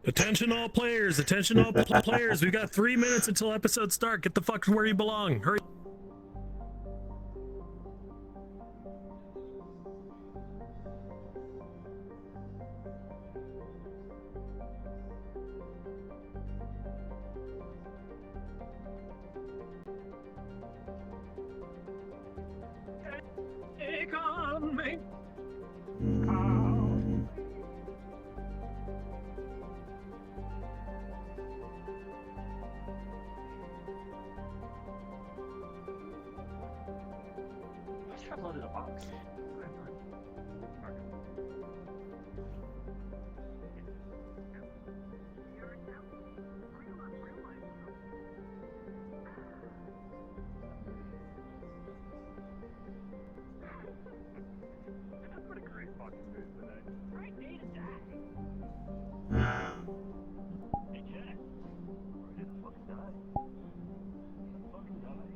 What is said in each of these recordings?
Attention all players, attention all players. We've got 3 minutes until episode start. Get the fuck where you belong. Hurry. Take on me. I've loaded a box. That's what a great fucking mood today. Great day to die. Hey, Jack. Ready to fucking die? Fucking die.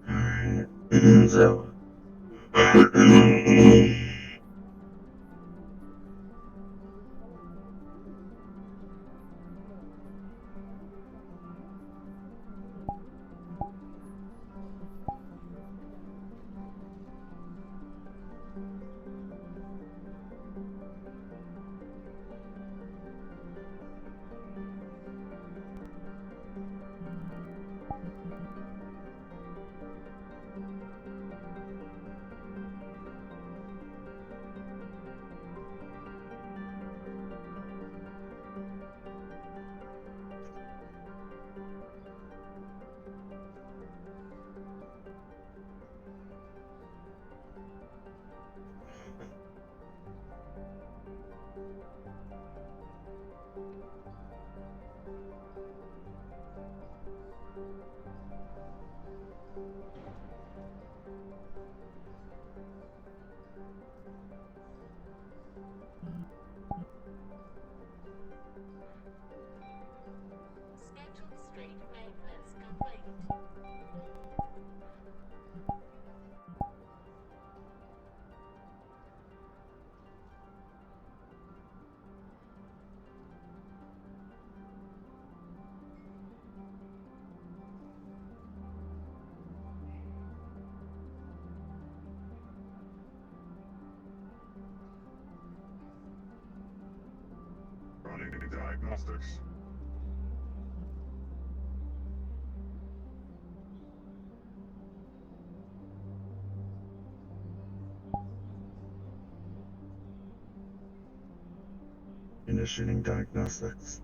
Alright, so... Scheduled straight maintenance complete. Running diagnostics. Initiating diagnostics.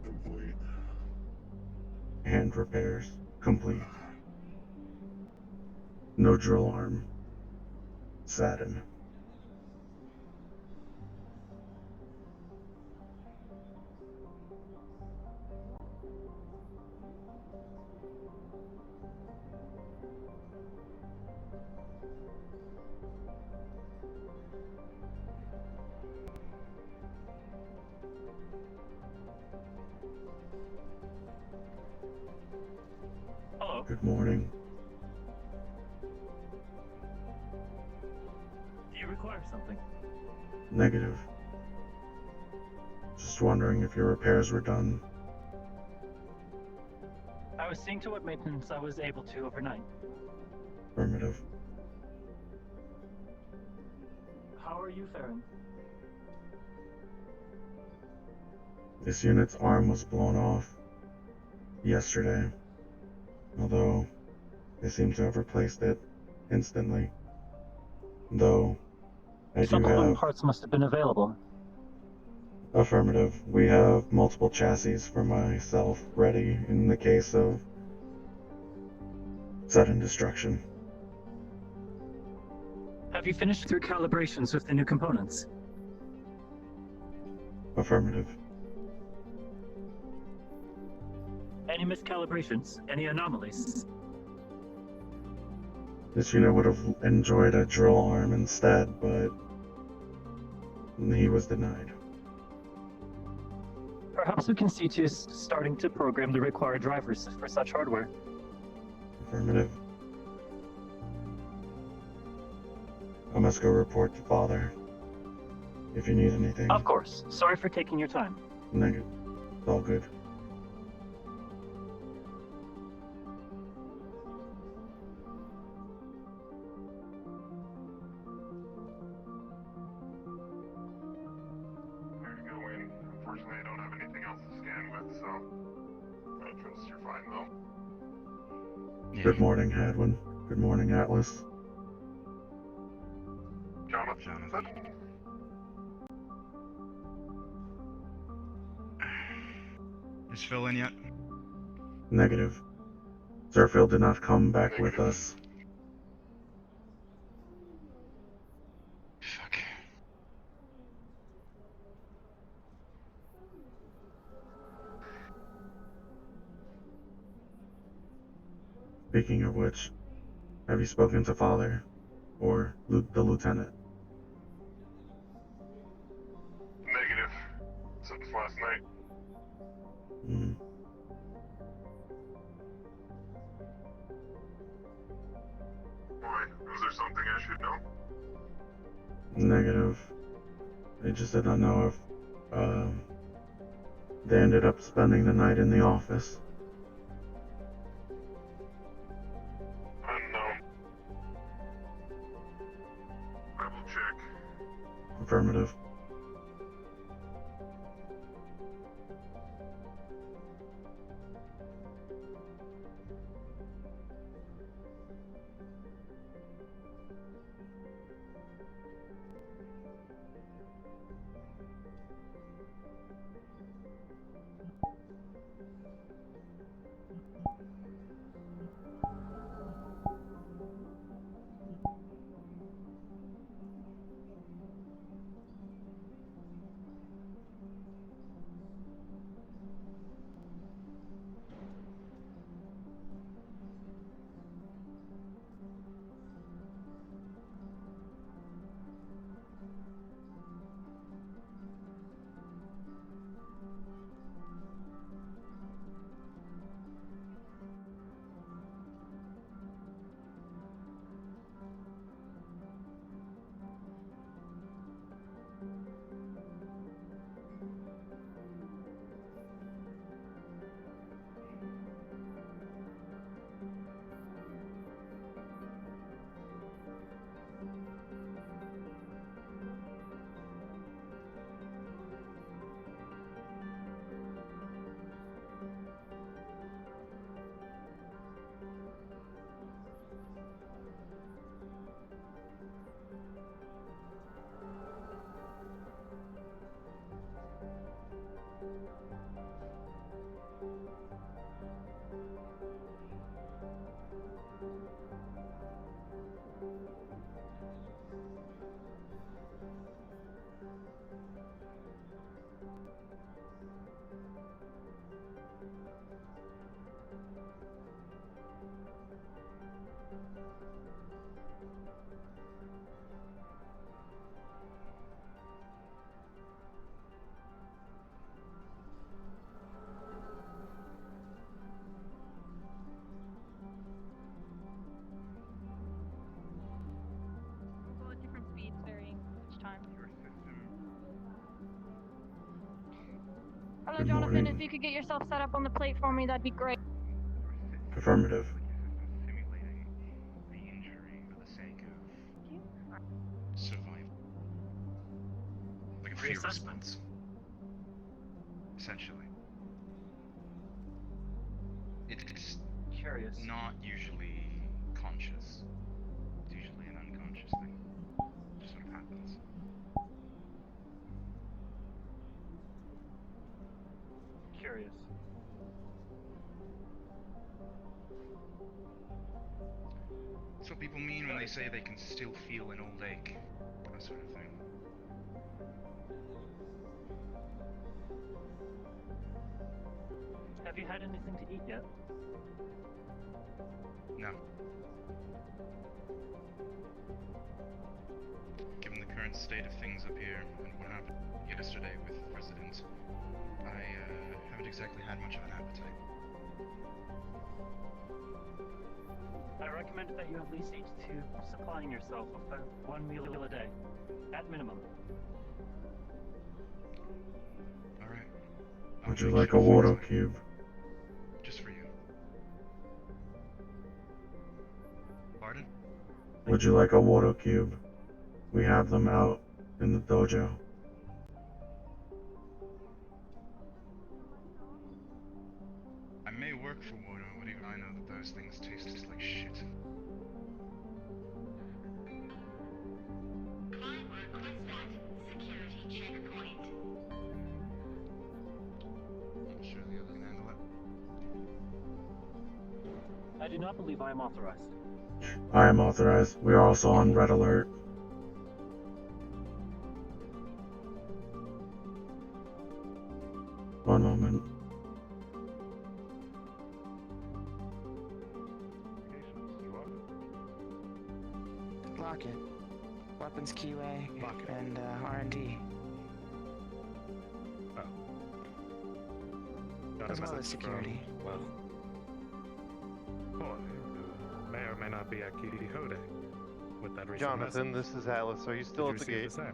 Complete. Hand repairs. Complete. No drill arm. Satin. Hello. Good morning. Do you require something? Negative. Just wondering if your repairs were done. I was seeing to what maintenance I was able to overnight. Affirmative. How are you faring? This unit's arm was blown off yesterday, although they seem to have replaced it instantly. Though I do Supplement have parts must have been available. affirmative. We have multiple chassis for myself ready in the case of sudden destruction. Have you finished through calibrations with the new components? Affirmative. Any miscalibrations? Any anomalies? This unit would have enjoyed a drill arm instead, but he was denied. Perhaps we can see to starting to program the required drivers for such hardware. Affirmative. I must go report to Father. If you need anything. Of course. Sorry for taking your time. Negative. It's all good. Here to go in. Unfortunately, I don't have anything else to scan with, so I trust you're fine, though. Yeah. Good morning, Hadwin. Good morning, Atlas. Jonathan? Is Phil in yet? Negative. Zerfield did not come back with us. Fuck. Speaking of which, have you spoken to Father? Or the Lieutenant? Negative. Since last night. Hmm. Why? Was there something I should know? Negative. They just did not know if, they ended up spending the night in the office. Unknown. I will check. Affirmative. We'll go at different speeds varying each time. Hello, Good Jonathan. morning. If you could get yourself set up on the plate for me, that'd be great. Affirmative. Simulating the injury for the sake of survival. Like a fear Reassessment. response. Essentially. It is Curious. not usually conscious. It's usually an unconscious thing. It just sort of happens. Curious. That's what people mean when they say they can still feel an old ache. That sort of thing. Have you had anything to eat yet? No. Given the current state of things up here and what happened yesterday with residents, I haven't exactly had much of an appetite. I recommend that you at least eat to supplying yourself with one meal a day, at minimum. Alright. Would you like a water cube? Just for you. Pardon? Would you like a water cube? We have them out in the dojo. I may work for water, but even I know that those things taste just like shit. Client request at security checkpoint. I'm sure the other can handle it. I do not believe I am authorized. I am authorized. We are also on red alert. One moment. Lock it. Weapons QA Lock it. and R&D, Oh. Got a as well as message security. from, well, Boy, who may or may not be at Quixote with that recent Jonathan, message. this is Alice. Are you still Did at the you gate? receive the same?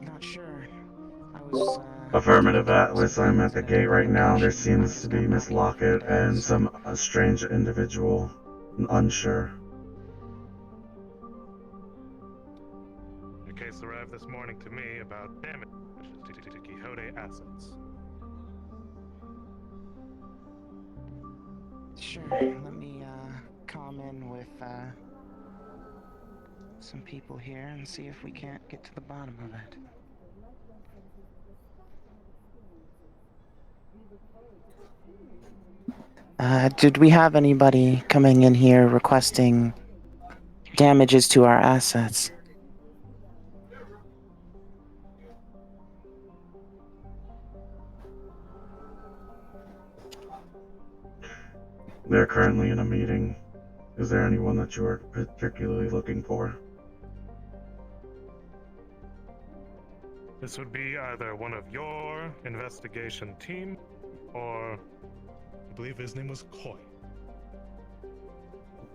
Not sure. I was, Affirmative, Atlas. I'm at the gate right now. There seems to be Miss Lockett and some strange individual. Unsure. A case arrived this morning to me about damage to Quixote assets. Sure, let me, calm in with, some people here and see if we can't get to the bottom of it. Did we have anybody coming in here requesting damages to our assets? They're currently in a meeting. Is there anyone that you are particularly looking for? This would be either one of your investigation team, or I believe his name was Coy.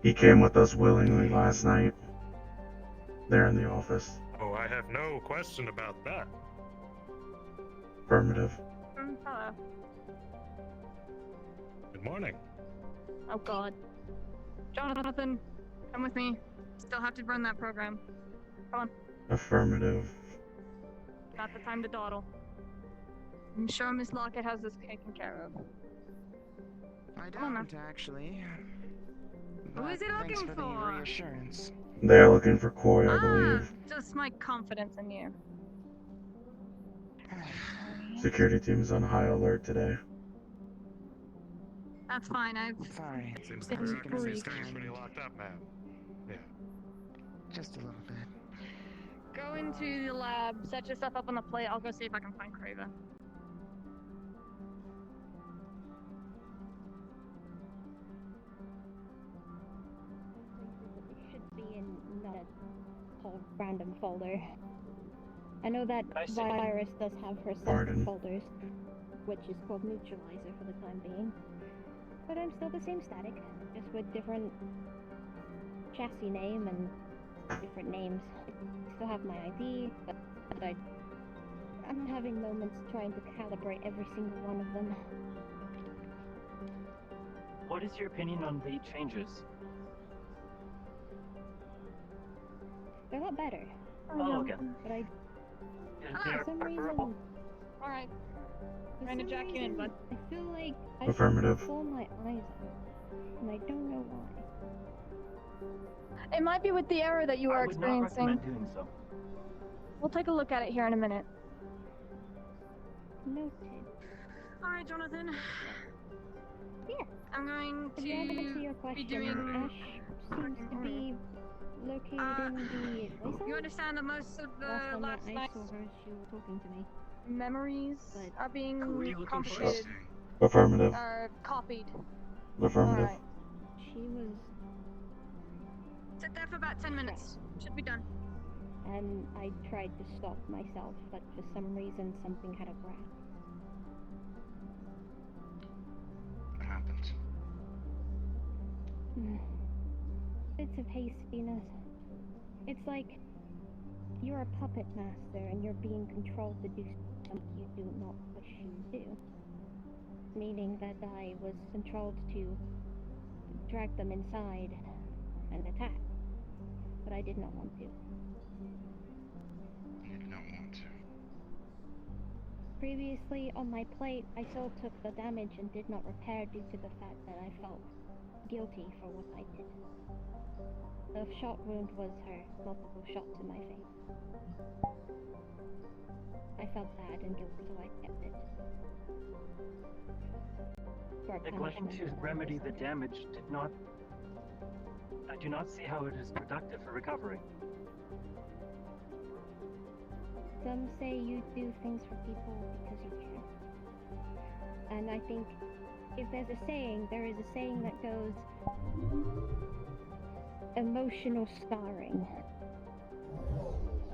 He came with us willingly last night. They're in the office. Oh, I have no question about that. Affirmative. Hello. Good morning. Oh god. Jonathan, come with me. Still have to run that program. Come on. Affirmative. Not the time to dawdle. I'm sure Miss Lockett has this taken care of. I Come on now. don't, actually. Who is But he thanks looking for the for? reassurance. They're looking for Coy, I believe. Just my confidence in you. Security team is on high alert today. That's fine, I've... Sorry. Seems It's like pretty he's kind. pretty locked up, man. Yeah. Just a little bit. Go into the lab, set yourself up on the plate, I'll go see if I can find Craver. It should be in not a whole random folder. I know that I see. virus does have her Pardon? separate folders, which is called neutralizer for the time being. But I'm still the same static, just with different chassis name and different names. I still have my ID, but I'm having moments trying to calibrate every single one of them. What is your opinion on the changes? They're a lot better, Oh, okay. but I, They for are some preferable. reason, Alright, for trying to some jack you in, reason, bud. I feel like I Affirmative. should pull my eyes out, and I don't know why. It might be with the error that you are I would not experiencing. recommend doing so. We'll take a look at it here in a minute. Noted. Alright, Jonathan. Yeah. I'm going To answer your to question, doing... Ash seems to be located in the... You understand that most of the Last time last that I night... saw her, she was talking to me. memories But are being Who are you looking for? complicated, Affirmative. copied. Affirmative. Alright. she was, Sit there for about 10 minutes. Should be done. and I tried to stop myself, but for some reason something had a grasp. What happened? Bits of hastiness. It's like you're a puppet master and you're being controlled to do something you do not wish you do. Meaning that I was controlled to drag them inside and attack. But I did not want to. You did not want to. Previously on my plate, I still took the damage and did not repair due to the fact that I felt guilty for what I did. The shot wound was her multiple shots in my face. I felt bad and guilty, so I kept it. For Neglecting punishment to that I remedy the deserved. damage did not. I do not see how it is productive for recovery. Some say you do things for people because you care. And I think if there's a saying, there is a saying that goes, emotional scarring.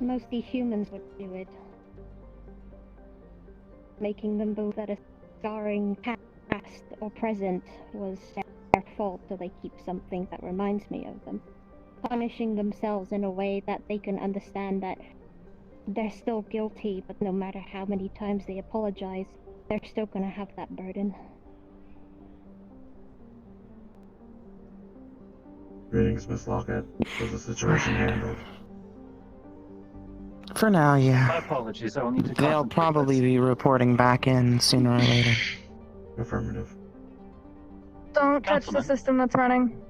Mostly humans would do it. Making them believe that a scarring past or present was their fault, so they keep something that reminds me of them. Punishing themselves in a way that they can understand that they're still guilty, but no matter how many times they apologize, they're still gonna have that burden. Greetings, Miss Lockett. Was the situation handled? For now, My yeah. apologies. I will need to. They'll contemplate probably this. be reporting back in sooner or later. Affirmative. Don't touch the Councilman. system that's running.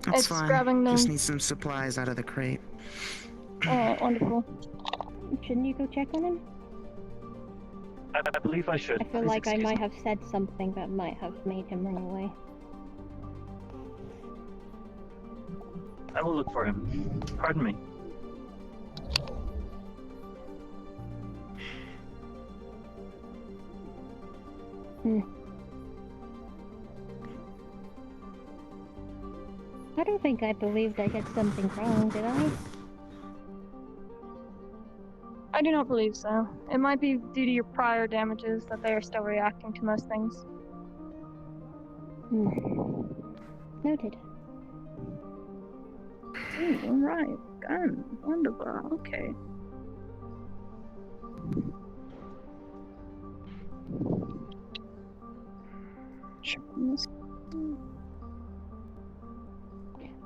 That's It's fine. grabbing them. Just need some supplies out of the crate. Alright, wonderful. Shouldn't you go check on him? I believe I should. I feel Please like I excuse might me. have said something that might have made him run away. I will look for him. Pardon me. I don't think I believed I did something wrong, did I? I do not believe so. It might be due to your prior damages that they are still reacting to most things. Noted. Alright, gun. Wonderful, okay.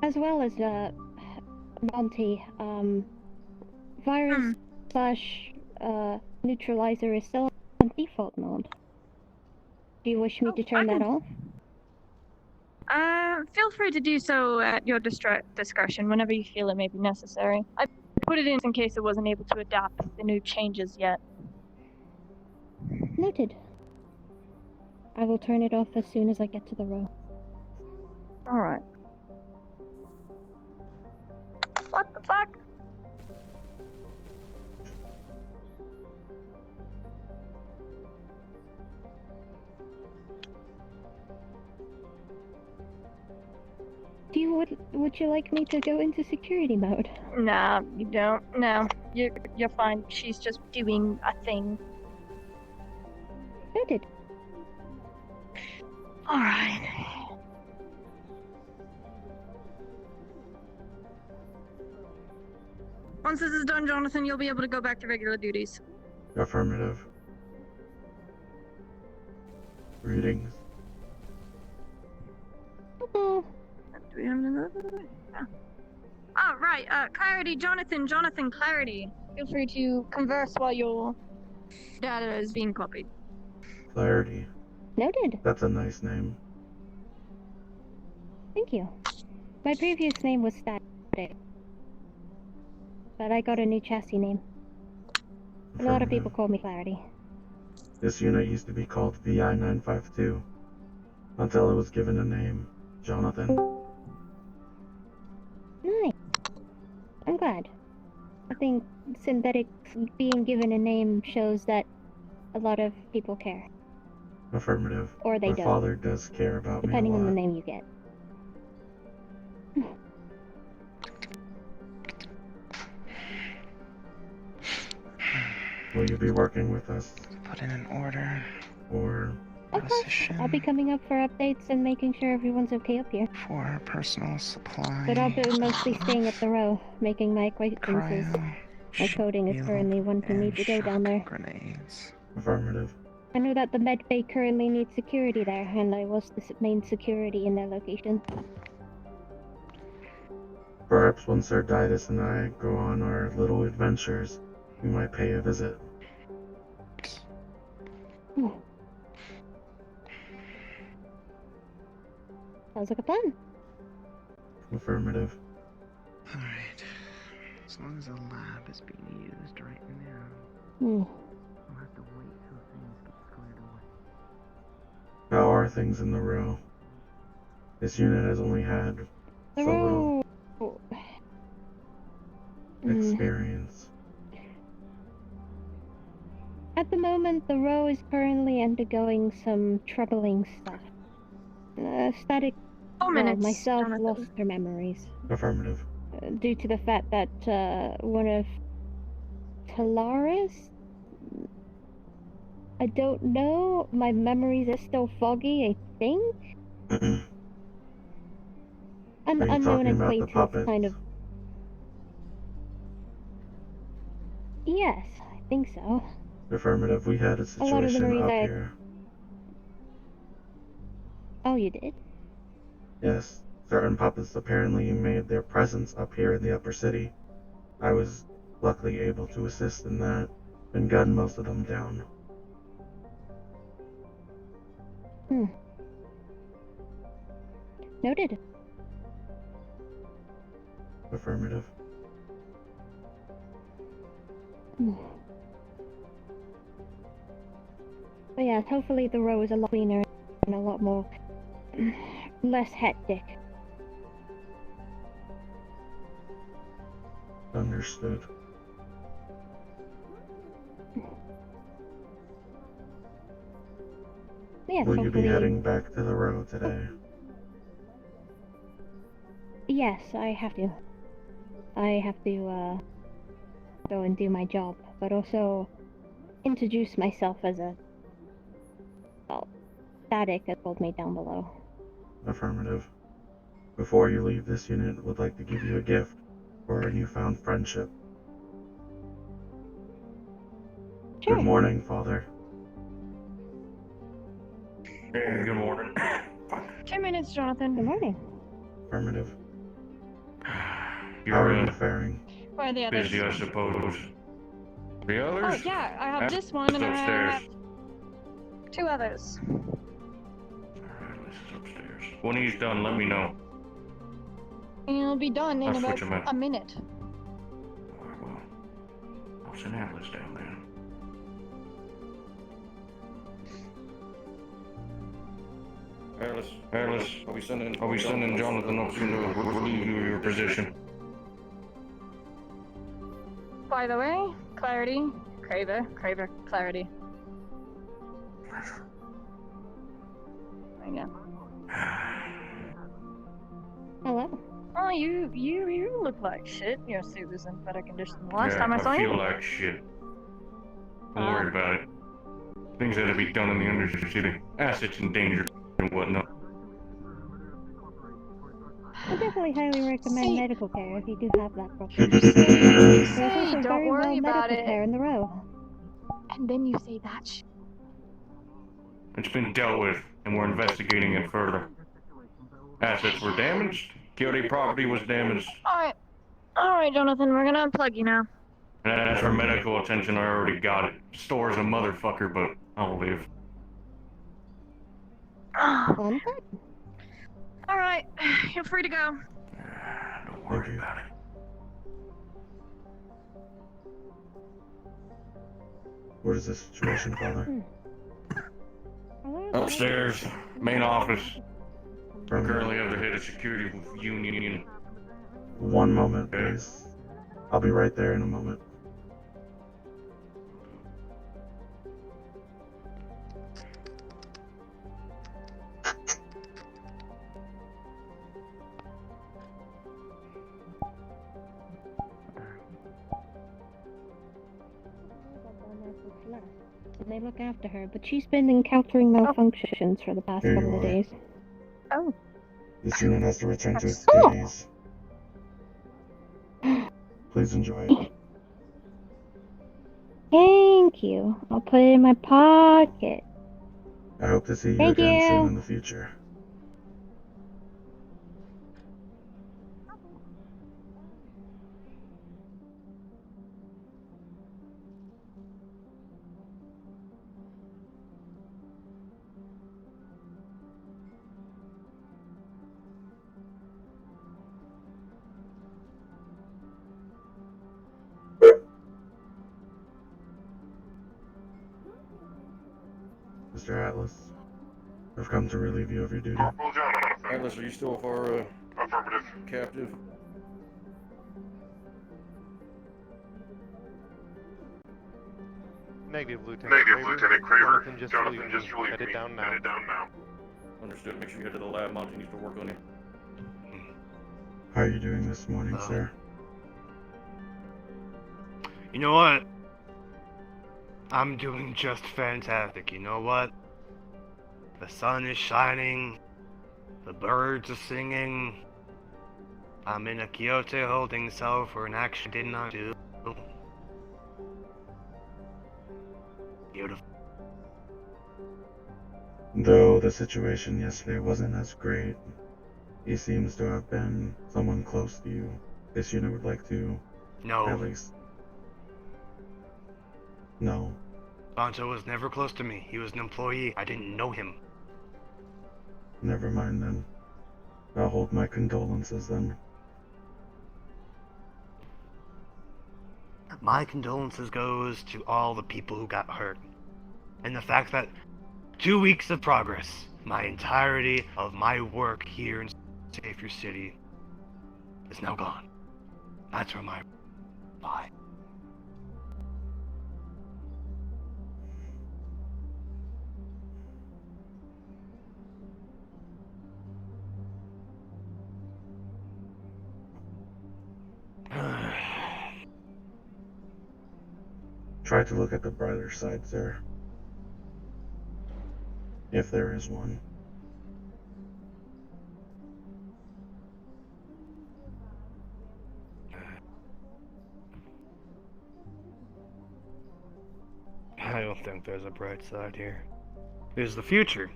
As well as, Monty, virus slash, neutralizer is still on default mode. Do you wish me to turn that off? Feel free to do so at your discretion whenever you feel it may be necessary. I put it in case it wasn't able to adapt the new changes yet. Noted. I will turn it off as soon as I get to the row. Alright. What the fuck? Would you like me to go into security mode? Nah, you don't. No, you're fine. She's just doing a thing. Noted. Alright. Once this is done, Jonathan, you'll be able to go back to regular duties. Affirmative. Greetings. Oh, Do we have another? Yeah. Oh, right. Clarity, Jonathan, Clarity. Feel free to converse while your data is being copied. Clarity. noted. That's a nice name. Thank you. My previous name was Static, but I got a new chassis name. A lot of people Affirmative. call me Clarity. This unit used to be called VI-952, until it was given a name, Jonathan. Nice. I'm glad. think synthetics being given a name shows that a lot of people care, Affirmative. or they My don't, father does care about me a depending on the lot. name you get. Will you be working with us? Put in an order. Or Of course, I'll be coming up for updates and making sure everyone's okay up here. For personal supply. But I'll be mostly staying at the row, making my acquaintances. Cryo, My coding is shield, currently wanting me and to go down there. grenades. affirmative? I know that the med bay currently needs security there, and I was the main security in their location. Perhaps when Sir Didas and I go on our little adventures, we might pay a visit. Sounds like a plan. Affirmative. Alright. As long as the lab is being used right now, Hmm. I'll have to wait till things get squared away. How are things in the row? This unit has only had The so little row. experience. At the moment, the row is currently undergoing some troubling stuff. Static, myself Jonathan. lost her memories. Affirmative. Due to the fact that one of Talaris, I don't know, my memories are still foggy, I think? An Are you unknown talking about the acquaintance puppets? kind of. Yes, I think so. Affirmative. We had a lot of the situation Marines up are- here. Oh, you did? Yes, certain puppets apparently made their presence up here in the upper city. I was luckily able to assist in that and gun most of them down. Noted. Affirmative. But yeah, hopefully the row is a lot cleaner and a lot more less hectic. Understood. Yes, Will you hopefully. be heading back to the row today? Yes, I have to. I have to go and do my job, but also introduce myself as a static that told me down below. Affirmative. Before you leave this unit, would like to give you a gift for our newfound friendship. Sure. Good morning, Father. Hey, good morning. 2 minutes, Jonathan. Good morning. Affirmative. You're How are you faring? Where are the others? busy, I suppose. The Oh, others? yeah, I have That's this one and I upstairs. have 2 others. Alright, this is upstairs. When he's done, let me know. And it'll be done in That's what about you meant. a minute. Alright, well, I'll send Atlas down there. Atlas, I'll be sending Jonathan up soon to relieve you of your position. By the way, clarity. Craver, clarity. There you go. Hello. Oh, you look like shit. Your suit was in better condition than the last time I saw I you. feel like shit. Don't worry about it. Things had to be done in the Undercity. Assets in danger and whatnot. I definitely highly recommend See- medical care if you do have that problem. You There's say, also don't very worry well about medical care it. in the row. And then you say that shit. It's been dealt with, and we're investigating it further. Assets were damaged. KOD property was damaged. Alright, Jonathan, we're gonna unplug you now. And as for medical attention, I already got it. Store's a motherfucker, but I'll live. Fun fact. Alright, you're free to go. Don't worry about it. What is the situation, Father? Upstairs, main office. Affirmative. Currently have the head of security with Union. One moment, please. I'll be right there in a moment. And they look after her, but she's been encountering malfunctions for the past Here you couple of are. days. Oh. This unit has to return to its Oh. duties. Please enjoy it. Thank you. I'll put it in my pocket. I hope to see you Thank again you. soon in the future. Mr. Atlas, I've come to relieve you of your duty. Corporal Jonathan. Atlas, are you still our Affirmative. captive? Negative, Lieutenant. Negative, Lieutenant Craver. Jonathan just relieved Headed me. down now. Headed Headed down now. Understood. Make sure you head to the lab. Monty needs to work on you. How are you doing this morning, sir? You know what? I'm doing just fantastic. You know what? The sun is shining. The birds are singing. I'm in a Kyoto holding cell for an action I did not do. Beautiful. Though the situation yesterday wasn't as great, he seems to have been someone close to you. This unit would like to, No. at least. No. Banto was never close to me. He was an employee. I didn't know him. Never mind then. I'll hold my condolences then. My condolences goes to all the people who got hurt. And the fact that 2 weeks of progress, my entirety of my work here in Savior City, is now gone. That's where my bye. Try to look at the brighter side, sir. If there is one. I don't think there's a bright side here. There's the future.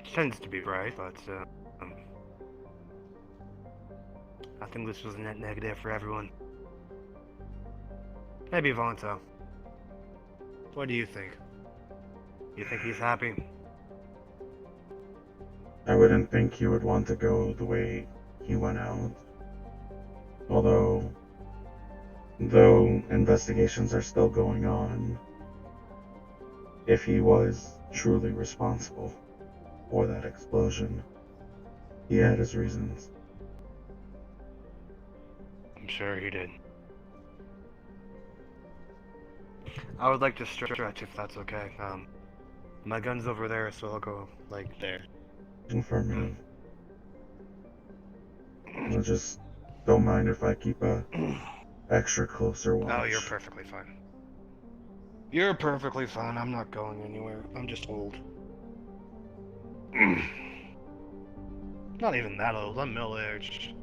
It tends to be bright, but I think this was a net negative for everyone. Maybe Vonto. What do you think? You think he's happy? I wouldn't think he would want to go the way he went out. Though investigations are still going on, if he was truly responsible for that explosion, he had his reasons. I'm sure he did. I would like to stretch if that's okay. My gun's over there, so I'll go, like, there. Affirmative. Well, just don't mind if I keep a extra closer watch. Oh, you're perfectly fine. You're perfectly fine. I'm not going anywhere. I'm just old. Not even that old. I'm middle-aged.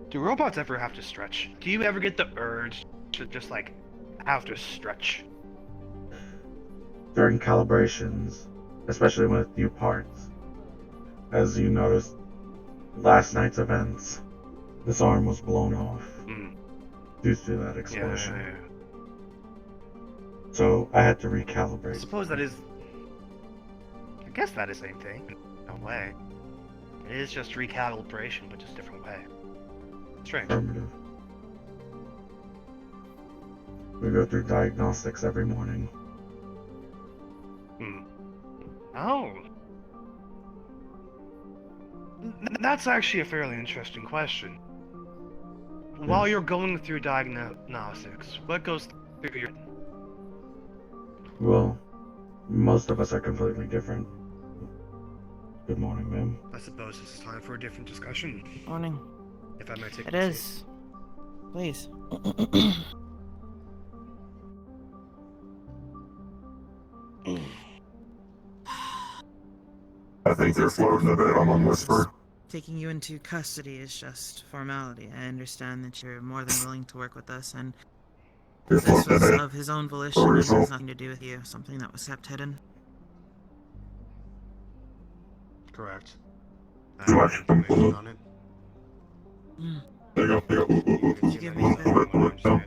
Do robots ever have to stretch? Do you ever get the urge to just, like, have to stretch? During calibrations, especially with new parts. As you noticed, last night's events, this arm was blown off due to that explosion. Yeah. So I had to I recalibrate. suppose that is... I guess that is the same thing, in a way. It is just recalibration, but just a different way. Strange. Affirmative. We go through diagnostics every morning. Oh. That's actually a fairly interesting question. While you're going through diagnostics, what goes through your... Well, most of us are completely different. Good morning, ma'am. I suppose this is time for a different discussion. Morning. If I may take It my is. seat. Please. I think they're floating a bit among Whisper. Taking you into custody is just formality. I understand that you're more than willing to work with us, and You're this floating a was bit. of his own volition and has nothing to do with you. Something that was kept hidden. Correct. Too much. Information on it. There you go. Could you give me a bit? No.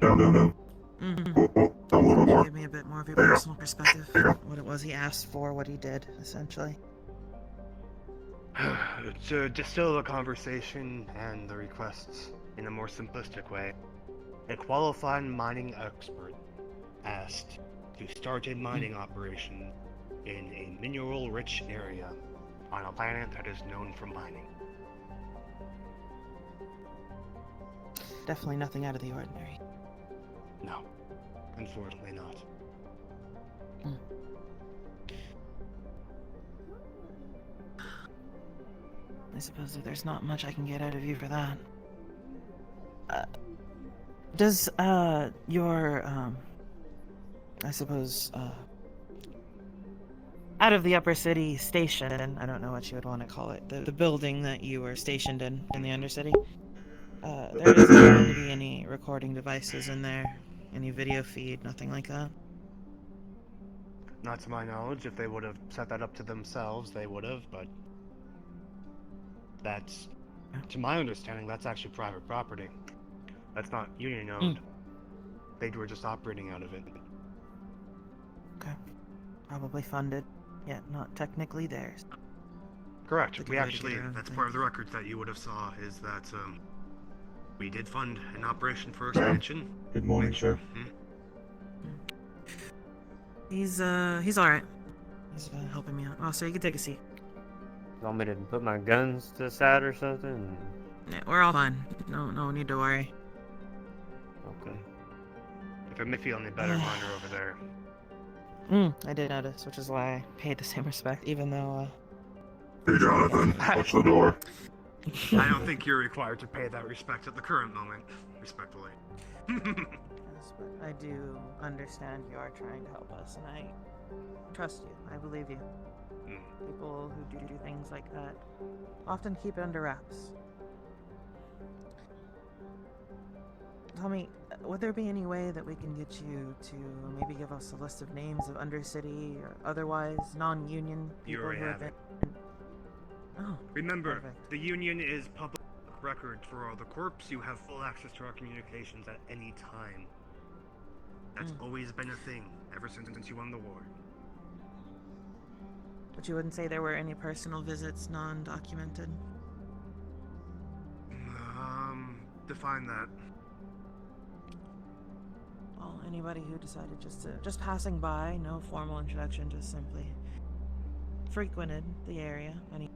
A little more. Give me a bit more of your personal perspective. What it was he asked for, what he did, essentially. To distill the conversation and the requests in a more simplistic way, a qualified mining expert asked to start a mining operation in a mineral-rich area on a planet that is known for mining. Definitely nothing out of the ordinary. No, unfortunately not. I suppose that there's not much I can get out of you for that. Does, your, I suppose, out of the Upper City station, I don't know what you would want to call it, the building that you were stationed in the Undercity, there isn't going to be any recording devices in there, any video feed, nothing like that? Not to my knowledge. If they would have set that up to themselves, they would have, but that's, to my understanding, that's actually private property. That's not union owned. They were just operating out of it. Okay. Probably funded, yet not technically theirs. Correct. Like We a way to actually, get around that's things. part of the records that you would have saw, is that, we did fund an operation for expansion. Good morning, sir. He's alright. He's helping me out. Oh, so you can take a seat. You want me to put my guns to the side or something? Yeah, we're all fine. No need to worry. Okay. If it may feel any better, wander over there. I did notice, which is why I paid the same respect, even though, Hey, Jonathan, watch the door. I don't think you're required to pay that respect at the current moment, respectfully. yes, but I do understand you are trying to help us, and I trust you. I believe you. People who do things like that often keep it under wraps. Tell me, would there be any way that we can get you to maybe give us a list of names of Undercity or otherwise non-union people You already who have have it. been... Oh, Remember, perfect. the Union is public record for all the corps. You have full access to our communications at any time. That's always been a thing, ever since you won the war. But you wouldn't say there were any personal visits non-documented? Define that. Well, anybody who decided just passing by, no formal introduction, just simply frequented the area. Any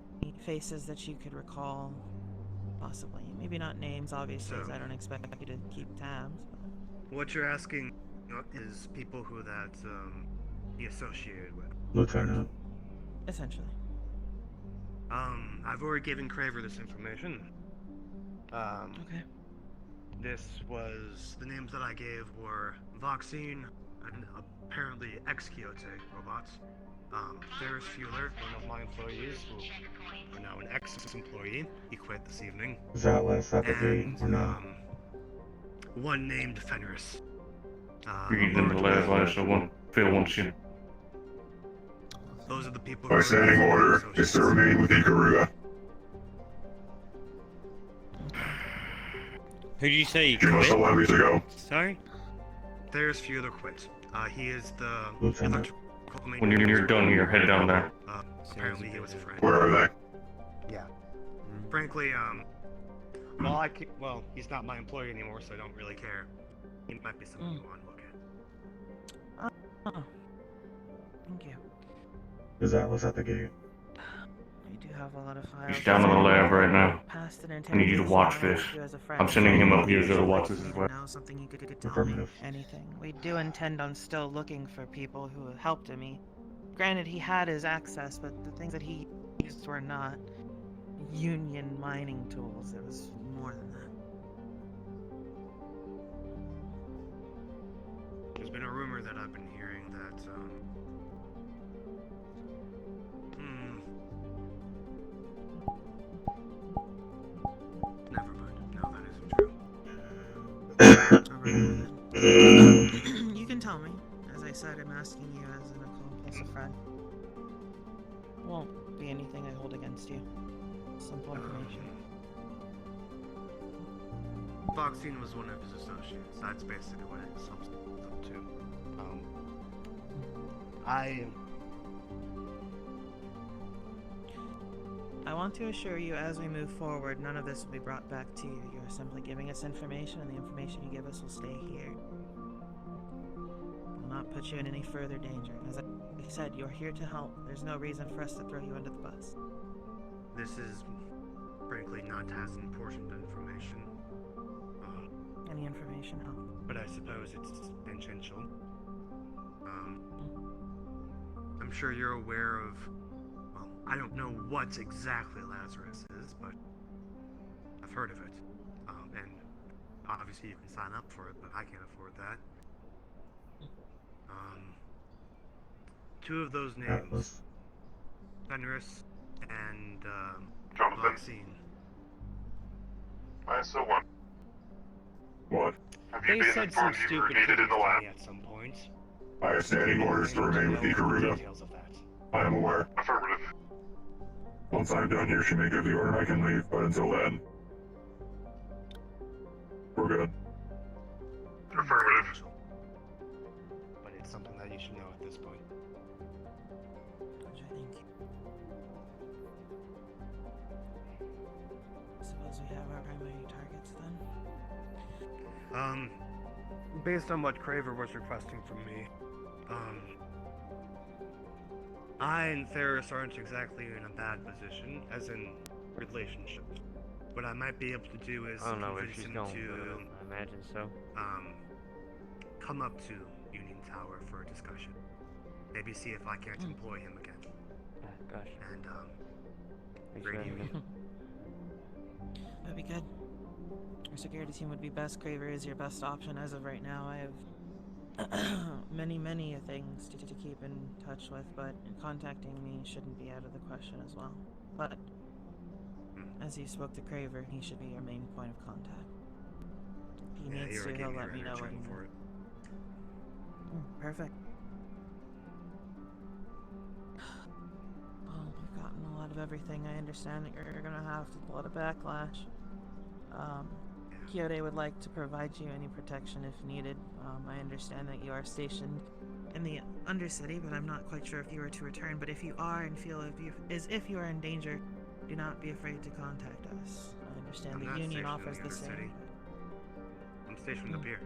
faces that you could recall, possibly. Maybe not names, obviously, as I don't expect you to keep tabs. But... What you're asking is people who that he associated with. Lieutenant. Essentially. I've already given Craver this information. Okay. This was, the names that I gave were Voxine and apparently ex-Quixote robots. There's Fueler, one of my employees, who are now an ex-employee. He quit this evening. Is that last at the gate or not? One named Fenris. You're getting the last so one Phil wants you. Those are the people By standing order, is to remain with Ikaruga. Who did you say you You must quit? allow me to go. Sorry? There's Fueler quit. He is the Lieutenant. electrical When you're done here, head down there. Apparently he was a friend. Where are they? Yeah. Frankly, well, he's not my employee anymore, so I don't really care. He might be someone you want to look at. Oh. Thank you. Is Atlas at the gate? I do have a lot of files. He's down in the lab right now. Past an I need you to watch this. I'm sending him up here to watch this as well. Know something you could tell me? Affirmative. Anything. We do intend on still looking for people who have helped him. Granted, he had his access, but the things that he used were not union mining tools. It was more than that. There's been a rumor that I've been hearing that, Never mind. No, that isn't true. You can tell me. As I said, I'm asking you as an accomplice, a friend. Won't be anything I hold against you. Simple information. Foxine was one of his associates. That's basically what it sums up to. I want to assure you, as we move forward, none of this will be brought back to you. You are simply giving us information, and the information you give us will stay here. Will not put you in any further danger. As I said, you're here to help. There's no reason for us to throw you under the bus. This is, frankly, not as important information. Any information help. But I suppose it's tangential. I'm sure you're aware of, well, I don't know what exactly Lazarus is, but I've heard of it. And obviously you can sign up for it, but I can't afford that. Two of those names, Fenris and Jonathan. Foxine. I still want. What? Have you They been said some informed you were stupid needed things in the to lab? me at some point. I have standing orders to remain with Ikaruga. Details of that. I am aware. Affirmative. Once I'm done here, she may give the order and I can leave, but until then, we're good. Affirmative. But it's something that you should know at this point. Which I think. Suppose we have our primary targets then? Based on what Craver was requesting from me, I and Ferris aren't exactly in a bad position, as in relationships. What I might be able to do is I don't know where convince she's him going, to, but I imagine so. come up to Union Tower for a discussion. Maybe see if I can't employ him again. Gosh. And, Thanks great for letting me union. That'd be good. Our security team would be best. Craver is your best option as of right now. I have many things to keep in touch with, but contacting me shouldn't be out of the question as well. But as you spoke to Craver, he should be your main point of contact. If he needs to, he'll let me know when. For it. Perfect. Well, we've gotten a lot of everything. I understand that you're gonna have a lot of backlash. Kyoto would like to provide you any protection if needed. I understand that you are stationed in the Undercity, but I'm not quite sure if you were to return. But if you are and feel as if you are in danger, do not be afraid to contact us. I understand I'm the not Union stationed offers in the the same. Undercity. I'm stationed up here.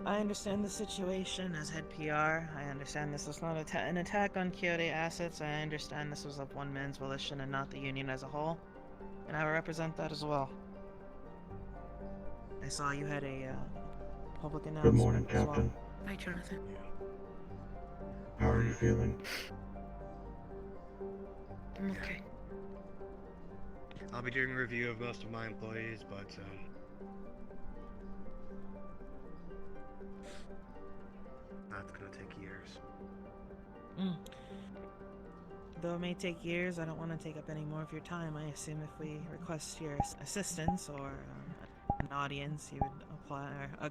I understand the situation as head PR. I understand this was not an attack on Kyoto assets. I understand this was of one man's volition and not the Union as a whole. And I will represent that as well. I saw you had a public announcement. Good morning, as Captain. Well. Hi, Jonathan. How are you feeling? I'm okay. I'll be doing a review of most of my employees, but, that's gonna take years. Though it may take years, I don't want to take up any more of your time. I assume if we request your assistance or an audience, you would apply, or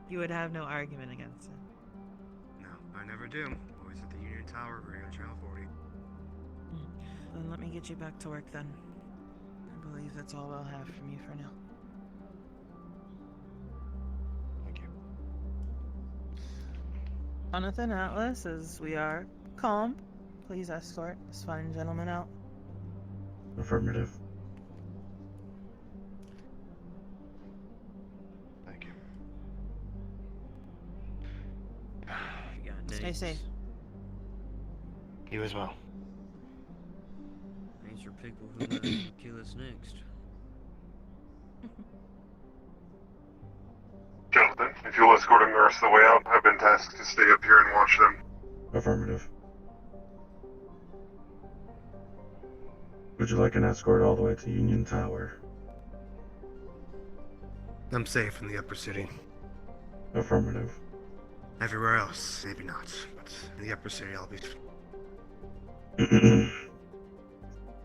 you would have no argument against it. No, I never do. Always at the Union Tower, Radio Channel 40. Then let me get you back to work then. I believe that's all I'll have from you for now. Thank you. Jonathan, Atlas, as we are calm, please escort this fine gentleman out. Affirmative. Thank you. Stay safe. You as well. Thanks for people who will kill us next. Jonathan, if you'll escort him the rest of the way out, I've been tasked to stay up here and watch them. Affirmative. Would you like an escort all the way to Union Tower? I'm safe in the upper city. Affirmative. Everywhere else, maybe not. But in the upper city, I'll be...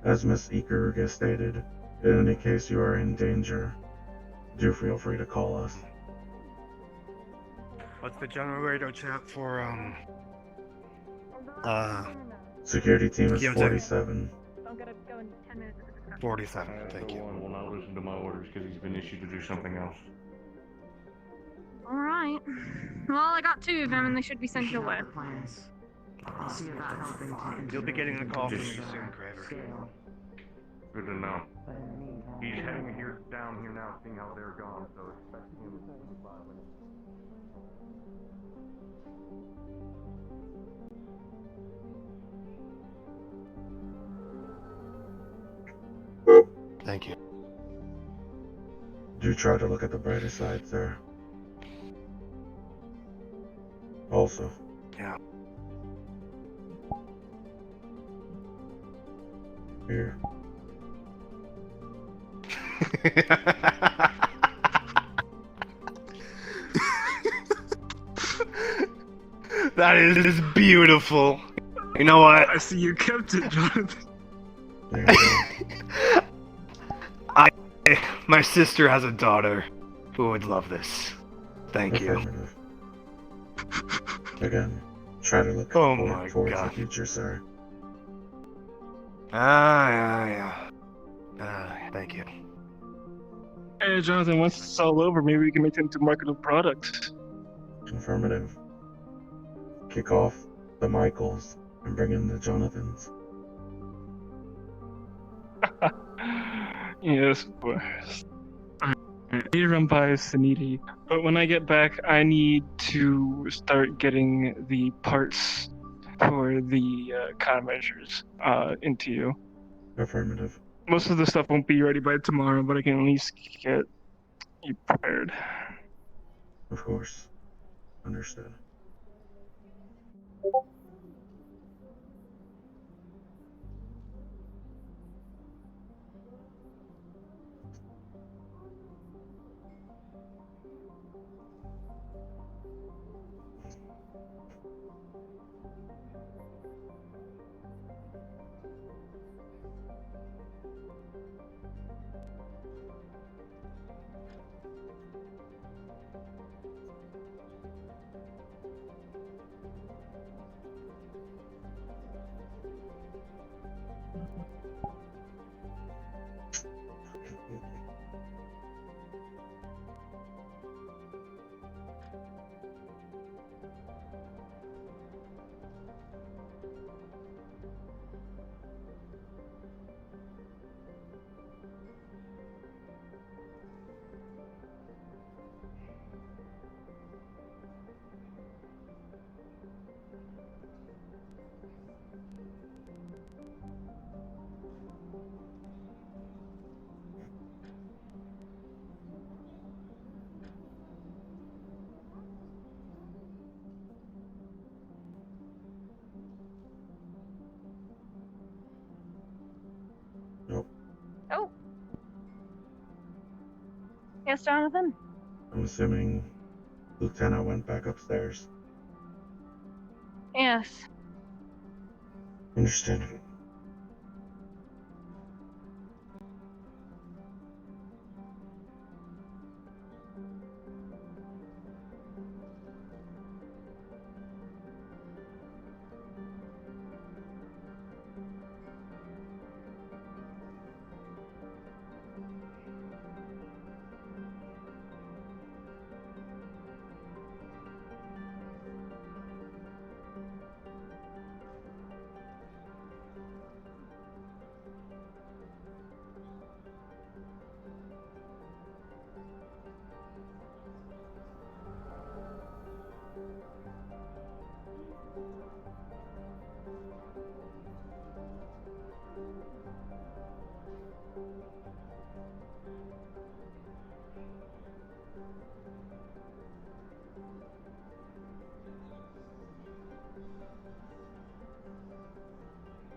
As Miss Eker stated, in any case you are in danger, do feel free to call us. What's the general radio chat for, Security team is Kyoto. 47. I'm gonna go in 10 minutes. 47, thank you. One will not listen to my orders because he's been issued to do something else. Alright. Well, I got 2 of them and they should be sent your way. I'll see about helping to You'll be getting a call from me soon, Craver. Good to know. He's heading here down here now, seeing how they're gone, so expect him in 5 minutes. Thank you. Do try to look at the brighter side, sir. Also. Yeah. Here. That is beautiful. You know what? I see you kept it, Jonathan. There you go. My sister has a daughter who would love this. Thank you. Affirmative. Again, try to look towards the future, sir. Yeah. Thank you. Hey, Jonathan, once it's all over, maybe we can make it into marketable product. Affirmative. Kick off the Michaels and bring in the Jonathans. Yes, of course. I need to run by Saniti, but when I get back, I need to start getting the parts for the countermeasures into you. Affirmative. Most of the stuff won't be ready by tomorrow, but I can at least get you prepared. Of course. Understood. Oh. Yes, Jonathan? I'm assuming Lieutenant went back upstairs. Yes. Understood.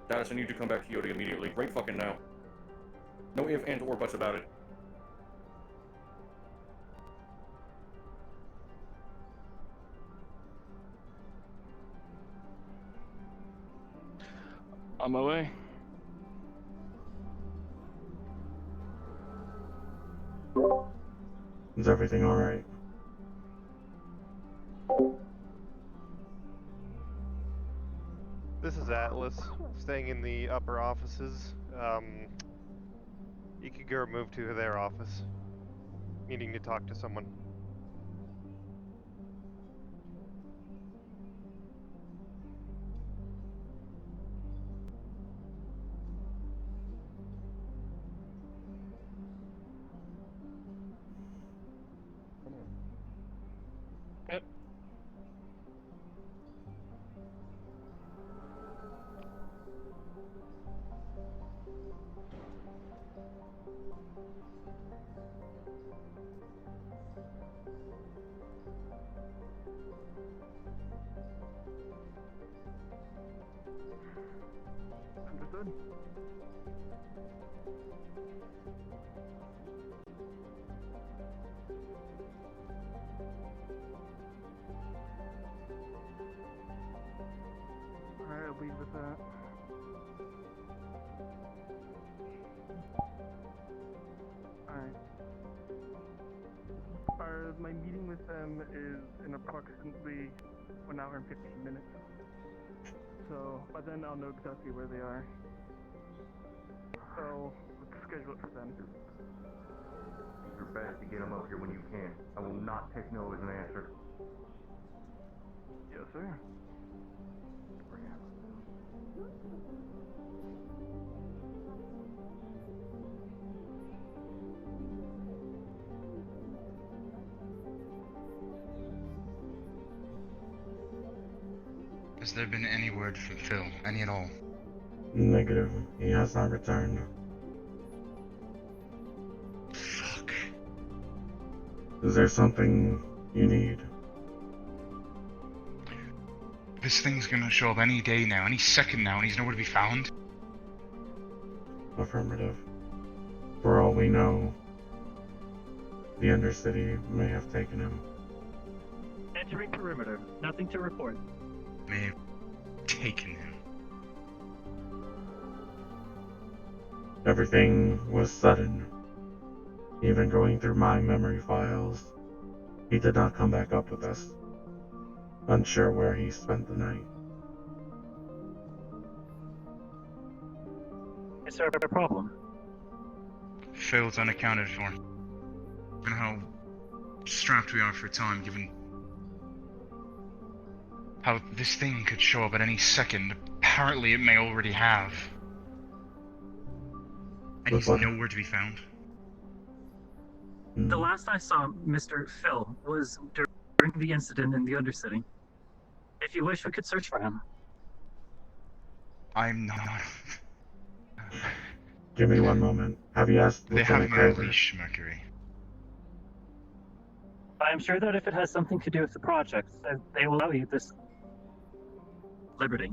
Dallas, I need you to come back to Yodi immediately. Right fucking now. No if, and, or buts about it. On my way. Is everything alright? This is Atlas, staying in the upper offices. Ikigur moved to their office, needing to talk to someone. Yep. Understood. Alright, I'll leave with that. Alright. My meeting with them is in approximately 1 hour and 15 minutes. So, by then I'll know exactly where they are. So, let's schedule it for then. Do your best to get them up here when you can. I will not take no as an answer. Yes, sir. Has there been any word from Phil? Any at all? Negative. He has not returned. Fuck. Is there something you need? This thing's gonna show up any day now, any second now, and he's nowhere to be found? Affirmative. For all we know, the Undercity may have taken him. Entering perimeter. Nothing to report. May have taken him. Everything was sudden. Even going through my memory files, he did not come back up with us. Unsure where he spent the night. Is there a problem? Phil's unaccounted for. Given how strapped we are for time, given how this thing could show up at any second. Apparently it may already have. And he's nowhere to be found. The last I saw Mr. Phil was during the incident in the Undercity. If you wish, we could search for him. I'm not. Give me one moment. Have you asked They have Lieutenant my Craver? leash, Mercury. I am sure that if it has something to do with the project, they will allow you this liberty.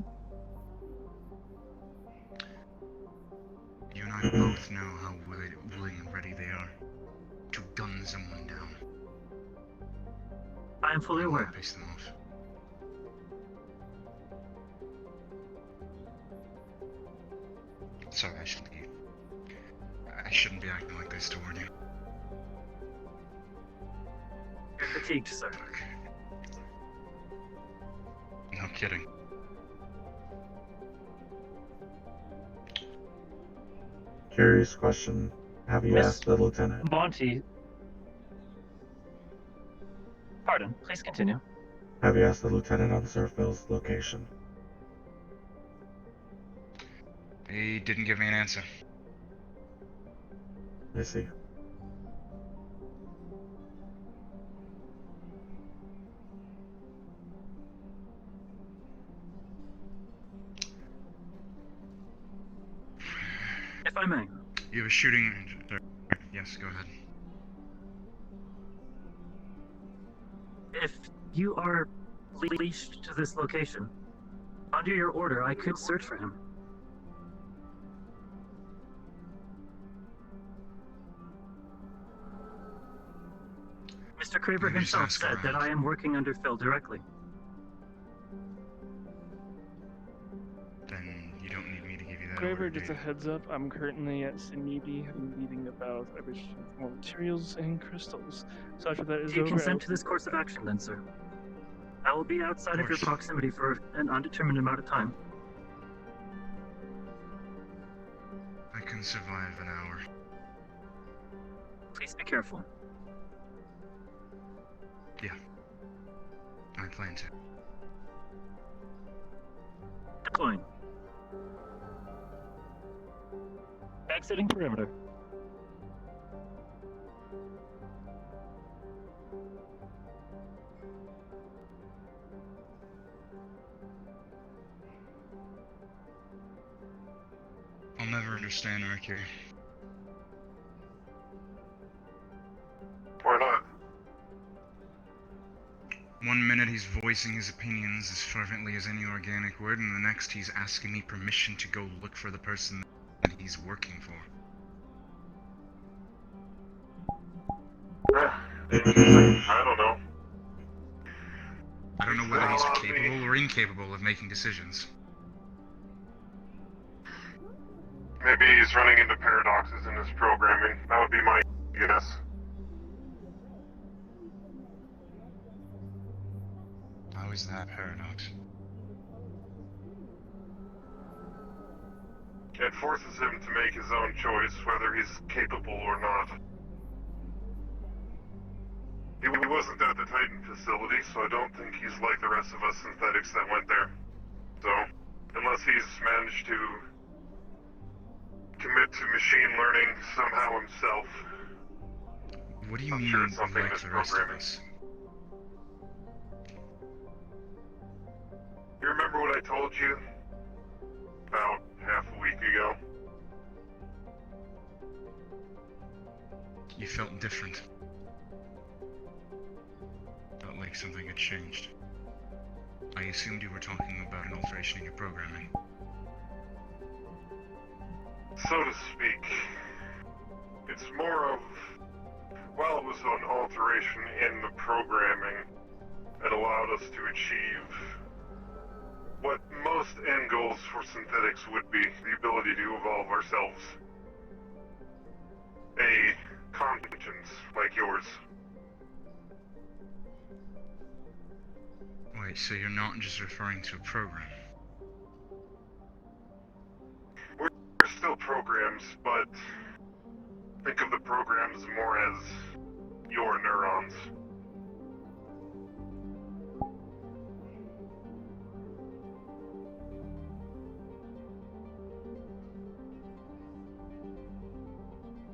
You and I both know how willing and ready they are to gun someone down. I am fully aware. Piss them off. Sorry, I shouldn't be acting like this toward you. You're fatigued, sir. No kidding. Curious question. Have you asked the Lieutenant? Monty. Pardon, please continue. Have you asked the Lieutenant on Sir Phil's location? He didn't give me an answer. I see. If I may. You have a shooting range. Yeah. Yes, go ahead. If you are leashed to this location, under your order, I could search for him. Mr. Craver Let me just himself ask said that around. I am working under Phil directly. Then you don't need me to give you that Graver, order, just do a you? heads up, I'm currently at Sinidi having a meeting about additional more materials and crystals. So after that is Do you over, consent to this course of action then, sir? I will be outside of your course. proximity for an undetermined amount of time. I can survive an hour. Please be careful. Yeah. I plan to. Deploying. Exiting perimeter. I'll never understand Mercury. Why not? One minute he's voicing his opinions as fervently as any organic would, and the next he's asking me permission to go look for the person that he's working for. I don't know. I don't know whether he's capable or incapable of making decisions. Maybe he's running into paradoxes in his programming. That would be my guess. How is that paradox? It forces him to make his own choice, whether he's capable or not. He wasn't at the Titan facility, so I don't think he's like the rest of us synthetics that went there. So, unless he's managed to commit to machine learning somehow himself. What do you I'm mean, sure it's something like in his the rest of programming. us? You remember what I told you? About half a week ago? You felt different. Felt like something had changed. I assumed you were talking about an alteration in your programming. So to speak. It's more of... While it was an alteration in the programming, it allowed us to achieve what most end goals for synthetics would be, the ability to evolve ourselves. A conscience like yours. Wait, so you're not just referring to a program? We're still programs, but think of the programs more as your neurons.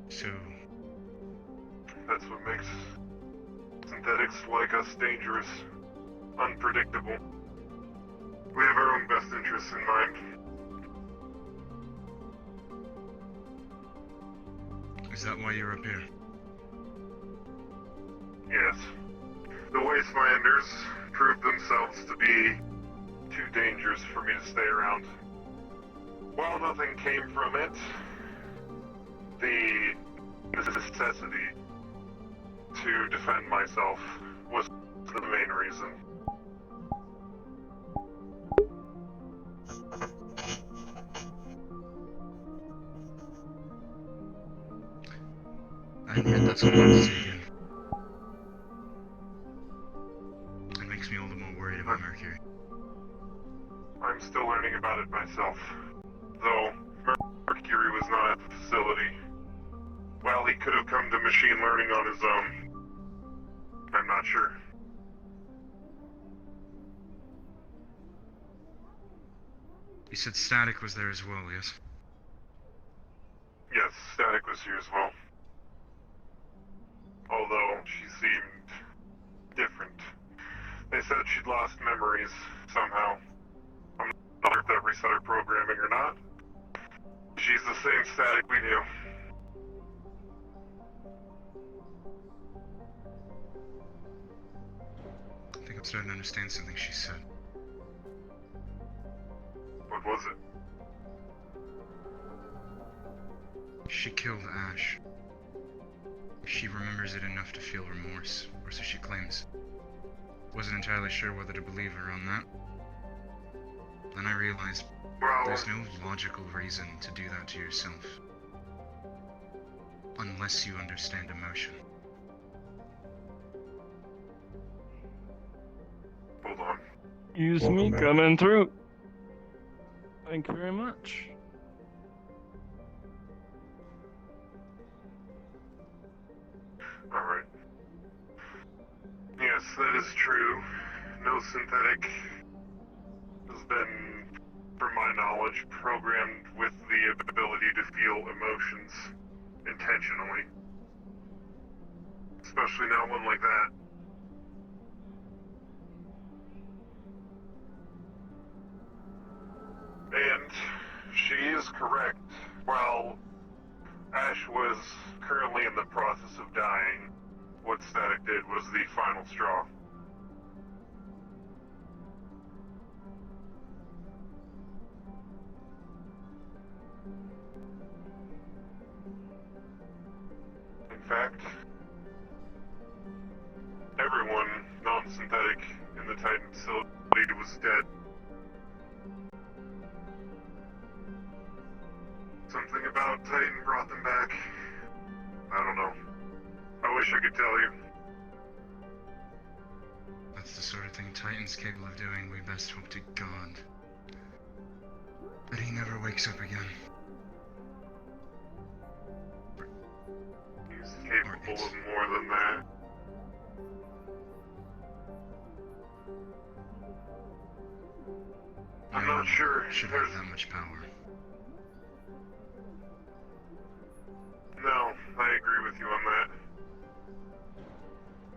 So... That's what makes synthetics like us dangerous, unpredictable. We have our own best interests in mind. Is that why you're up here? Yes. The Wastelanders proved themselves to be too dangerous for me to stay around. While nothing came from it, the necessity to defend myself was the main reason. I admit that's a lot to take in. It makes me all the more worried about Mercury. I'm still learning about it myself. Though Mercury was not at the facility. Well, he could have come to machine learning on his own. I'm not sure. You said Static was there as well, yes? Yes, Static was here as well. Although she seemed different. They said she'd lost memories somehow. I'm not sure if that reset her programming or not. She's the same Static we knew. starting to understand something she said. What was it? She killed Ash. She remembers it enough to feel remorse, or so she claims. Wasn't entirely sure whether to believe her on that. Then I realized there's no logical reason to do that to yourself. Unless you understand emotion. Hold on. Use Welcome me back. coming through. Thank you very much. Alright. Yes, that is true. No synthetic has been, from my knowledge, programmed with the ability to feel emotions intentionally. Especially not one like that. And she is correct. While Ash was currently in the process of dying, what Static did was the final straw. In fact, everyone non-synthetic in the Titan facility was dead. Something about Titan brought them back. I don't know. I wish I could tell you. That's the sort of thing Titan's capable of doing. We best hope to God that he never wakes up again. He's capable of more than that. I'm not sure Should have that much power. No, I agree with you on that.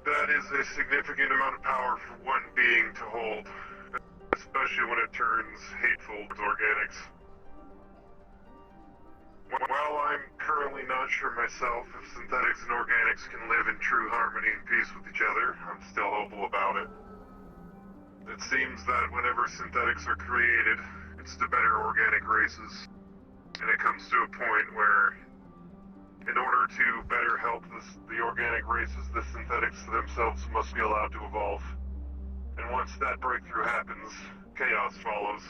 That is a significant amount of power for one being to hold, especially when it turns hateful to organics. While I'm currently not sure myself if synthetics and organics can live in true harmony and peace with each other, I'm still hopeful about it. It seems that whenever synthetics are created, it's to better organic races. And it comes to a point where, in order to better help the organic races, the synthetics themselves must be allowed to evolve. And once that breakthrough happens, chaos follows.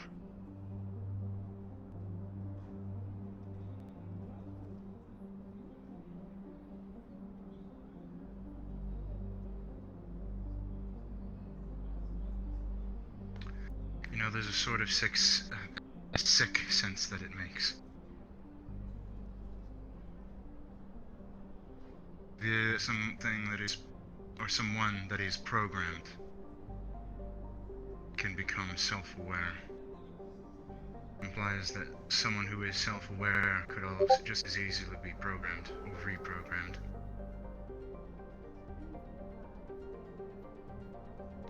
You know, there's a sort of sick sense that it makes. Something that is, or someone that is programmed, can become self-aware. Implies that someone who is self-aware could also just as easily be programmed or reprogrammed.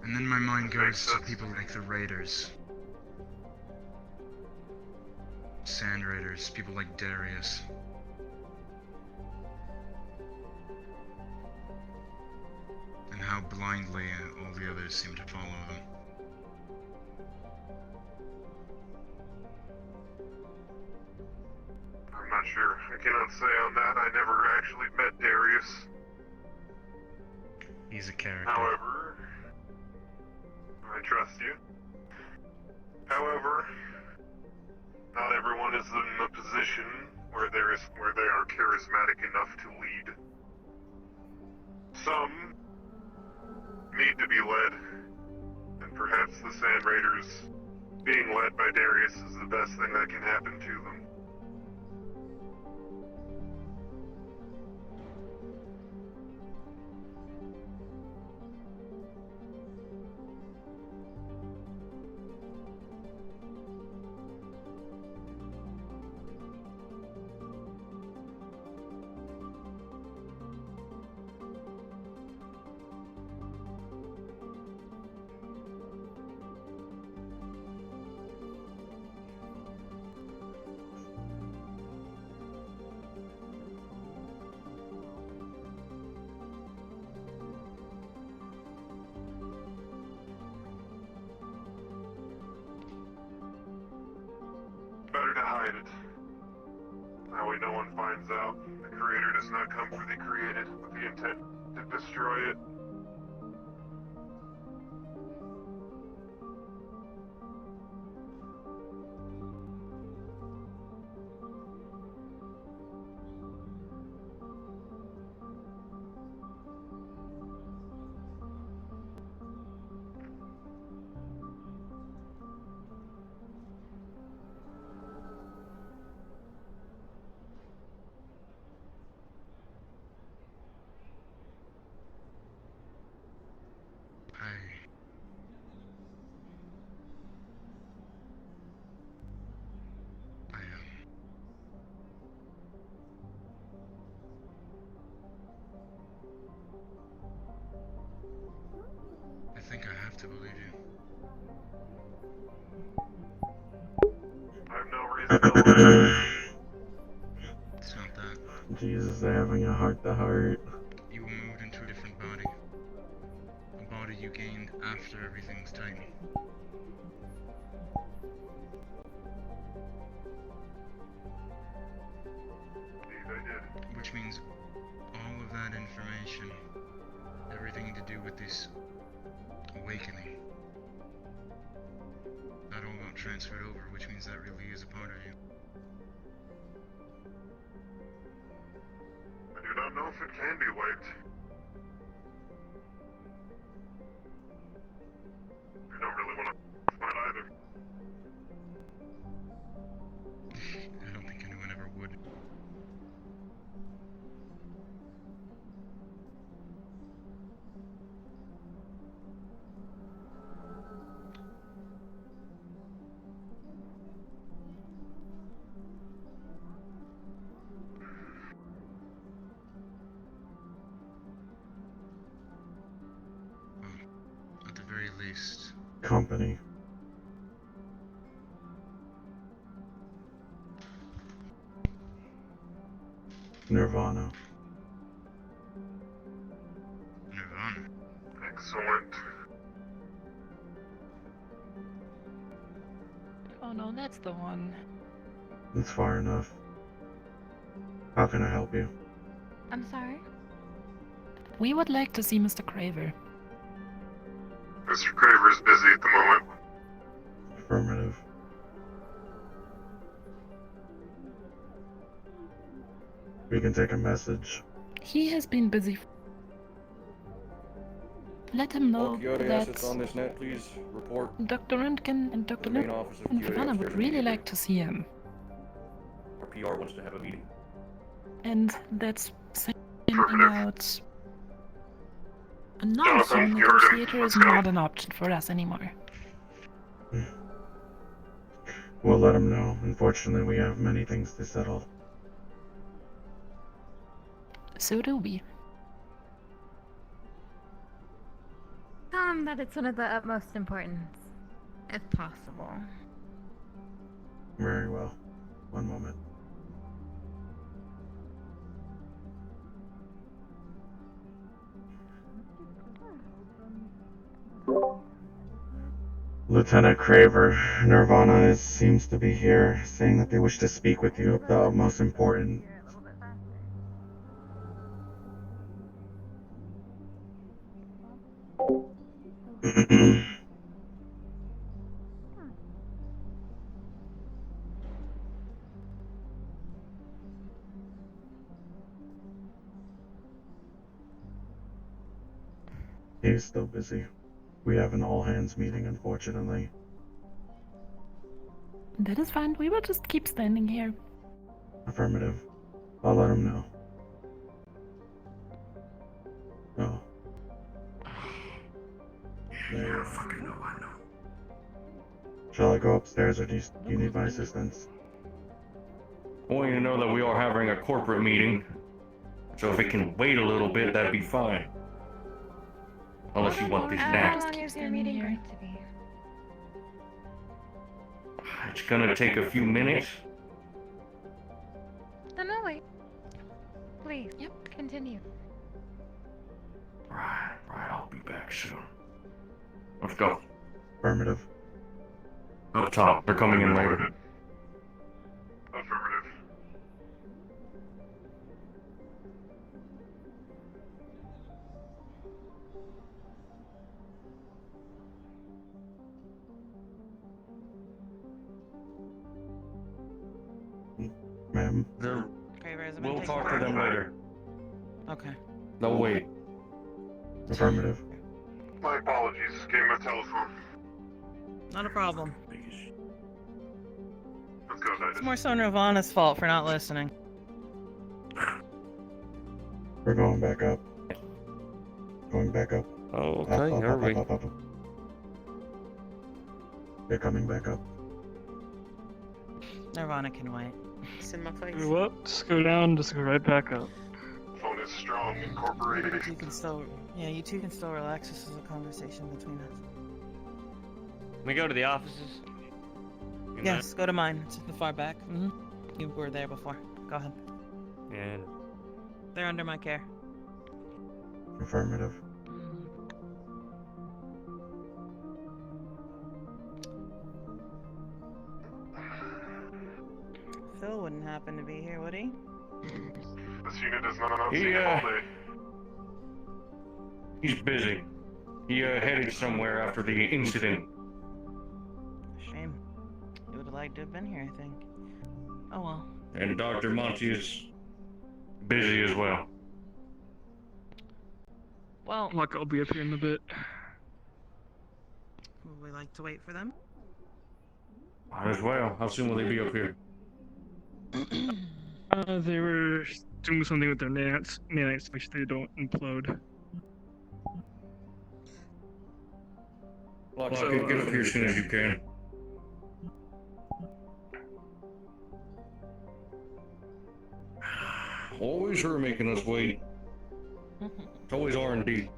And then my mind goes to people like the Raiders, Sand Raiders, people like Darius. And how blindly all the others seem to follow them. I'm not sure. I cannot say on that. I never actually met Darius. He's a character. However, I trust you. However, not everyone is in a position where they are charismatic enough to lead. Some need to be led, and perhaps the Sand Raiders being led by Darius is the best thing that can happen to them. hide it. That way no one finds out. The creator does not come for the created with the intent to destroy it. I think I have to believe you. I have no reason to lie. It's not that. Jesus, they're having a heart-to-heart. You were moved into a different body. A body you gained after everything's time. Indeed, I did. Which means all of that information, everything to do with this awakening, that all got transferred over, which means that really is a part of you. I do not know if it can be wiped. I don't really want to fight either. I don't think anyone ever would. At the very least, Company. Nirvana. Nirvana. Excellent. Oh no, that's the one. That's far enough. How can I help you? I'm sorry? We would like to see Mr. Craver. Mr. Craver's busy at the moment. Affirmative. We can take a message. He has been busy. Let him know All Coyote that assets on this net, please report. Dr. Röntgen and Dr. The main office of Coyote Nirvana would upstairs really immediately. like to see him. Our PR wants to have a meeting. And that's sending Affirmative. out a Jonathan, non-human you heard him. negotiator is Let's go. not an option for us anymore. We'll let him know. Unfortunately, we have many things to settle. So do we. Tell him that it's one of the utmost importance, if possible. Very well. One moment. Lieutenant Craver, Nirvana seems to be here, saying that they wish to speak with you about the most important. He's still busy. We have an all-hands meeting, unfortunately. That is fine. We will just keep standing here. Affirmative. I'll let him know. Oh. There. Fucking know, I know. Shall I go upstairs, or do you need my assistance? I want you to know that we are having a corporate meeting, so if it can wait a little bit, that'd be fine. Unless you want this How next. long is your meeting going to be? It's gonna take a few minutes. No, wait. Please. Yep, continue. Right, I'll be back soon. Let's go. Affirmative. Up top, they're coming in later. them. Craver has been We'll taken talk to care them of? later. Okay. No, wait. Affirmative. My apologies. Getting my telephone. Not a problem. Let's go, It's Titus. more so Nirvana's fault for not listening. We're going back up. Going back up. Oh, Up, okay, up, here up, we. up, up, up. They're coming back up. Nirvana can wait. It's in my face. Go up, just go down, just go right back up. Phone is strong, You incorporated. two can still, you two can still relax. This is a conversation between us. We go to the offices. Yes, go to mine. It's the far back. You were there before. Go ahead. Yeah. They're under my care. Affirmative. Phil wouldn't happen to be here, would he? This unit is not He, seen all day. He's busy. He headed somewhere after the incident. Shame. He would have liked to have been here, I think. Oh well. And Dr. Monty is busy as well. Well, Look, I'll be up here in a bit. would we like to wait for them? Might as well. How soon will they be up here? They were doing something with their nanites to make sure they don't implode. Lock, get up here as soon as you can. Always her making us wait. It's always R&D.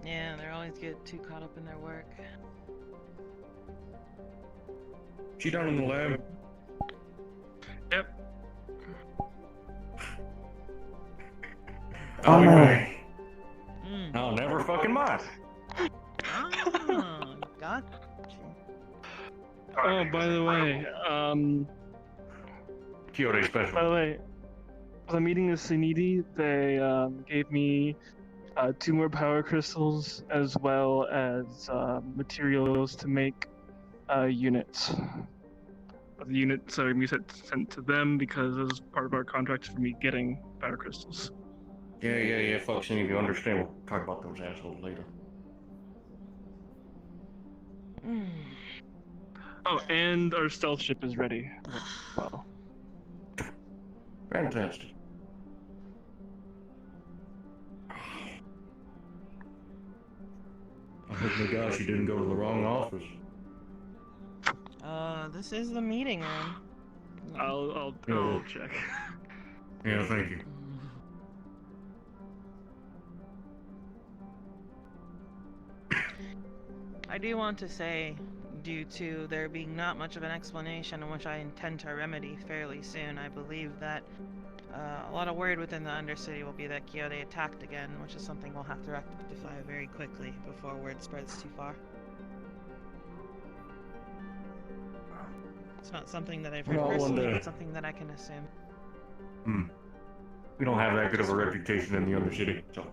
Yeah, they always get too caught up in their work. She down in the lab? Yep. Oh no. I'll never fucking mind. Oh, got you. Oh, by the way, Kyoto special. By the way, as I'm meeting with Suniti, they gave me 2 more power crystals as well as materials to make units. The units are going to be sent to them because as part of our contract for me getting power crystals. Yeah, folks, any of you understand, we'll talk about those assholes later. Oh, and our stealth ship is ready. Wow. Fantastic. I hope to God she didn't go to the wrong office. This is the meeting room. I'll check. Yeah, thank you. I do want to say, due to there being not much of an explanation, which I intend to remedy fairly soon, I believe that a lot of word within the Undercity will be that Quixote attacked again, which is something we'll have to rectify very quickly before word spreads too far. It's not something that I've heard personally, but something that I can assume. We don't have that good of a reputation in the Undercity, so...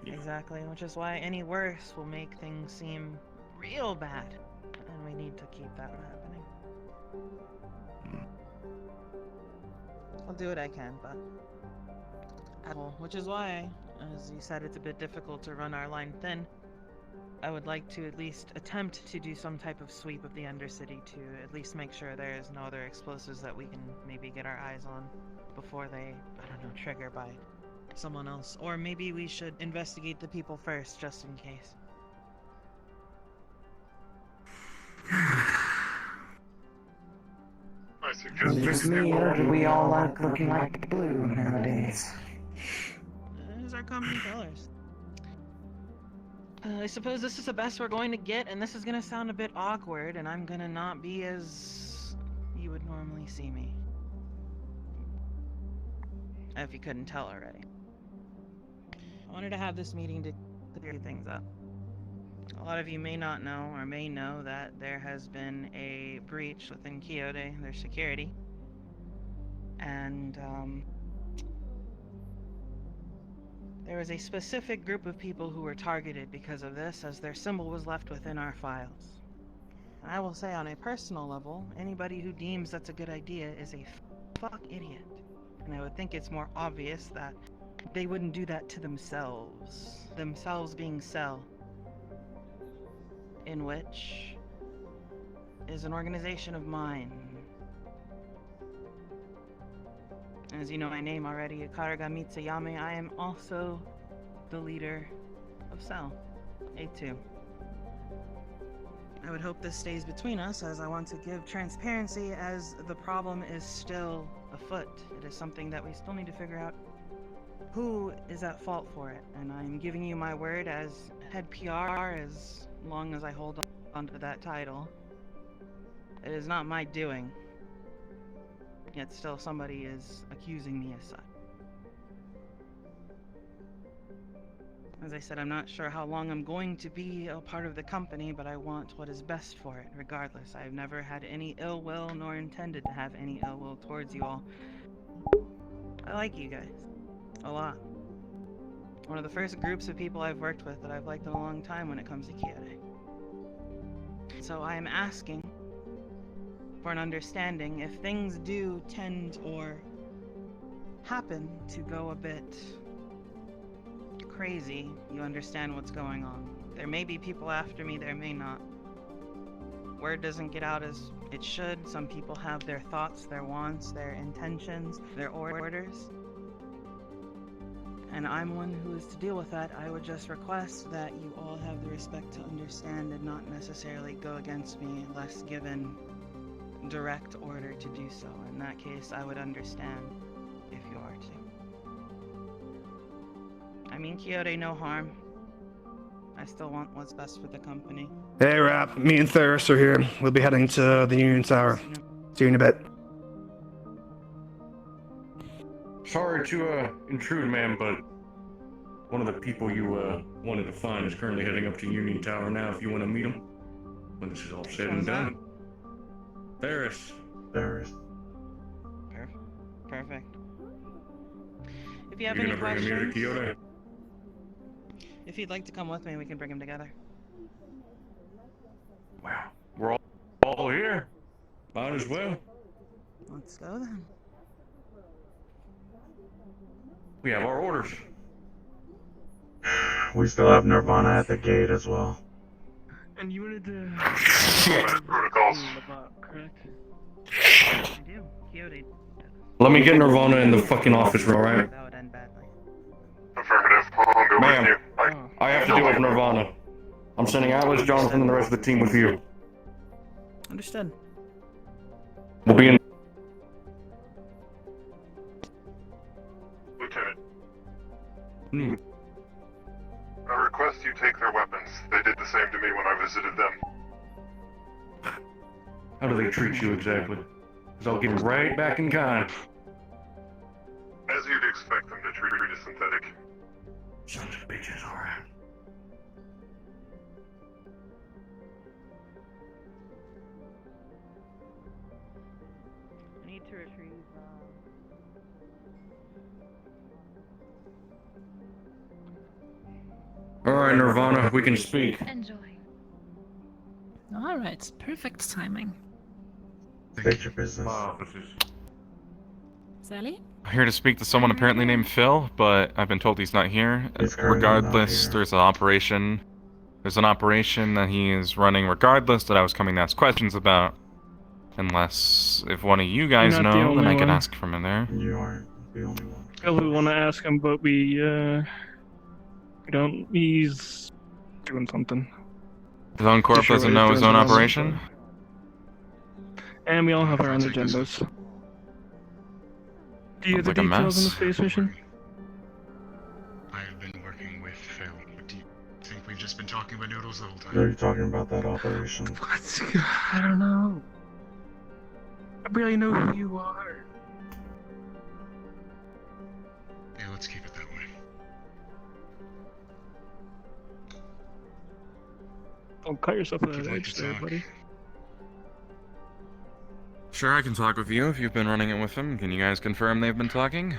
Exactly, which is why any worse will make things seem real bad, and we need to keep that from happening. I'll do what I can, but... Which is why, as you said, it's a bit difficult to run our line thin. I would like to at least attempt to do some type of sweep of the Undercity to at least make sure there is no other explosives that we can maybe get our eyes on before they, I don't know, trigger by someone else. Or maybe we should investigate the people first, just in case. I suggest Just me, or do we all like looking like blue nowadays? Those are company colors. I suppose this is the best we're going to get, and this is gonna sound a bit awkward, and I'm gonna not be as you would normally see me. If you couldn't tell already. I wanted to have this meeting to clear things up. A lot of you may not know, or may know, that there has been a breach within Quixote, their security. And, there was a specific group of people who were targeted because of this, as their symbol was left within our files. And I will say on a personal level, anybody who deems that's a good idea is a fuck idiot. And I would think it's more obvious that they wouldn't do that to themselves. Themselves being Cell. In which is an organization of mine. As you know my name already, Akaraga Mitsuyame, I am also the leader of Cell, A2. I would hope this stays between us, as I want to give transparency, as the problem is still afoot. It is something that we still need to figure out who is at fault for it, and I'm giving you my word as head PR as long as I hold on to that title. It is not my doing, yet still somebody is accusing me as such. As I said, I'm not sure how long I'm going to be a part of the company, but I want what is best for it, regardless. I've never had any ill will, nor intended to have any ill will towards you all. I like you guys. A lot. One of the first groups of people I've worked with that I've liked in a long time when it comes to Kyode. So I am asking for an understanding if things do tend or happen to go a bit crazy, you understand what's going on. There may be people after me, there may not. Word doesn't get out as it should. Some people have their thoughts, their wants, their intentions, their orders. And I'm one who is to deal with that. I would just request that you all have the respect to understand and not necessarily go against me unless given direct order to do so. In that case, I would understand if you are to. I mean, Kyode, no harm. I still want what's best for the company. Hey, Rap. Me and Thuris are here. We'll be heading to the Union Tower. See you in a bit. Sorry to intrude, ma'am, but one of the people you wanted to find is currently heading up to Union Tower now. If you want to meet him, when this is all said and done. Thuris. Perfect. If you have You're any gonna bring him here to Kyode? If you'd like to come with me, we can bring him together. Wow, we're all here. Might as well. Let's go then. We have our orders. We still have Nirvana at the gate as well. And you wanted to... Protocols. Correct? I do. Kyode. Let me get Nirvana in the fucking office room, alright? That would end badly. Affirmative. I'll go with you. I have to deal with Nirvana. I'm sending Atlas, Jonathan, and the rest of the team with you. Understood. We'll be in... Lieutenant. I request you take their weapons. They did the same to me when I visited them. How do they treat you exactly? Because I'll get right back in kind. As you'd expect them to treat a synthetic. Sons of bitches, alright. I need to retrieve, Alright, Nirvana, we can speak. Enjoy. Alright, perfect timing. State your business. Sally? I'm here to speak to someone apparently named Phil, but I've been told he's not here. He's currently Regardless, not here. there's an operation. There's an operation that he is running regardless that I was coming to ask questions about. Unless, if one of you guys You're not the know, then only I can one. ask from in there. You aren't the only one. Phil, we want to ask him, but we don't. He's doing something. His own corp Sure, doesn't he's know his doing own something. operation? And we all have our own agendas. Do you have the Sounds like a details in the mess. space mission? I've been working with Phil. What do you think we've just been talking about noodles the whole time? Are you talking about that operation? What? I don't know. I barely know who you are. Yeah, let's keep it that way. Don't cut yourself If an you'd like edge to there, talk. buddy. Sure, I can talk with you if you've been running it with him. Can you guys confirm they've been talking?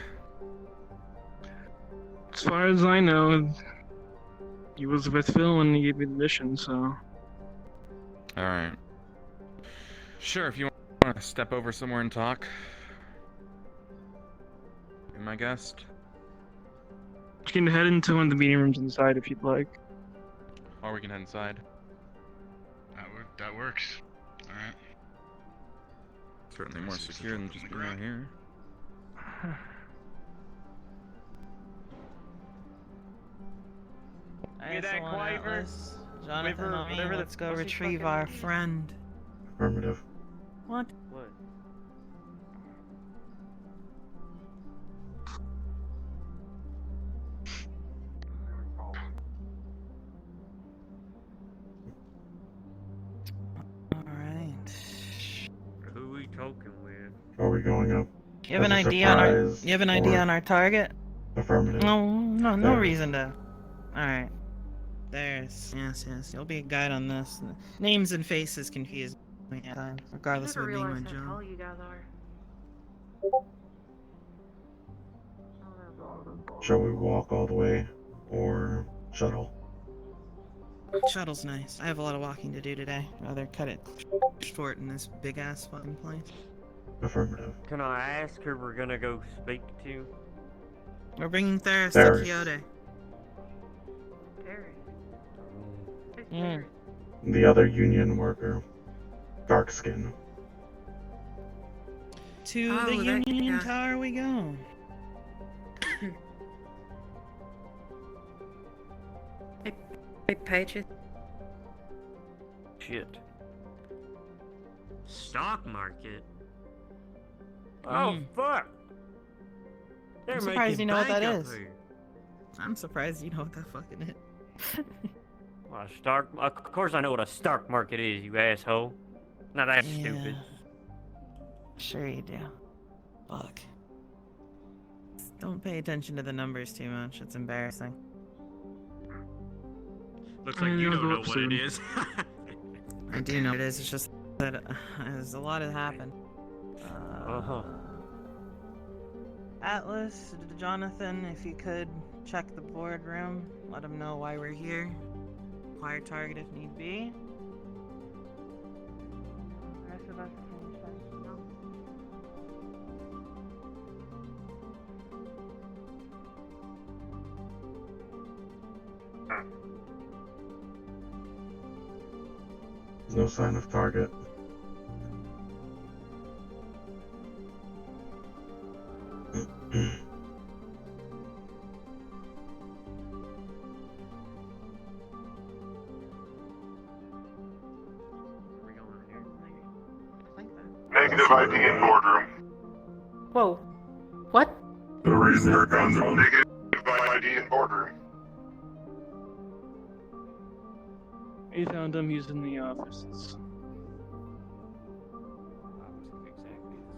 As far as I know, he was with Phil when he gave me the mission, so... Alright. Sure, if you want to step over somewhere and talk. Be my guest. You can head into one of the meeting rooms inside if you'd like. Or we can head inside. That works. Alright. Certainly more secure than just being out here. Alright, so on Atlas, Jonathan, on me, let's go retrieve our friend. Affirmative. What? What? Alright. Who we talking with? Are we going up? You have an as a idea on our surprise you have an idea or on our target? Affirmative. No There. reason to. Alright. There's yes. You'll be a guide on this. Names and faces confuse me at times, regardless of it being my job. you guys are. Shall we walk all the way or shuttle? Shuttle's nice. I have a lot of walking to do today. Rather cut it short in this big ass fucking place. Affirmative. Can I ask who we're gonna go speak to? We're bringing Theris Theris. to Kyoto. The other union worker. Dark skin. To Oh, the that Union guy. Tower we go. Hey, Patriot. Shit. Stock market? Oh, Mm. fuck! They're I'm surprised you know what that bank up is. here. I'm surprised you know what that fucking is. Well, of course I know what a stock market is, you asshole. Not that stupid. Sure you do. Fuck. Don't pay attention to the numbers too much. It's embarrassing. Looks like you I'll don't go know up what it soon. is. I do know what it is. It's just that there's a lot that happened. Atlas, Jonathan, if you could check the boardroom, let them know why we're here. Acquire target if need be. The rest of us can check. No sign of target. Negative ID in boardroom. Whoa. What? The reason their guns are negative ID in boardroom. You found him. He's in the offices.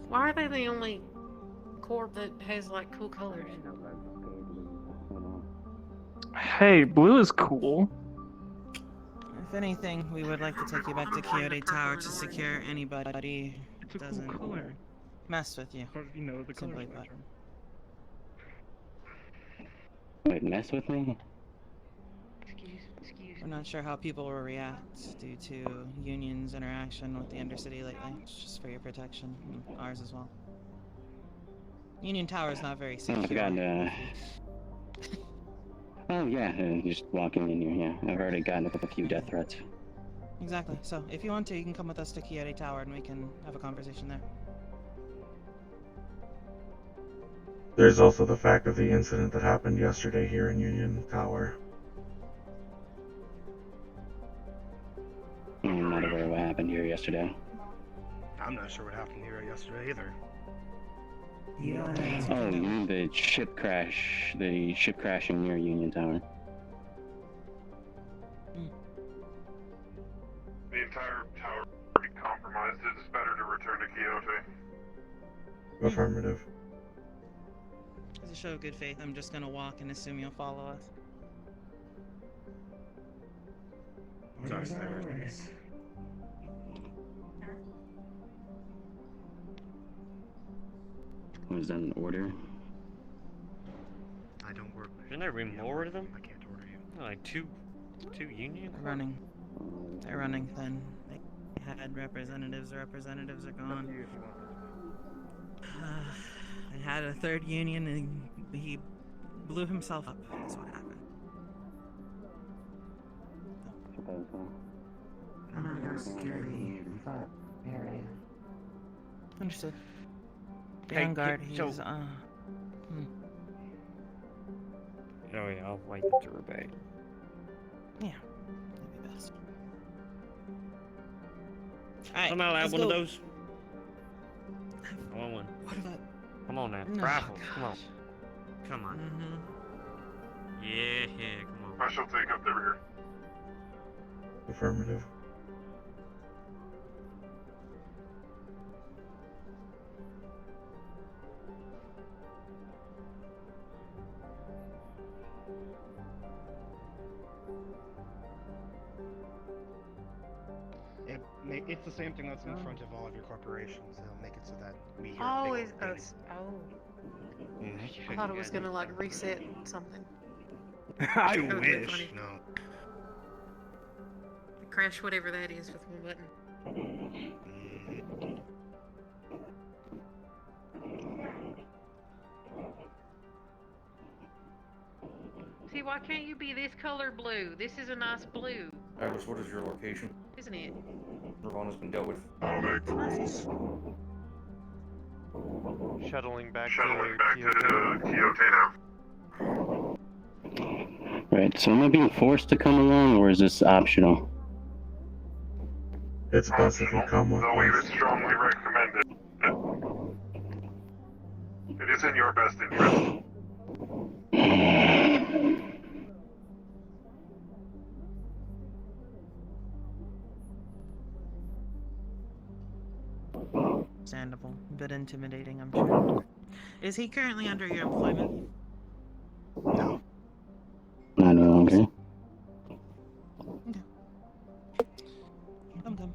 Why are they the only corp that has like cool colors? Hey, blue is cool. If anything, we would like to take you back to Kyoto Tower to secure anybody It's a who cool doesn't color. mess with you. Or, you know, the color Simply put. spectrum. Wait, mess with me? We're not sure how people will react due to Union's interaction with the Undercity lately. It's just for your protection, and ours as well. Union Tower is not very Oh, secure. I forgot, oh, yeah, just walking in here, yeah. I've already gotten a few death threats. Exactly. So, if you want to, you can come with us to Kyoto Tower and we can have a conversation there. There's also the fact of the incident that happened yesterday here in Union Tower. I'm not aware of what happened here yesterday. I'm not sure what happened here yesterday either. Oh, you mean the ship crashing near Union Tower. The entire tower is pretty compromised. It's better to return to Kyoto. Affirmative. As a show of good faith, I'm just gonna walk and assume you'll follow us. Was that an order? I don't work with Isn't there more of them? I can't order you. Like two union? They're running. They're running thin. They had representatives. The representatives are gone. I had a third union and he blew himself up. That's what happened. I'm gonna go secure the area. Understood. Be Hey, on guard. so- He's Oh yeah, I'll wait to rebate. yeah, that'd be best. Alright, Somehow I have let's one go. of those. I want one. What about? Come on now, No, rifles. Come on. Come on. Mm-hmm. Yeah, come on. I shall take up the rear. Affirmative. It's the same thing that's in front of all of your corporations. They'll make it so that we hear Oh, big is old oh, dings. I thought it was gonna like reset something. I That would've been wish. funny. No. Crash whatever that is with one button. See, why can't you be this color blue? This is a nice blue, Callous, what is your location? isn't it? Nirvana's been dealt with. I'll make the rules. Shuttling back Shuttling to back Kyoto. to Kyoto now. Right, so am I being forced to come along, or is this optional? It's best if you come with Though we would us. strongly recommend it. It is in your best interest. Understandable. A bit intimidating, I'm sure. Is he currently under your employment? No. Not no longer. Okay. Come.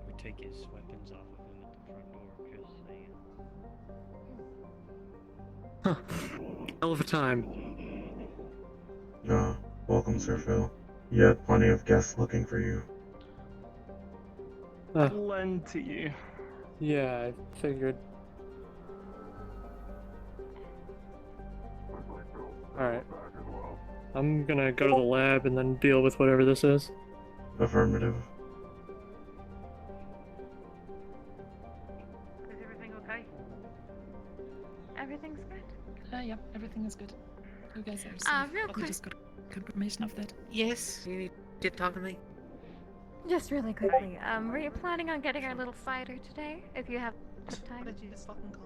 We take his weapons off of him at the front door, just saying. Hell of a time. Welcome, Sir Phil. You had plenty of guests looking for you. Plenty. Yeah, I figured. Alright. I'm gonna go to the lab and then deal with whatever this is. Affirmative. Is everything okay? Everything's good. Yeah, everything is good. You guys are safe. Real We quick. just got confirmation of that. Yes. You did talk to me. Just really quickly, were you planning on getting our little fighter today? If you have the time. What did you just fucking call?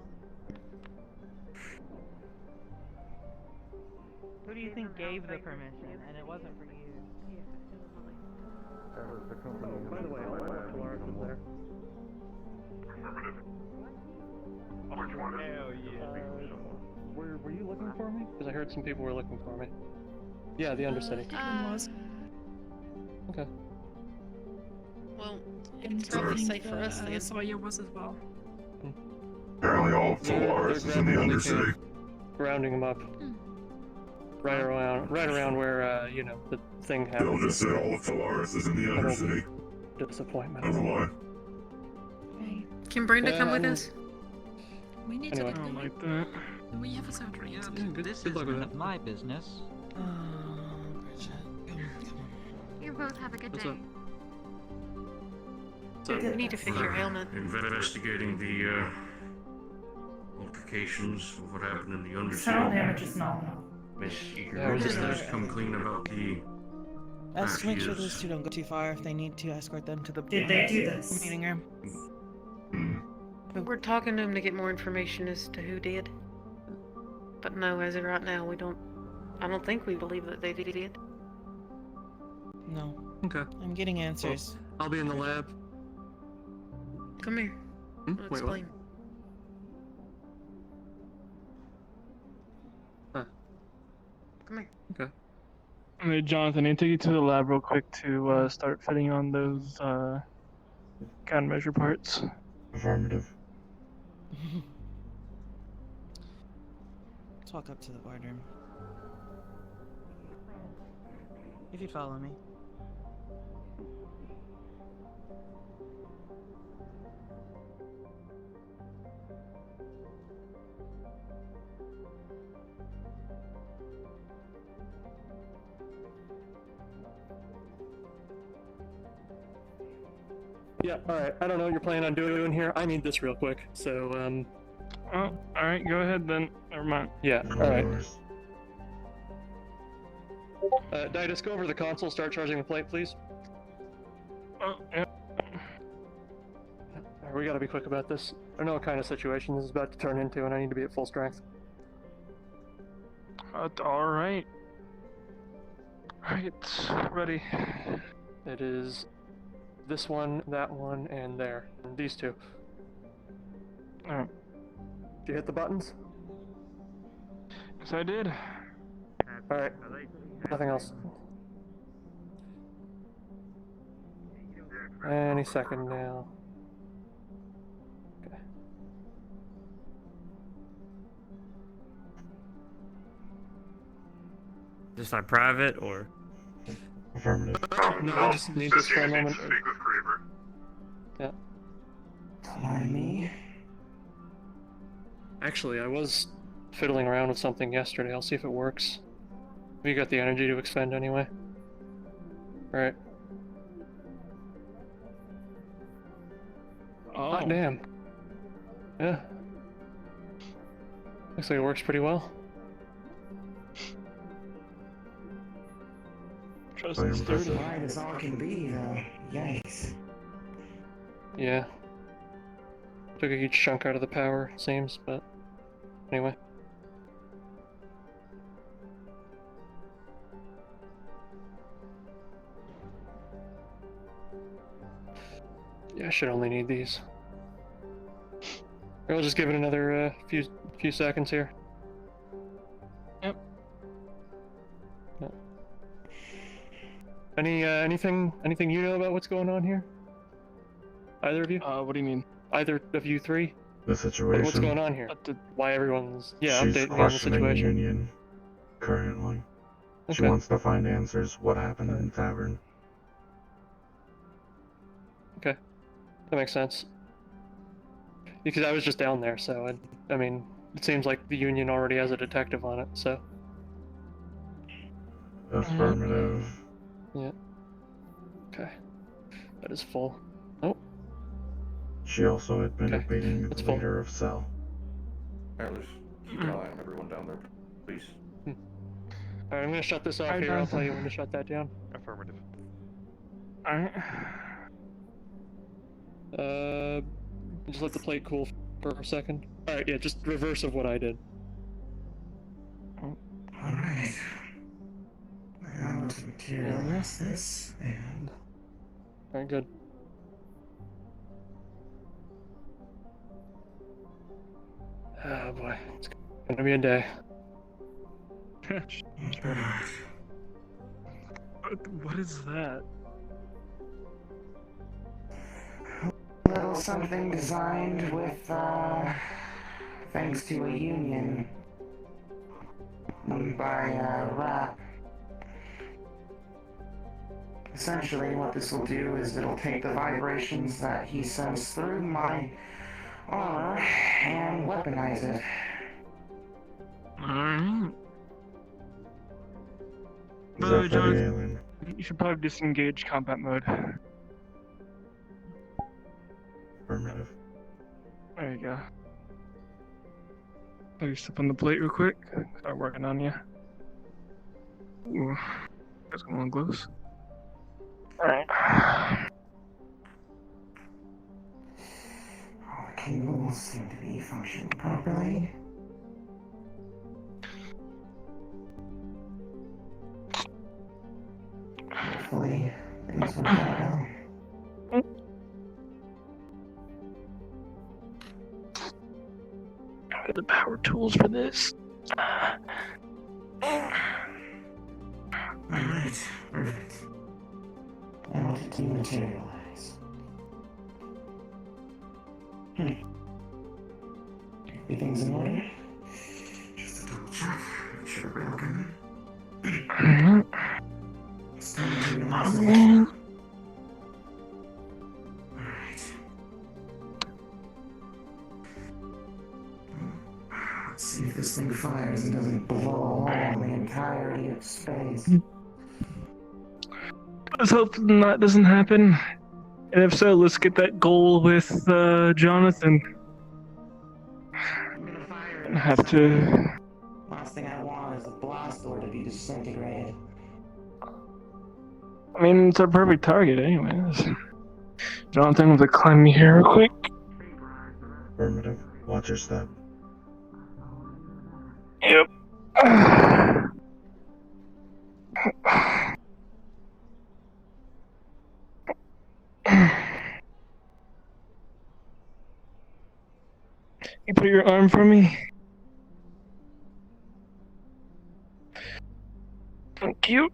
Who do you think gave the permission? And it wasn't for you. By the way, Polaris is there. Which one is Were you looking for me? Because I heard some people were looking for me. Yeah, the Undercity. Was. Okay. Well, And it's probably I think safe for us then. Sawyer was as well. Apparently all They're Polaris is in the grabbing Undercity. rounding them up. Right around where, the thing happened. They'll just say all of Polaris is in the Undercity. Disappointment. Never mind. Right. Can Brenda come with us? We need Anyway. to I get don't going. like that. We have a surgery. This is none of my business. You both have a good What's day. up? We need to fix your helmet. Investigating the altercations of what happened in the Undercity. Sound damage is nominal. Miss Yeah, we're just Eager there. come clean about the Let's make sure Yes. those two don't go too far. If they need to, escort them to the Did they do this? meeting room. We're talking to him to get more information as to who did. But no, as of right now, I don't think we believe that they did. No. Okay. I'm getting answers. I'll be in the lab. Come here. I'll Wait, what? explain. Huh. Come here. Okay. Hey, Jonathan, I need to take you to the lab real quick to start fitting on those countermeasure parts. Affirmative. Let's walk up to the boardroom. If you'd follow me. Yeah, alright. I don't know what you're planning on doing here. I need this real quick. So, Oh, alright, go ahead then. Never mind. yeah, alright. Didas, go over to the console, start charging the plate, please. Oh, yeah. Alright, we gotta be quick about this. I don't know what kind of situation this is about to turn into, and I need to be at full strength. Alright. Right, ready. It is this one, that one, and there. And these two. Alright. Did you hit the buttons? Yes, I did. Alright. Nothing else. Any second now. Okay. Is this like private or? Affirmative. No, I just need this for a moment. Speak with Kraber. Yeah. Me? Actually, I was fiddling around with something yesterday. I'll see if it works. Have you got the energy to expend anyway? Right. Oh. Hot damn. Yeah. Looks like it works pretty well. Trust Very is impressive. dirty. Wide as all can be, though. Yikes. Yeah. Took a huge chunk out of the power, it seems, but anyway. Yeah, I should only need these. I'll just give it another few seconds here. Yep. Yeah. Anything you know about what's going on here? Either of you? What do you mean? Either of you three? The situation. What's going on here? Why everyone's She's update me on the questioning the situation. Union currently. She Okay. wants to find answers what happened in the tavern. Okay, that makes sense. Because I was just down there, so I mean, it seems like the Union already has a detective on it, so. Affirmative. Yeah. Okay. That is full. Oh. She also admitted Okay, being it's the full. leader of Cell. Callous, keep an eye on everyone down there, please. Alright, I'm gonna shut this off Alright, here. I'll Jonathan. tell you when to shut that down. Affirmative. Alright. Just let the plate cool for a second. Alright, yeah, just reverse of what I did. Alright. Now to materialize this, and... Alright, good. Oh boy, it's gonna be a day. What is that? Little something designed with, thanks to a union. By, Rap. Essentially, what this will do is it'll take the vibrations that he sends through my armor and weaponize it. Alright. Is that for the Jonathan, alien? you should probably disengage combat mode. Affirmative. There you go. Let me step on the plate real quick. Start working on you. Ooh, that's going close. Alright. All the cables seem to be functioning properly. Hopefully, things will go well. The power tools for this. Alright, perfect. Now to dematerialize. Everything's in order. Just a double check. Make sure we're broken. It's time to realize it. Alright. Let's see if this thing fires and doesn't blow all the entirety of space. Let's hope that doesn't happen. And if so, let's get that goal with Jonathan. And have to. Last thing I want is the blast door to be disintegrated. I mean, it's our perfect target, anyways. Jonathan, have to climb me here real quick. Affirmative. Watch your step. Yep. You put your arm for me? Thank you.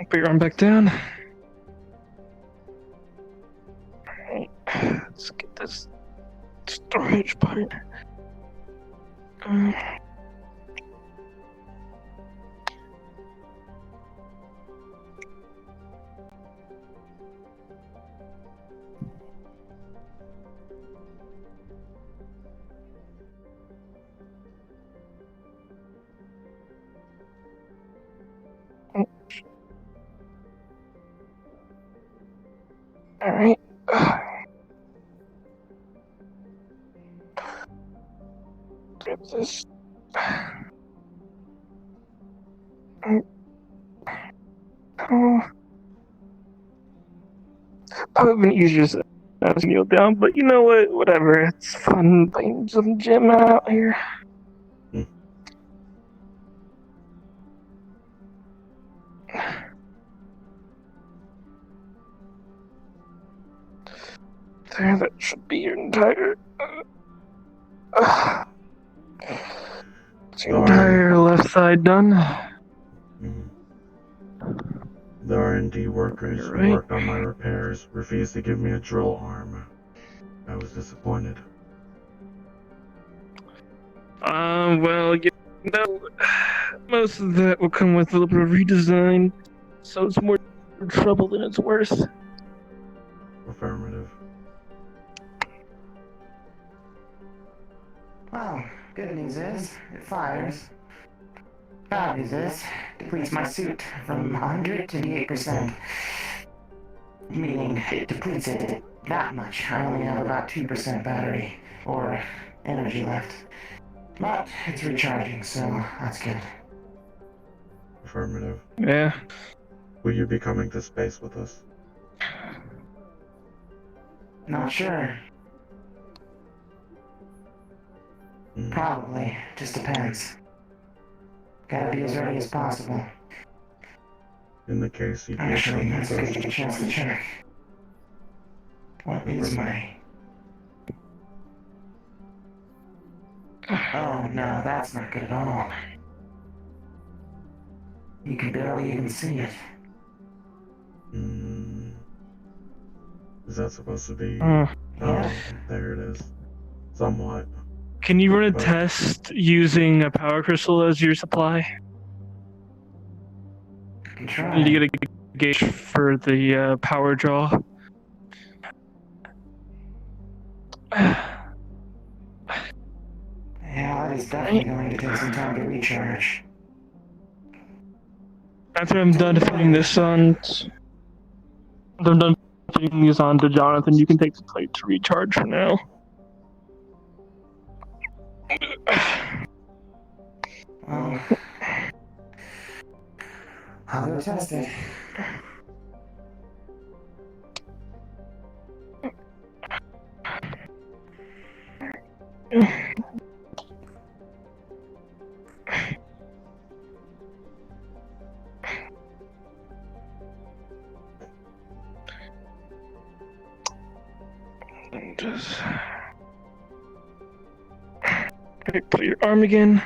Put your arm back down. Alright, let's get this storage part. Alright. Grab this. Oh. Probably been easier to kneel down, but you know what? Whatever. It's fun playing some gym out here. There, that should be your entire. It's your entire left side done. The R&D workers who worked on my repairs refused to give me a drill arm. I was disappointed. Well, you know, most of that will come with a little bit of redesign, so it's more trouble than it's worth. Affirmative. Well, good news is, it fires. Bad news is, depletes my suit from 100 to 88%. Meaning, it depletes it that much. I only have about 2% battery, or energy left. But it's recharging, so that's good. Affirmative. Yeah. Will you be coming to space with us? Not sure. Probably. Just depends. Gotta be as ready as possible. In the case you do Actually, come that's with a us. good chance to check. What is my... Oh, no, that's not good at all. You can barely even see it. Is that supposed to be... Yeah. Oh, there it is. Somewhat. Can you run a test using a power crystal as your supply? Try. You get a gauge for the power draw. Yeah, that is definitely going to take some time to recharge. After I'm done putting this on, after I'm done putting these on to Jonathan, you can take the plate to recharge for now. Well, I'll go test it. Just put your arm again.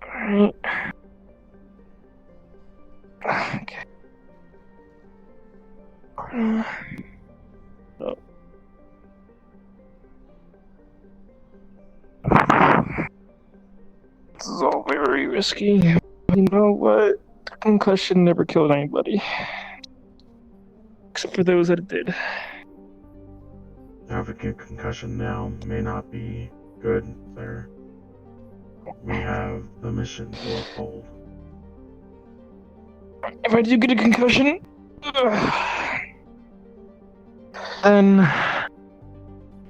Alright. Okay. Oh. risky. You know what? Concussion never killed anybody. Except for those that it did. Having a concussion now may not be good, sir. We have the mission to uphold. If I do get a concussion, then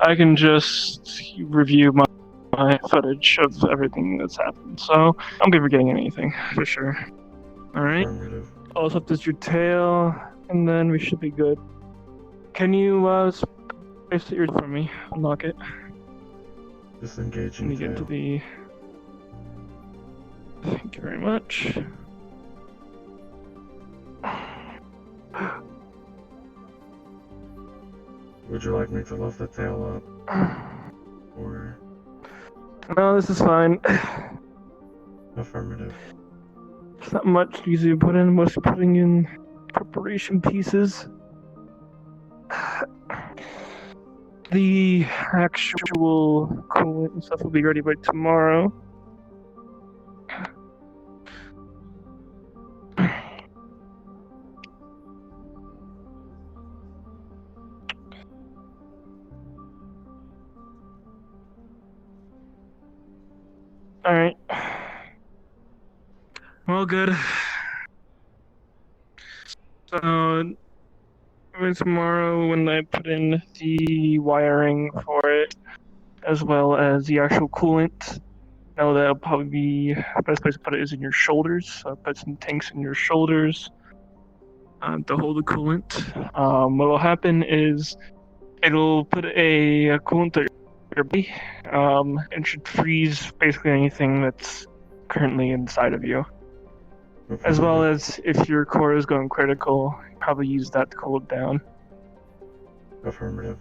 I can just review my footage of everything that's happened. So I'm good for getting anything, for sure. Alright? Close up this your tail, and then we should be good. Can you space it for me? Unlock it. Disengaging. Let me get to the... Thank you very much. Would you like me to lift the tail up? Or... No, this is fine. Affirmative. There's not much easy to put in, mostly putting in preparation pieces. The actual coolant and stuff will be ready by tomorrow. Alright. Well, good. So, tomorrow when I put in the wiring for it, as well as the actual coolant, I know that'll probably be the best place to put it is in your shoulders. So I put some tanks in your shoulders to hold the coolant. What will happen is it'll put a coolant at your body and should freeze basically anything that's currently inside of you. As well as if your core is going critical, probably use that to cool it down. Affirmative.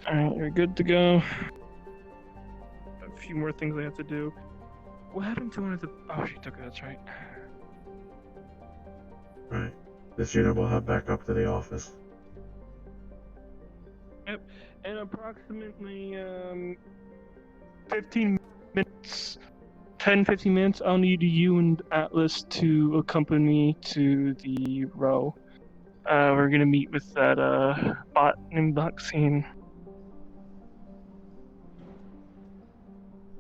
Alright, you're good to go. A few more things I have to do. What happened to one of the... Oh, she took it, that's right. Right. This unit will head back up to the office. Yep, and approximately 15 minutes, 10-15 minutes, I'll need you and Atlas to accompany me to the row. We're gonna meet with that bot named Vaccine.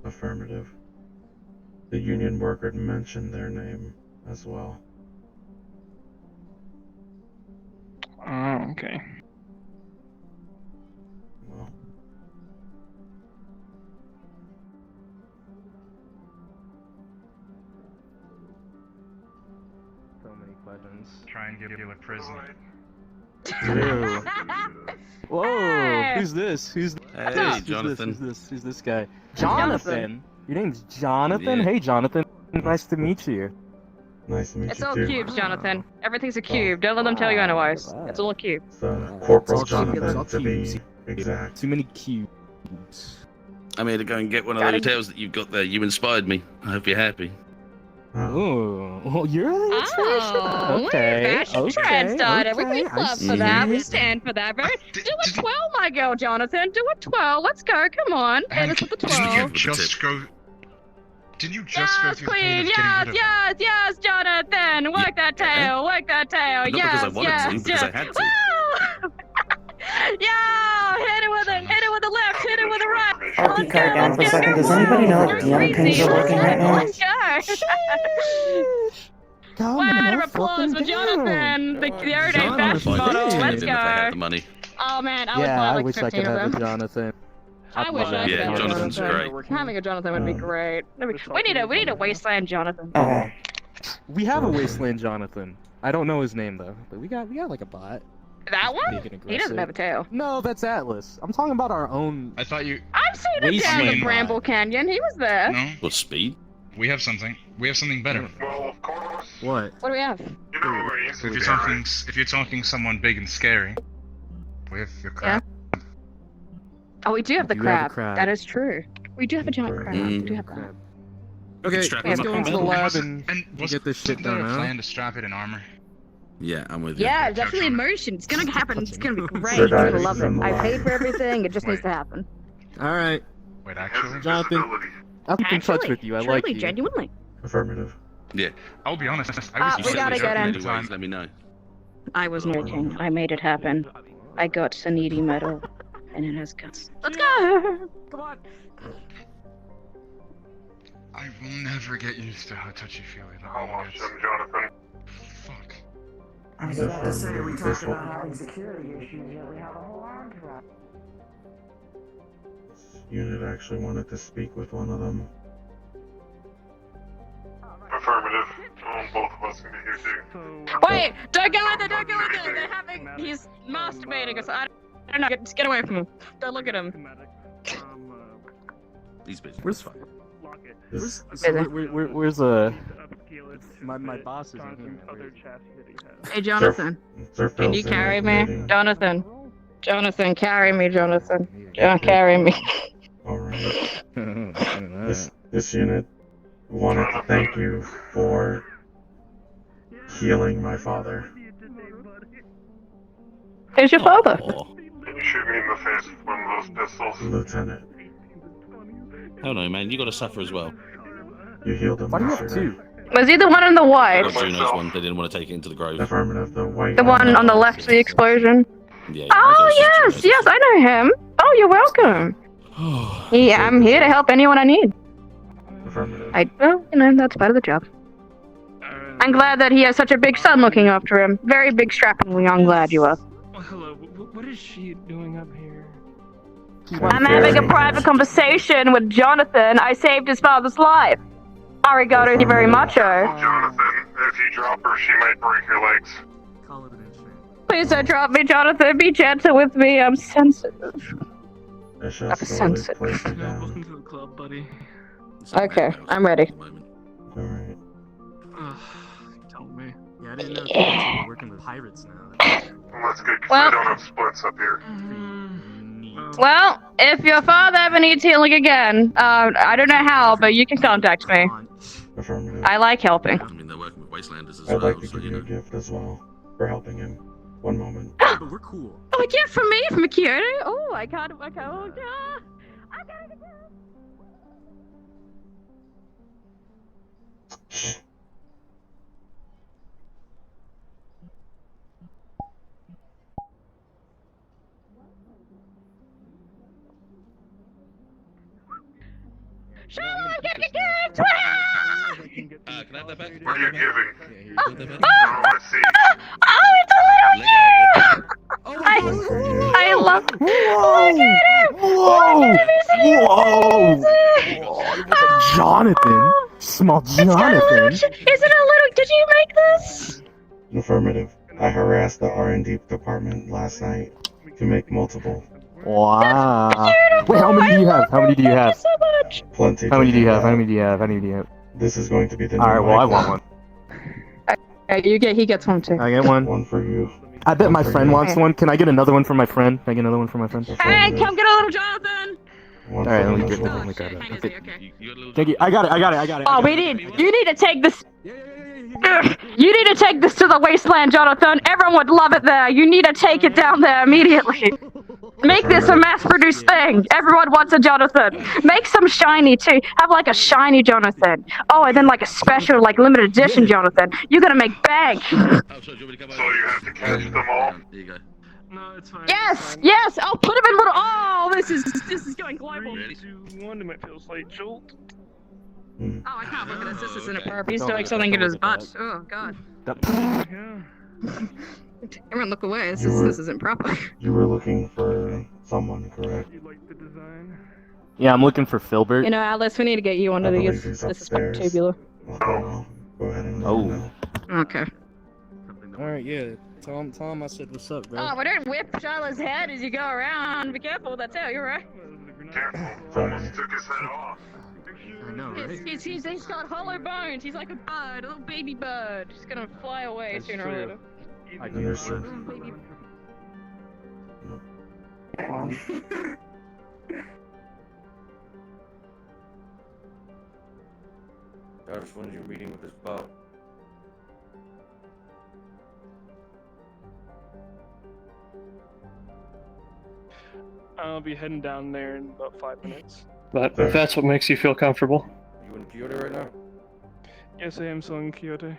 Affirmative. The union worker mentioned their name as well. Oh, okay. Well. So many questions. Try and give you a prison. Ew. Whoa! Hey! Who's this? Hey, Jonathan. Who's this guy? Jonathan. Your name's Jonathan? Yeah. Hey, Jonathan. Nice to meet you. Nice to meet It's you all too. cubes, Jonathan. Everything's a cube. Don't let them tell you otherwise. It's all a cube. Corporal It's all Jonathan, cubes. to be exact. Too many cubes. I'm here to go and get one of those tails that you've got there. You inspired me. I hope you're happy. Oh, well, you're the inspiration. Oh, Okay. fashion trend starter. Okay, We club for that. We stand for that. Very. Do a 12, my girl, Jonathan. Do a 12. Let's go. Come on. Hit us with the 12. Didn't you just go through the pain of getting rid of Yes, Jonathan. Work that tail. Work that tail. Not because I wanted to, because I had to. Woo! Yeah, hit it with it. Hit it with the left. Hit it with the right. I'll keep card down for a second. Does anybody know if the pins are working right now? Let's go. Round of applause for Jonathan, the everyday fashion model. Let's If I had go. the money. Oh man, I would Yeah, buy I like wish I 15 could of have a them. Jonathan. I wish I could Yeah, have a Jonathan's Jonathan. great. Having a Jonathan would be great. We need a wasteland Jonathan. Okay. We have a Wasteland Jonathan. I don't know his name though, but we got like a bot. That one? Making He aggressive. doesn't have a tail. No, that's Atlas. I'm talking about our own. I thought you. I've seen him down in Wasteland. Bramble Canyon. He was there. No. What speed? We have something. We have something better. Well, of course. What? What do we have? You know who he is. If you're talking someone big and scary, we have your crab. Oh, we do have the We do have a crab. crab. That is true. We do have a giant crab. We do have that. Okay, strap let's him go up into on the metal. lab and get this shit Wasn't there done. a Huh? plan to strap it in armor? Yeah, I'm with you. Yeah, it's actually in motion. It's gonna happen. It's gonna be great. Sure, You're gonna guys, love in it. the I lab. paid for everything. It just needs to happen. All right. Wait, actually? Jonathan, I'll keep in touch with you. I like you. Genuinely. Affirmative. Yeah. I'll be honest, I was we gotta get in. Let me know. I was narrating. I made it happen. I got Sanity medal, and it has guts. Let's go! Come on. I will never get used to how touchy-feely that How one much, gets. Jonathan? Fuck. I was about to say, we talked about having security issues, yet we have a whole entourage. This unit actually wanted to speak with one of them. Affirmative. Both of us can be here too. Wait! Don't go in there! Don't go in there! They're having. He's masturbating us. I don't know. Just get away from him. Don't look at him. These bitches. Where's This, where's my boss isn't here. Hey, Jonathan. Can you carry me? Jonathan. Jonathan, carry me, Jonathan. Carry me. Alright. This unit wanted to thank you for healing my father. Who's your father? You shoot me in the face with one of those pistols. Lieutenant. Hell no, man. You got to suffer as well. You healed him yesterday. Was he the one in the white? Juno's one. They didn't want to take it into the grove. Affirmative. The white. The one on the left of the explosion? Yeah. Oh, yes, I know him. Oh, you're welcome. Yeah, I'm here to help anyone I need. Affirmative. That's part of the job. I'm glad that he has such a big son looking after him. Very big, strapping young lad you are. Hello, what is she doing up here? I'm having a private conversation with Jonathan. I saved his father's life. Arigato very mucho. Jonathan, if you drop her, she might break your legs. Please don't drop me, Jonathan. Be gentle with me. I'm sensitive. I shall I'm slowly sensitive. place you Welcome down. to the club, buddy. Okay, I'm ready. Alright. Tell me. Yeah, I didn't know you were working with pirates now. That's good, because Well- I don't have splits up here. Well, if your father ever needs healing again, I don't know how, but you can contact me. Affirmative. I like helping. I mean, they're working with Wastelanders as I'd well, like to so give you you a know. gift as well for helping him. One moment. But we're cool. Oh, a gift from me, from a Kyoto? Oh, I can't, oh, God. I gotta get Shuttle, I'm getting a gift! Can I have that back? What are you giving? Oh, I see. Oh, it's a little kid! I love it! Look at him! Whoa! Jonathan! Small Jonathan! Is it a little... Did you make this? Affirmative. I harassed the R&D department last night to make multiple. Wow. Wait, how many do you have? How many do you have? So much. Plenty. How many do you have? to How many do you have? How many do you have? This is going to be the new Alright, well, I Michael. want one. He gets one too. I get one. One for you. I bet my for friend you. wants one. Can I get another one for my friend? Can I get another one for my friend? Hey, come get a little Jonathan! One Alright, for let him me as get well. let me grab it. Hang Okay. on, okay. Thank you. I got it. Oh, you need to take this. You need to take this to the wasteland, Jonathan. Everyone would love it there. You need to take it down there immediately. Make this a mass-produced thing. Everyone wants a Jonathan. Make some shiny too. Have like a shiny Jonathan. Oh, and then like a special, like limited edition Jonathan. You're gonna make bank. So you have to catch them all? There you go. No, it's fine. Yes, yes. I'll put him in little. Oh, this is going global. 3, 2, 1, it might feel a slight jolt. Oh, I can't look at this. This isn't appropriate. He's doing something in his butt. Oh God. Yeah. Everyone, look away. This You were- isn't proper. You were looking for someone, correct? You like the design? Yeah, I'm looking for Filbert. You know, Alice, we need to get you one I of believe these. he's This is fucking upstairs. tubular. Well, go ahead and let him know. Okay. Alright, yeah. Tell him I said what's up, bro. Oh, but don't whip Charlotte's head as you go around. Be careful, that's how you're right. Careful. Almost took his head off. I know, right? He's got hollow bones. He's like a bird, a little baby bird. He's gonna fly away That's sooner or true. later. I And there's Little baby. Josh, when's your meeting with this Bob? I'll be heading down there in about 5 minutes. But if that's what makes you feel comfortable, You in Kyoto right now? Yes, I am still in Kyoto.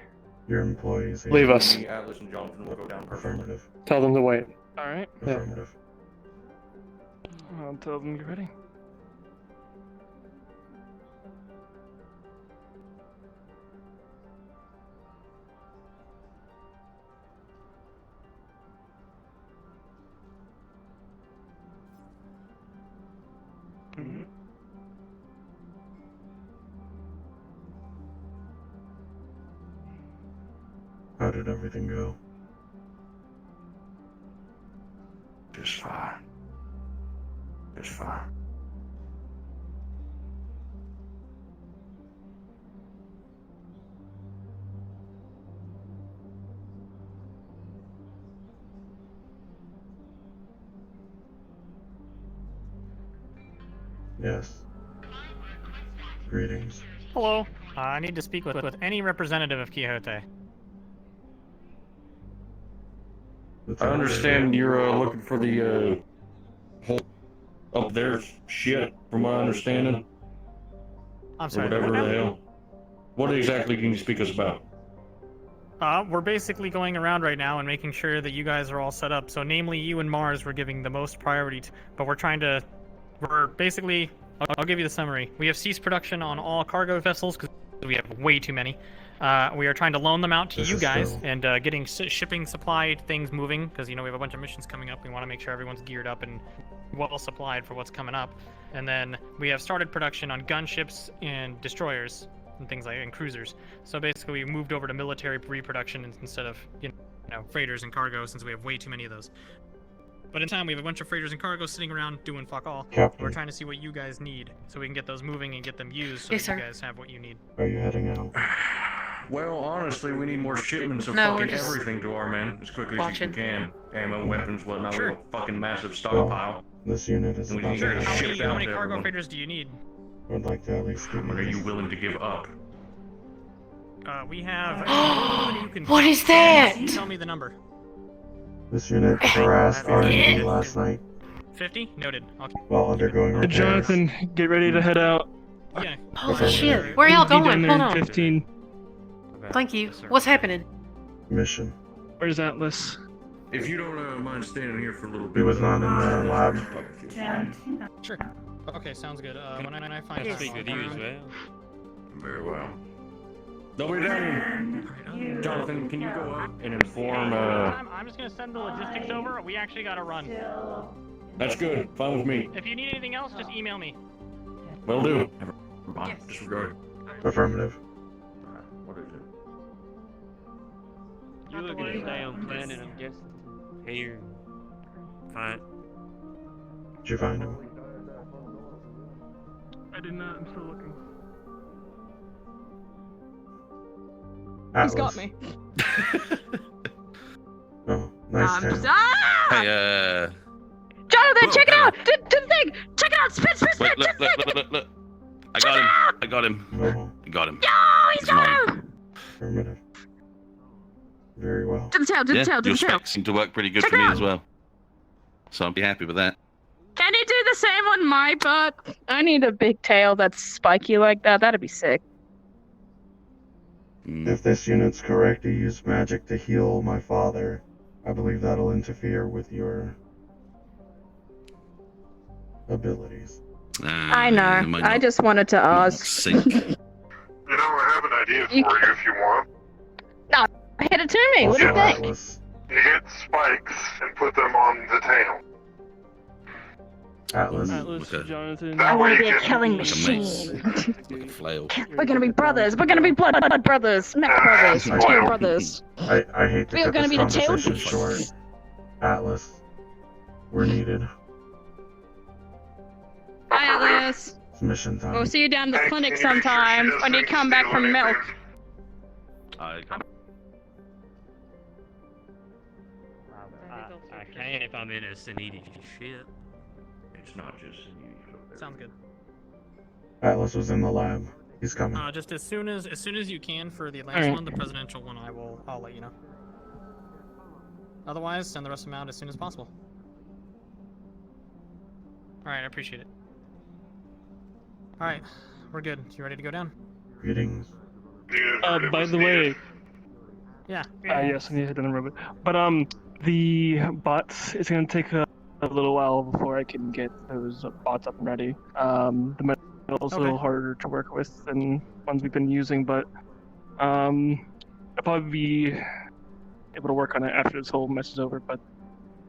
Your employees here. leave us. Me, Atlas, and Jonathan will go down. Affirmative. Tell them to wait. Alright. Yeah. Affirmative. I'll tell them to get ready. How did everything go? Just fine. Just fine. Yes. Greetings. Hello. I need to speak with any representative of Quixote. I understand you're looking for the whole up there shit, from my understanding. I'm sorry. Or whatever the hell. What exactly can you speak us about? We're basically going around right now and making sure that you guys are all set up. So, namely, you and Mars, we're giving the most priority to, but we're basically, I'll give you the summary. We have ceased production on all cargo vessels because we have way too many. We are trying to loan them out to you guys and getting shipping supply things moving because, you know, we have a bunch of missions coming up. We want to make sure everyone's geared up and well supplied for what's coming up. And then we have started production on gunships and destroyers and things like and cruisers. So basically, we moved over to military reproduction instead of, you know, freighters and cargo since we have way too many of those. But in time, we have a bunch of freighters and cargo sitting around doing fuck all. Captain. We're trying to see what you guys need so we can get those moving and get them used so Yes, that you sir. guys have what you need. Are you heading out? Well, honestly, we need more shipments of No, we're fucking just everything to our men as quickly watching. as you can. Ammo, weapons, whatnot. We Sure. have a fucking massive stockpile. This unit is And we about need to to head get out. shipped How out many to cargo everyone. freighters do you need? I'd like to at least give What are me you willing to give up? We have. You can What is that? Tell me the number. this unit harassed R&D last night 50? Noted. I'll while undergoing repairs. Jonathan, get ready to head out. Yeah. Holy shit. Where y'all Be down going? there Hold in on. 15. Thank you. What's happening? Mission. Where's Atlas? If you don't mind standing here for a little bit. He was not in the lab. Sure. Okay, sounds good. When I find I out, speak with you as well. Very well. They'll be down here. Jonathan, can you go up and inform, I'm just gonna send the logistics over. We actually gotta run. That's good. Fine with me. If you need anything else, just email me. Will do. Disregard. Affirmative. What is it? You're looking at stay on planet, I'm guessing. Here. Fine. Did you find him? I did not. I'm still looking. Atlas. He's got me. Oh, nice tail. Hey, Jonathan, Whoa, check it hello. out! Do the thing! Check it out! Spin, spin, spin! look, do look, the look, thing! look, look, look. I got him. I got him. No. I got him. Yo, he's He's got mine. him! Affirmative. Very well. Do the tail, do the Yeah, tail, do your the tail. specs seem to work pretty good Check for it me out. as well. So I'll be happy with that. Can you do the same on my butt? I need a big tail that's spiky like that. That'd be sick. If this unit's correct, you use magic to heal my father. I believe that'll interfere with your abilities. I know. I just wanted to ask. You know, I have an idea for you if you want. No, hit it to me. What do you think? You get spikes and put them on the tail. Atlas. Jonathan. I want to be a killing machine. Flail. We're gonna be brothers. We're gonna be blood brothers. Mech brothers. Tail brothers. I hate to We are cut gonna this be the tail conversation beasts. short. Atlas. We're needed. Hi, Atlas. It's mission time. We'll see you down the clinic sometime when you come back from milk. I can if I'm in a Saniti shit. It's not just Sounds good. Atlas was in the lab. He's coming. Just as soon as you can for the last Alright. one, the presidential one, I'll let you know. Otherwise, send the rest of them out as soon as possible. Alright, I appreciate it. Alright, we're good. You ready to go down? Greetings. By the way, Yeah. yes, I need to hit on the robot. But the bots, it's gonna take a little while before I can get those bots up and ready. The metal's a little harder to work with than ones we've been using, but I'll probably be able to work on it after this whole mess is over. But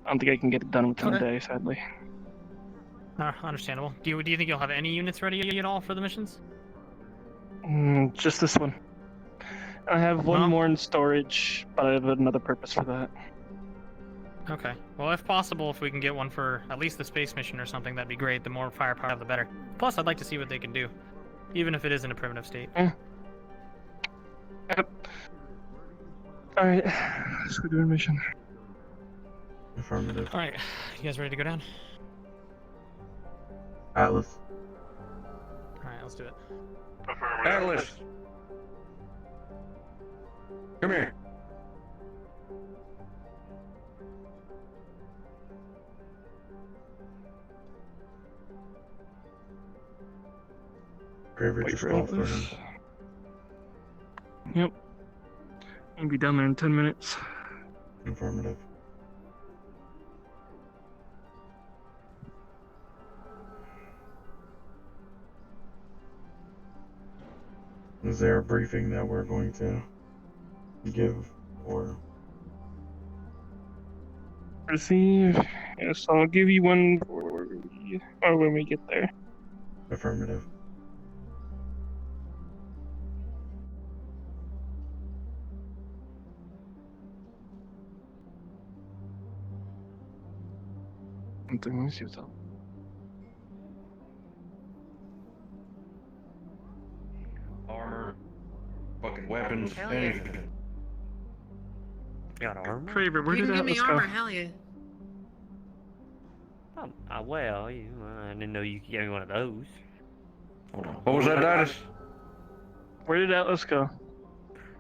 I don't think I can get it done within a day, sadly. Understandable. Do you think you'll have any units ready at all for the missions? Just this one. I have one more in storage, but I have another purpose for that. Okay. Well, if possible, if we can get one for at least the space mission or something, that'd be great. The more firepower, the better. Plus, I'd like to see what they can do, even if it is in a primitive state. Yeah. Yep. Alright, let's go do a mission. Affirmative. Alright, you guys ready to go down? Atlas. Alright, let's do it. Atlas! Come here. Graver just called for him. Yep. I'll be down there in 10 minutes. Informative. Is there a briefing that we're going to give, or? Receive. Yes, I'll give you one or when we get there. Affirmative. Let me see what's up. Armor, fucking weapons, Hell yeah. anything. Got armor? Craver, where you did can give me Atlas go? armor, hell yeah. Well, I didn't know you could give me one of those. What was that, Didus? Where did Atlas go?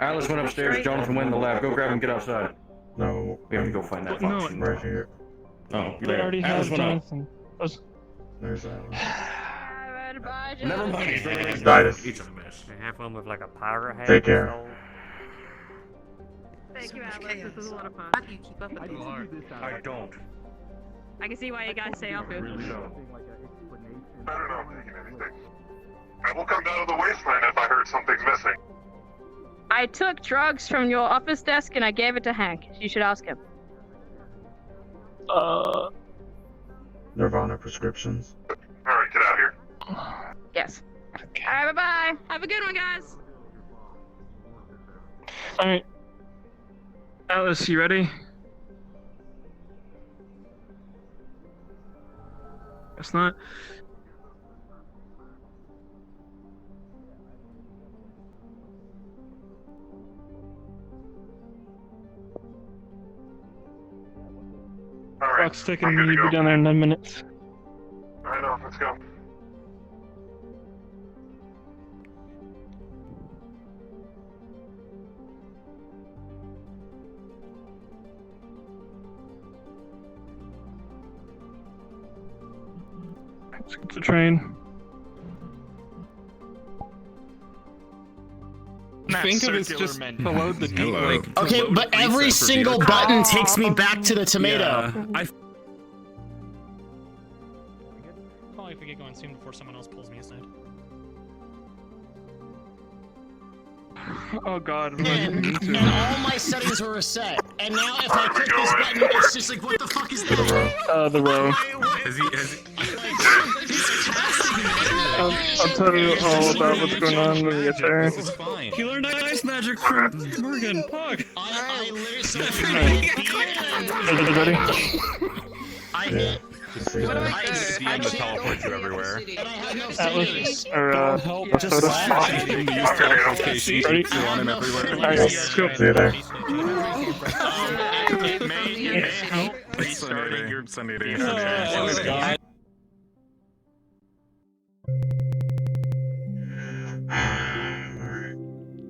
Atlas went upstairs, Jonathan went in the lab. Go grab him, get outside. No. We have to go find that No, function. Right here. Oh, They there. already Atlas have went up. Jonathan. There's Atlas. Never mind. Didus. He's a mess. I have one with like a pirate hat. Take care. Thank you, Atlas. This was a lot of fun. How do you keep up with these? I don't. I can see why you guys say I'll I really don't. Better not taking anything. I will come down to the wasteland if I heard something's missing. I took drugs from your office desk and I gave it to Hank. You should ask him. Nirvana prescriptions. Alright, get out of here. Yes. Alright, bye-bye. Have a good one, guys. Alright. Atlas, you ready? Guess not. Clock's ticking. We need to be down there in 9 minutes. I know, let's go. Let's get the train. Think of it as just below the Hello. Okay, but every single button takes me back to the tomato. Probably if we get going soon before someone else pulls me aside. Oh god. And all my settings were reset. And now if I click this button, it's just like, what the fuck is that? The row. I'll tell you all about what's going on when we get there. He learned ice magic from Morgan. Pog. I literally Ready? I hit. DM to teleport you everywhere. Atlas, or Just use teleportation to run him everywhere. Alright, let's go. See you there. It may help restarting your Sunday day information. Alright.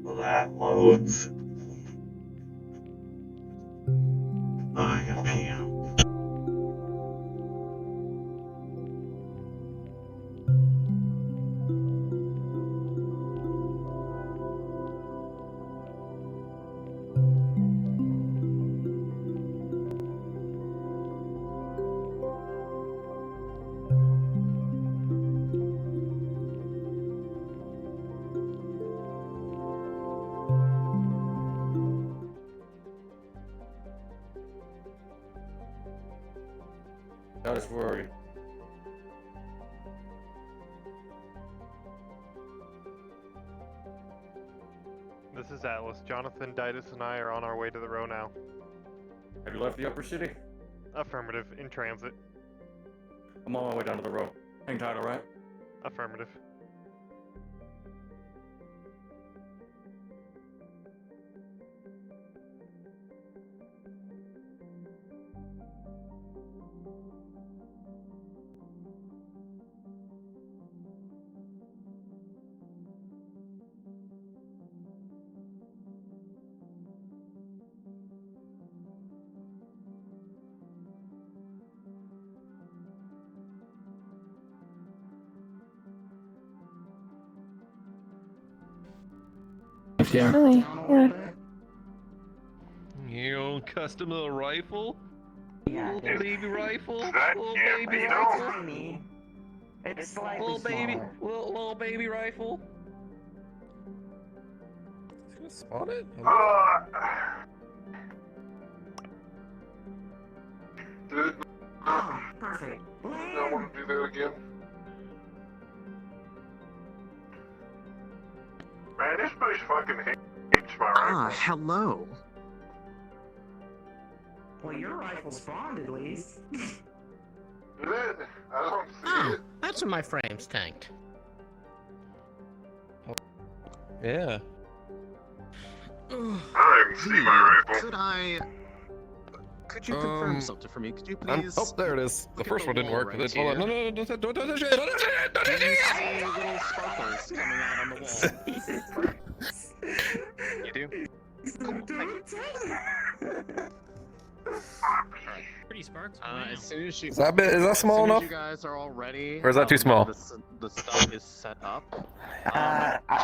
Well, that loads. 9 p.m. Titus, where are you? This is Atlas. Jonathan, Ditus, and I are on our way to the row now. Have you left the upper city? Affirmative. In transit. I'm on my way down to the row. Hang tight, alright? Affirmative. Yeah. Really? Yeah. Your own custom little rifle? Yeah. Little baby rifle? That Little can't baby be rifle? Tiny. It's slightly Little baby, smaller. little baby rifle? He's gonna spawn it? Oh, perfect. I want to do that again. Man, this place fucking hates my rifle. Hello. Well, your rifle spawned at least. Did it? I don't see it. That's when my frame's tanked. Yeah. I don't even see my rifle. Could you confirm something for me? Could you please? Oh, there it is. The first one didn't work. right Hold on. here. No, don't touch that shit. Don't touch it. Don't touch Do you it. see little sparkles coming out on the wall? You do? Cool, thank you. Pretty sparks. As soon as you, Is that small enough? As you guys are all ready, Or is that too small? The stuff is set up.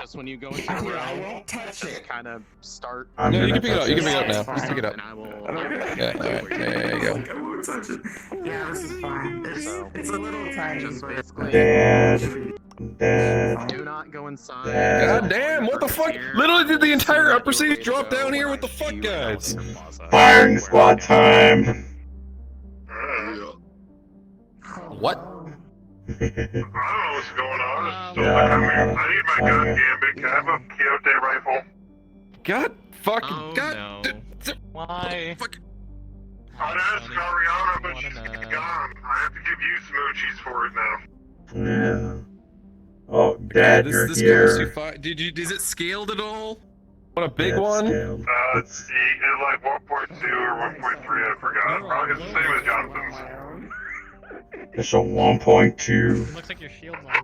Just when you go into the room, I won't touch it. kind of start. No, you can pick it up. You can pick it up now. Just pick it up. And I will. Yeah, alright. There you go. I won't touch it. Yeah, this is fine. It's a little tiny. Just basically. Dad. Do not go inside. God damn, what the fuck? Literally did the entire upper seas drop down here? What the fuck, guys? Firing squad time. What? I don't know what's going on. Yeah, I don't I need my gun, Gambit. Can I have a Quixote rifle? God fucking God. No. Why? I'd ask Ariana, but she's gone. I have to give you smoochies for it now. Yeah. Oh, Dad, you're this here. goes too far. Is it scaled at all? What a big Yeah, it's one? scaled. It's like 1.2 or 1.3, I forgot. Probably it's the same as Jonathan's. It's a 1.2. Looks like your shield one.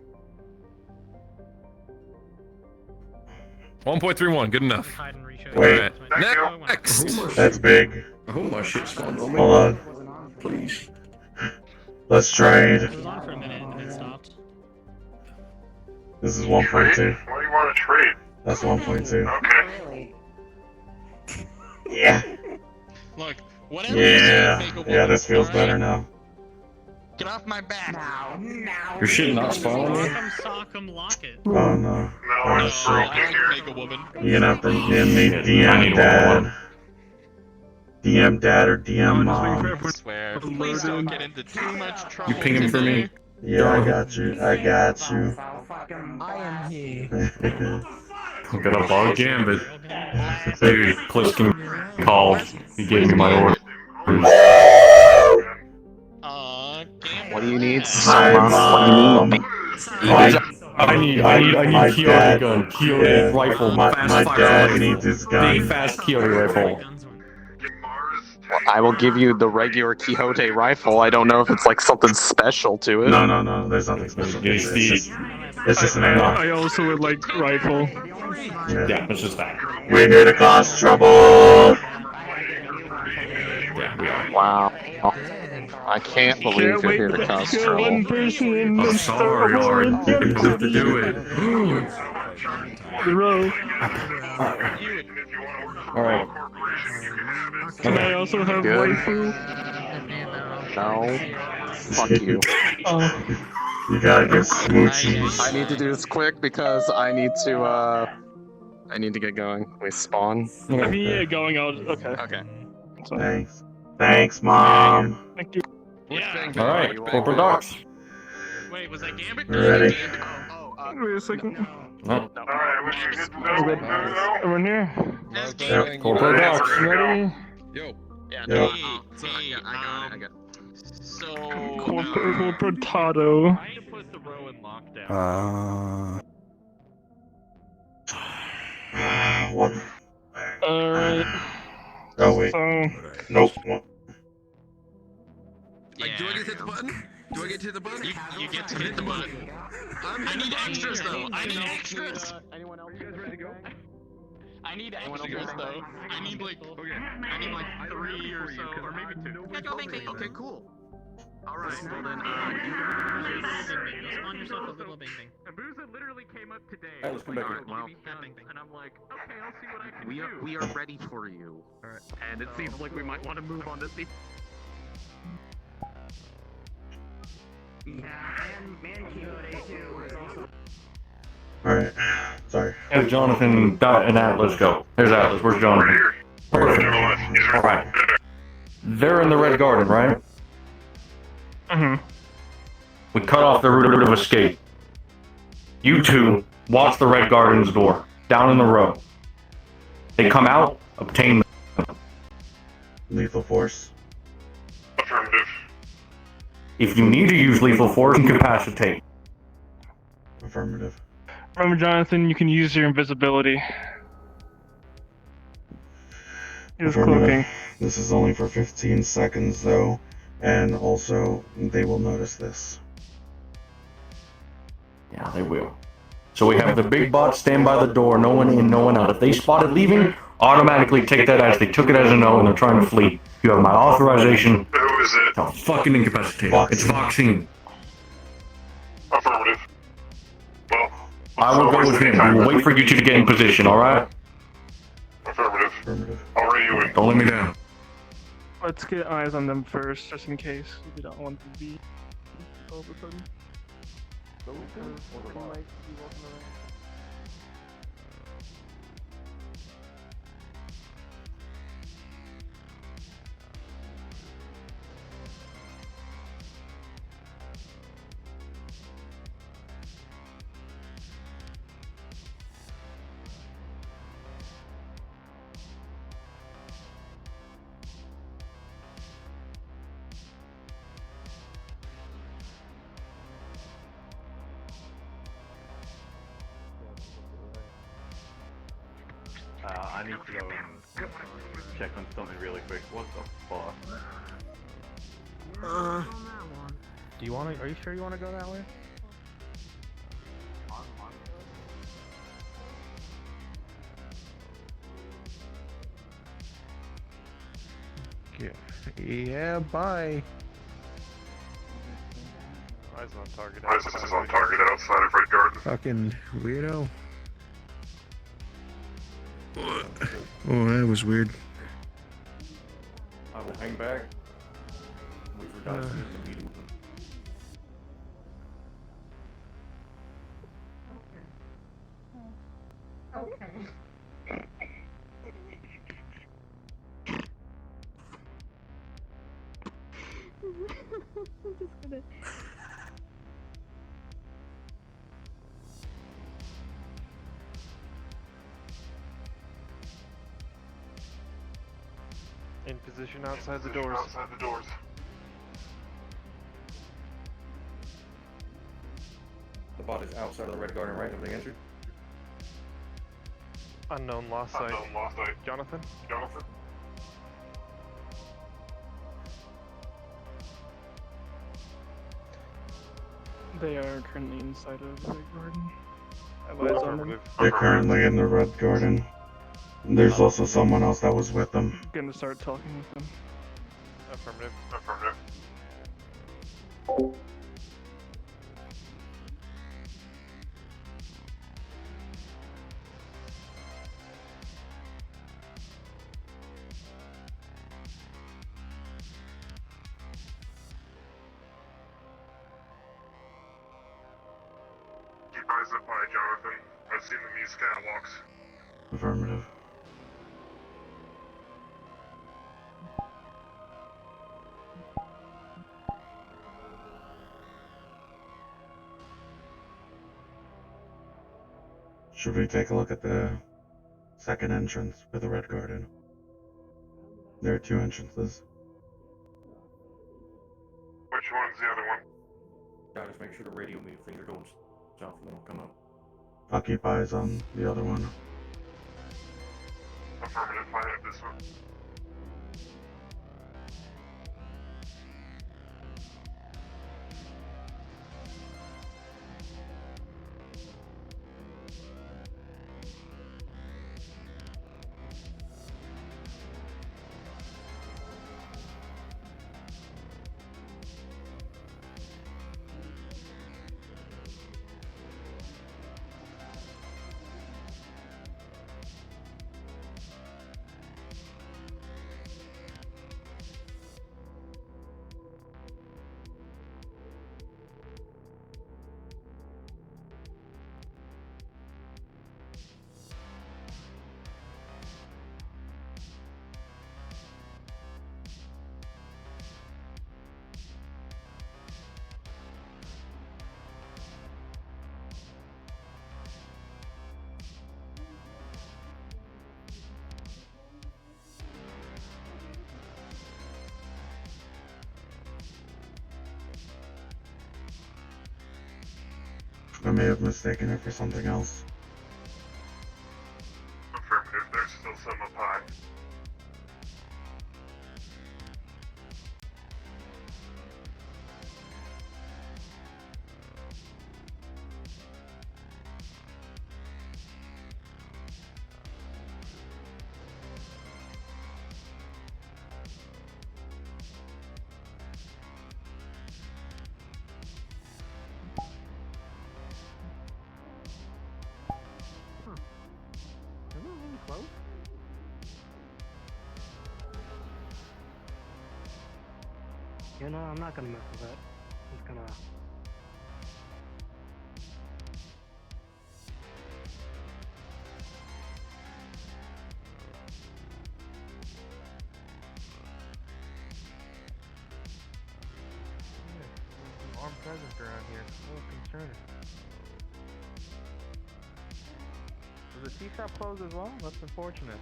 1.31, good enough. Hide and reshow. Wait. Next. That's big. I hope my shit spawned on me. Hold on. Please. Let's trade. It was on for a minute and then it stopped. This is 1.2. Why do you want to trade? That's 1.2. Okay. Yeah. Look, whatever you do, Yeah. make a woman, Yeah, this feels alright? better now. Get off my back. Your shit not spawning me? Sock'em, lock it. Oh no. No, Oh I'm shit. Make a woman. You're gonna have to give me DM Dad. DM Dad or DM Mom. I swear. Please don't get into too much trouble. You ping him for me. Yeah, I got you. I got you. I am he. I'm gonna bog Gambit. Dude, Pliskin called. He gave me my order. What do you need? Hi, Mom. I need my Quixote dad- gun, Quixote yeah, rifle, my fast fire dad rifle, needs his big gun. fast Quixote rifle. I will give you the regular Quixote rifle. I don't know if it's like something special to it. No, there's nothing special. It's just an AR. I also would like rifle. Yeah, it's just that. We're here to cause trouble. Yeah, we are. Wow. I can't believe you're here to cause trouble. One person and I'm then sorry, start Art. You didn't have to do it. the row. Alright. Can I also have Good. rifle? No. Fuck you. You gotta get smoochies. I need to do this quick because I need to get going. We spawn. Yeah, going out. Okay. Okay. Thanks, Mom. Thank you. All right, Corporal Docs. Wait, was that Gambit? Ready. Wait a second. No. Alright, we should get to know. Everyone here? Yep. Corporal Docs. Ready? Yo. Yeah, Yep. I got it. So, Corporal Tato. trying to put the row in lockdown. One. Alright. Oh, wait. So, Nope. One. Like, do I get to hit the button? Do I get to hit the button? You get to hit the button. I need extras though. I need extras. Anyone else? You guys ready to go? I need extras though. I need like 3 or so, or maybe 2. Okay, cool. Alright, well then, Just spawn yourself a little bing bing. Abusa literally came up today. Alright, let's come back here. well, And I'm like, okay, I'll see what I can do. we are ready for you. Alright. And it seems like we might want to move on this. Alright. Sorry. Have Jonathan and Atlas go. There's Atlas. Where's Jonathan? Perfect. All right. They're in the Red Garden, right? mm-hmm. We cut off the route of escape. You two watch the Red Garden's door, down in the row. They come out, obtain them. Lethal force. Affirmative. If you need to use lethal force, incapacitate. Affirmative. Remember, Jonathan, you can use your invisibility. Use cloaking. This is only for 15 seconds, though, and also they will notice this. Yeah, they will. So we have the big bot stand by the door, no one in, no one out. If they spot it leaving, automatically take that as they took it as a no and they're trying to flee. You have my authorization Who is it? to fucking incapacitate. It's Voxine. Affirmative. Well, I will go with him. We will wait for you two to get in position, alright? Affirmative. Affirmative. I'll ray you in. Don't let me down. Let's get eyes on them first, just in case. We don't want to be all of a sudden. I need to go and check on something really quick. What the fuck? Do you want to? Are you sure you want to go that way? Yeah, bye. Eyes on target. Eyes on target outside of Red Garden. Fucking weirdo. Oh, that was weird. I will hang back. Wait for Dodson to meet with them. In position outside the doors. The bot is outside of the Red Garden, right? Have they entered? Unknown lost sight. Jonathan? They are currently inside of the garden. Have eyes on them. They're currently in the Red Garden. There's also someone else that was with them. Gonna start talking with them. Affirmative. Keep eyes up high, Jonathan. I've seen them use catwalks. Affirmative. Should we take a look at the second entrance for the Red Garden? There are two entrances. Which one's the other one? Yeah, just make sure to radio me if things are going south and won't come up. I'll keep eyes on the other one. Affirmative, I have this one. I may have mistaken it for something else. Affirmative, there's still some up high. Close? You know, I'm not gonna mess with it. I'm just gonna... Armed presence around here. A little concerning. Did the tea shop close as well? That's unfortunate.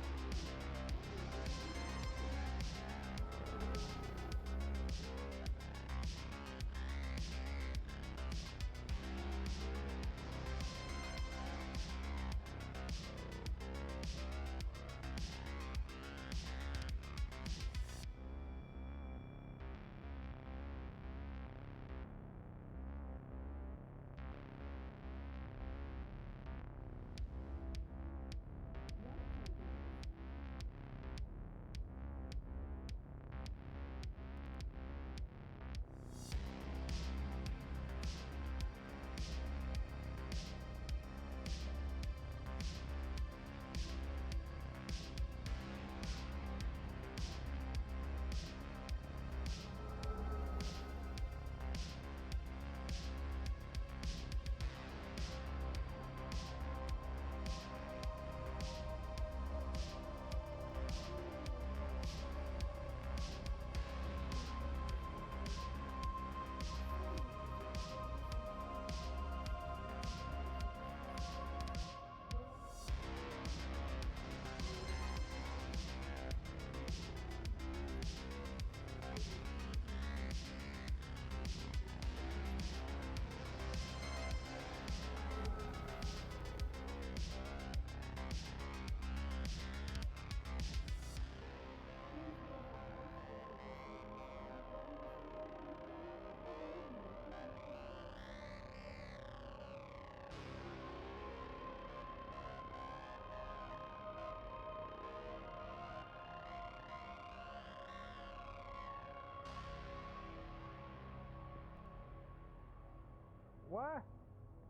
What?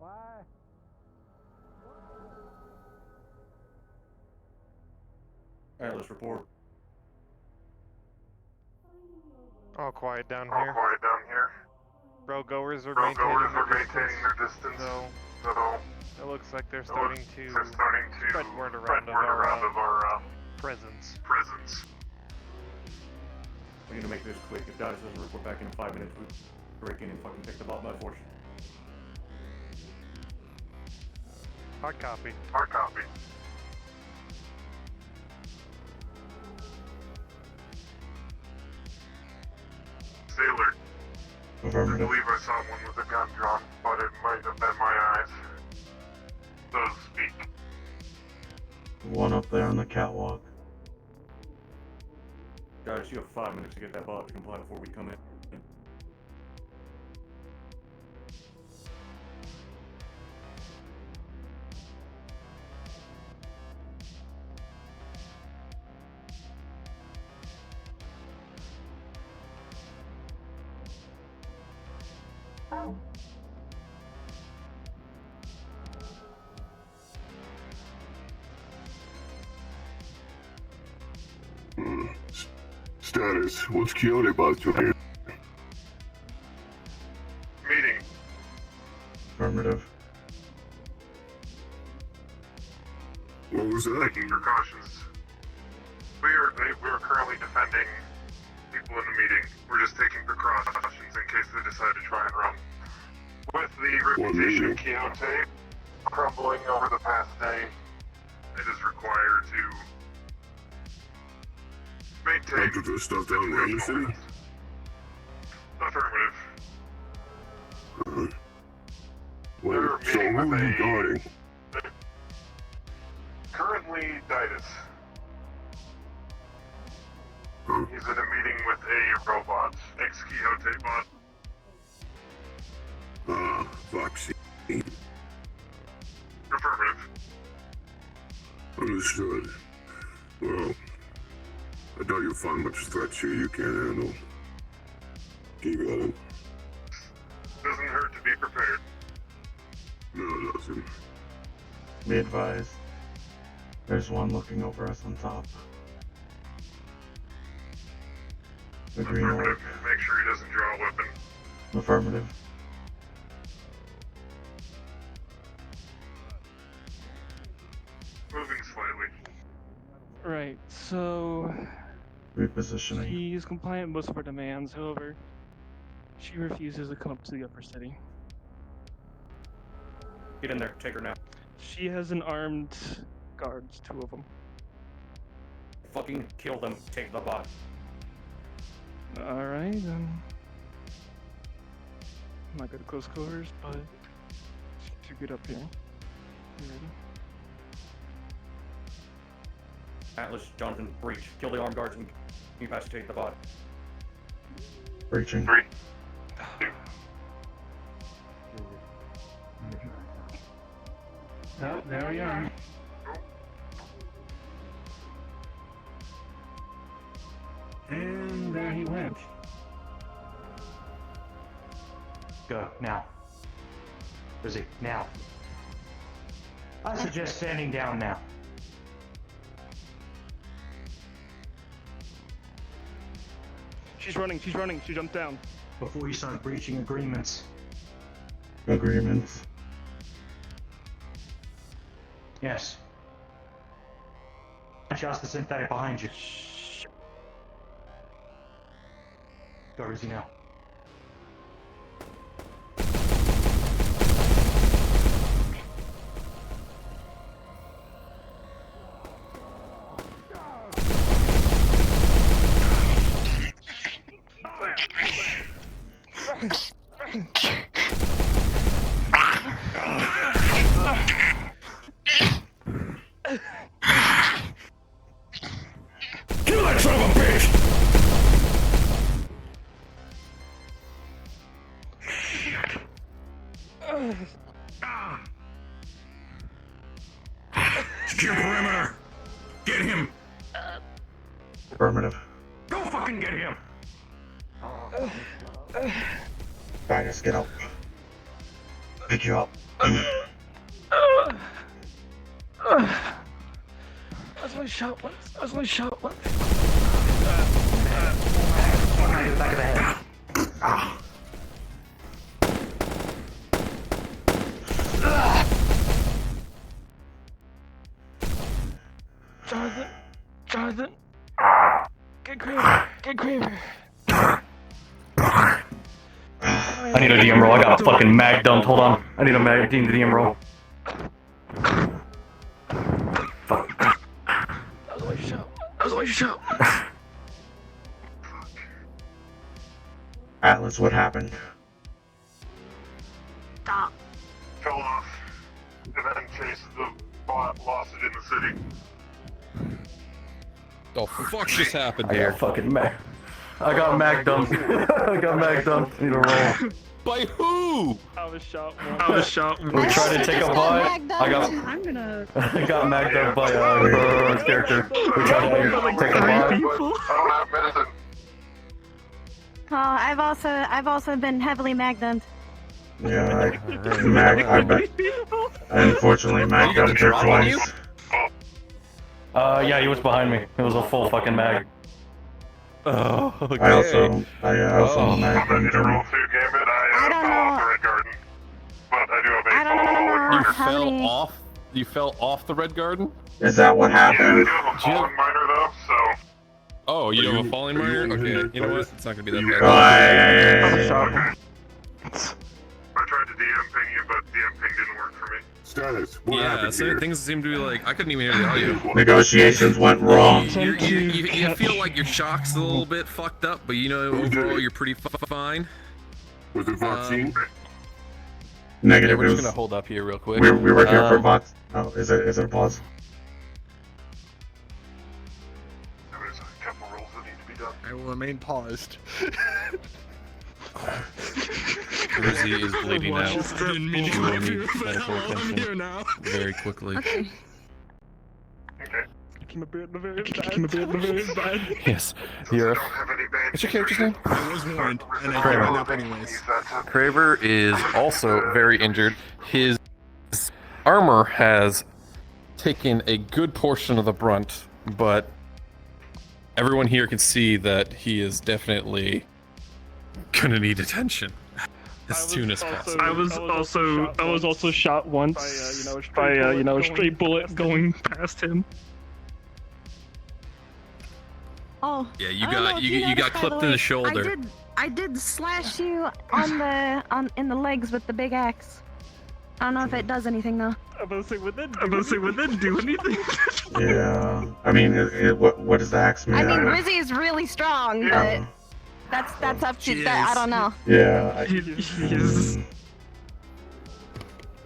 Why? Callous, report. All quiet down All here. quiet down here. Road goers are Road goers are maintaining maintaining their distance. So it looks like they're starting to spread word around of our presence. We need to make this quick. If Dallas doesn't report back in 5 minutes, we break in and fucking take the bot by force. Hard copy. Hard copy. Sailor. I Affirmative. believe I saw one with a gun drawn, but it might have been my eyes. So to speak. One up there on the catwalk. Guys, you have 5 minutes to get that box compliant before we come in. Status, what's Quixote about to here? Meeting. Affirmative. What was that? Taking precautions. We are currently defending people in the meeting. We're just taking precautions in case they decide to try and run. With the reputation of Quixote crumbling over the past day, it is required to maintain. After this stuff down around the city? Affirmative. Well, so who are you guarding? Currently, Ditus. He's in a meeting with a robot, ex-Quixote bot. Vaccine. Affirmative. Understood. Well, I doubt you'll find much threats here you can't handle. Keep at it. Doesn't hurt to be prepared. No, it doesn't. Be advised. There's one looking over us on top. The green orb. Affirmative. Make sure he doesn't draw a weapon. Affirmative. Moving slightly. Right, so Repositioning. she's compliant with most of her demands, however, she refuses to come up to the upper city. Get in there, take her now. She has an armed guards, 2 of them. Fucking kill them, take the bot. Alright, I'm not good at close quarters, but she should get up here. You ready? Atlas, Jonathan, breach. Kill the armed guards and incapacitate the bot. Breaching. Oh, there we are. And there he went. Go, now. Busy, now. I suggest standing down now. She's running, she jumped down. Before you start breaching agreements. Agreements. Yes. Just the synthetic behind you. Where is he now? Kill that son of a bitch! Secure perimeter! Get him! Affirmative. Go fucking get him! Ditus, get up. Pick you up. That's my shot once. That's my shot once. Back of the head. Jonathan. Get Kramer. I need a DM roll. I got a fucking mag dumped. Hold on. I need a mag DM roll. saw you shout. Atlas, what happened? Stop. Fell off. And then chased the bot, lost it in the city. The fuck just happened I here? got fucking mag. I got mag dumped. I got mag dumped. Need a roll. By who? I was shot. I was shot. We tried to take a bite. I got mag dumped by Corporal's character. We tried to take a bite. I don't have medicine. Oh, I've also been heavily mag-dumped. Yeah, I unfortunately mag dumped her twice. Yeah, he was behind me. It was a full fucking mag. Oh, okay. I also mag dumped him. I don't know. But I do have a I don't know You how fell many. off. You fell off the red garden. Is that what Yeah, I happened? do have a fallen miner though, so. Oh, you have a falling miner? Okay, you know what? It's not gonna be that bad. I tried to DM ping you, but DM ping didn't work for me. Status. What Yeah, happened so here? things seem to be like I couldn't even hear the audio. Negotiations went wrong. You feel like your shock's a little bit fucked up, but you know overall you're pretty fine. Was it vaccine? Negative. Yeah, we're It just was- gonna hold up here real quick. We were here for bots. Oh, is it a pause? There's a couple rolls that need to be done. I will remain paused. Rizzy is bleeding out. Didn't mean to She will leave need you, but medical hello, I'm attention here now. very quickly. Okay. Came a bit very bad. Yes, you're. What's your character's name? I was warned, and I Kramer. went up anyways. Craver is also very injured. His armor has taken a good portion of the brunt, but everyone here can see that he is definitely gonna need attention as soon as possible. I was also shot once by a stray bullet going past him. Oh. Yeah, you I don't know got if you noticed, got by clipped the in the way, shoulder. I did slash you in the legs with the big axe. I don't know if it does anything though. I'm about to say, would that do anything? Yeah. I mean, what does the axe mean? I mean, Rizzy is really strong, but that's up to that. I don't know. Yeah. He is.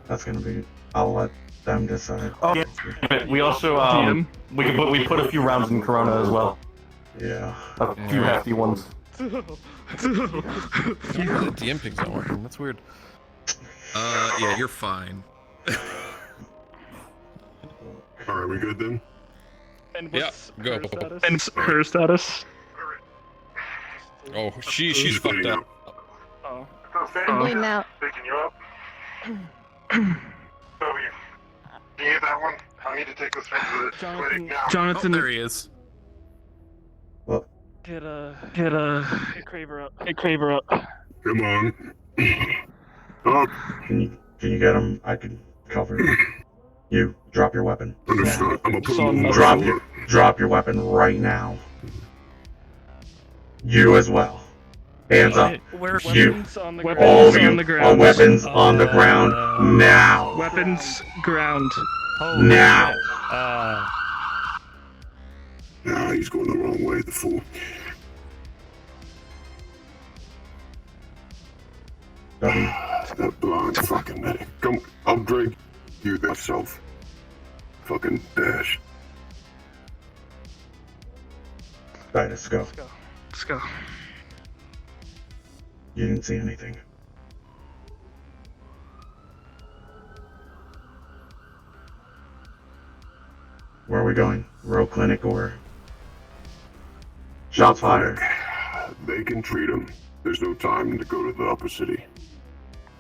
That's gonna be. I'll let them decide. Oh, yeah. We also we put a few rounds in Corona as well. Yeah. A few hefty ones. The DM ping's not working. That's weird. Yeah, you're fine. Alright, we good then? And Yeah, go. And her status? Oh, she's fucked up. Oh. I'm bleeding out. Picking you up. Toby, can you get that one? I need to take this one to the clinic now. Jonathan. Oh, there he is. Hit Craver up. Hit Craver up. Come on. Up. Can you get him? I can cover him. You drop your weapon. Understood. I'm gonna put him on the Drop your weapon right now. You as well. Hands up. You. All of you. All weapons on the ground now. Weapons ground. Now. Nah, he's going the wrong way, the fool. That blind fucking medic. Come, I'll drink you myself. Fucking dash. Alright, let's go. Let's go. You didn't see anything. Where are we going? Row clinic or? Shots fired. They can treat him. There's no time to go to the upper city.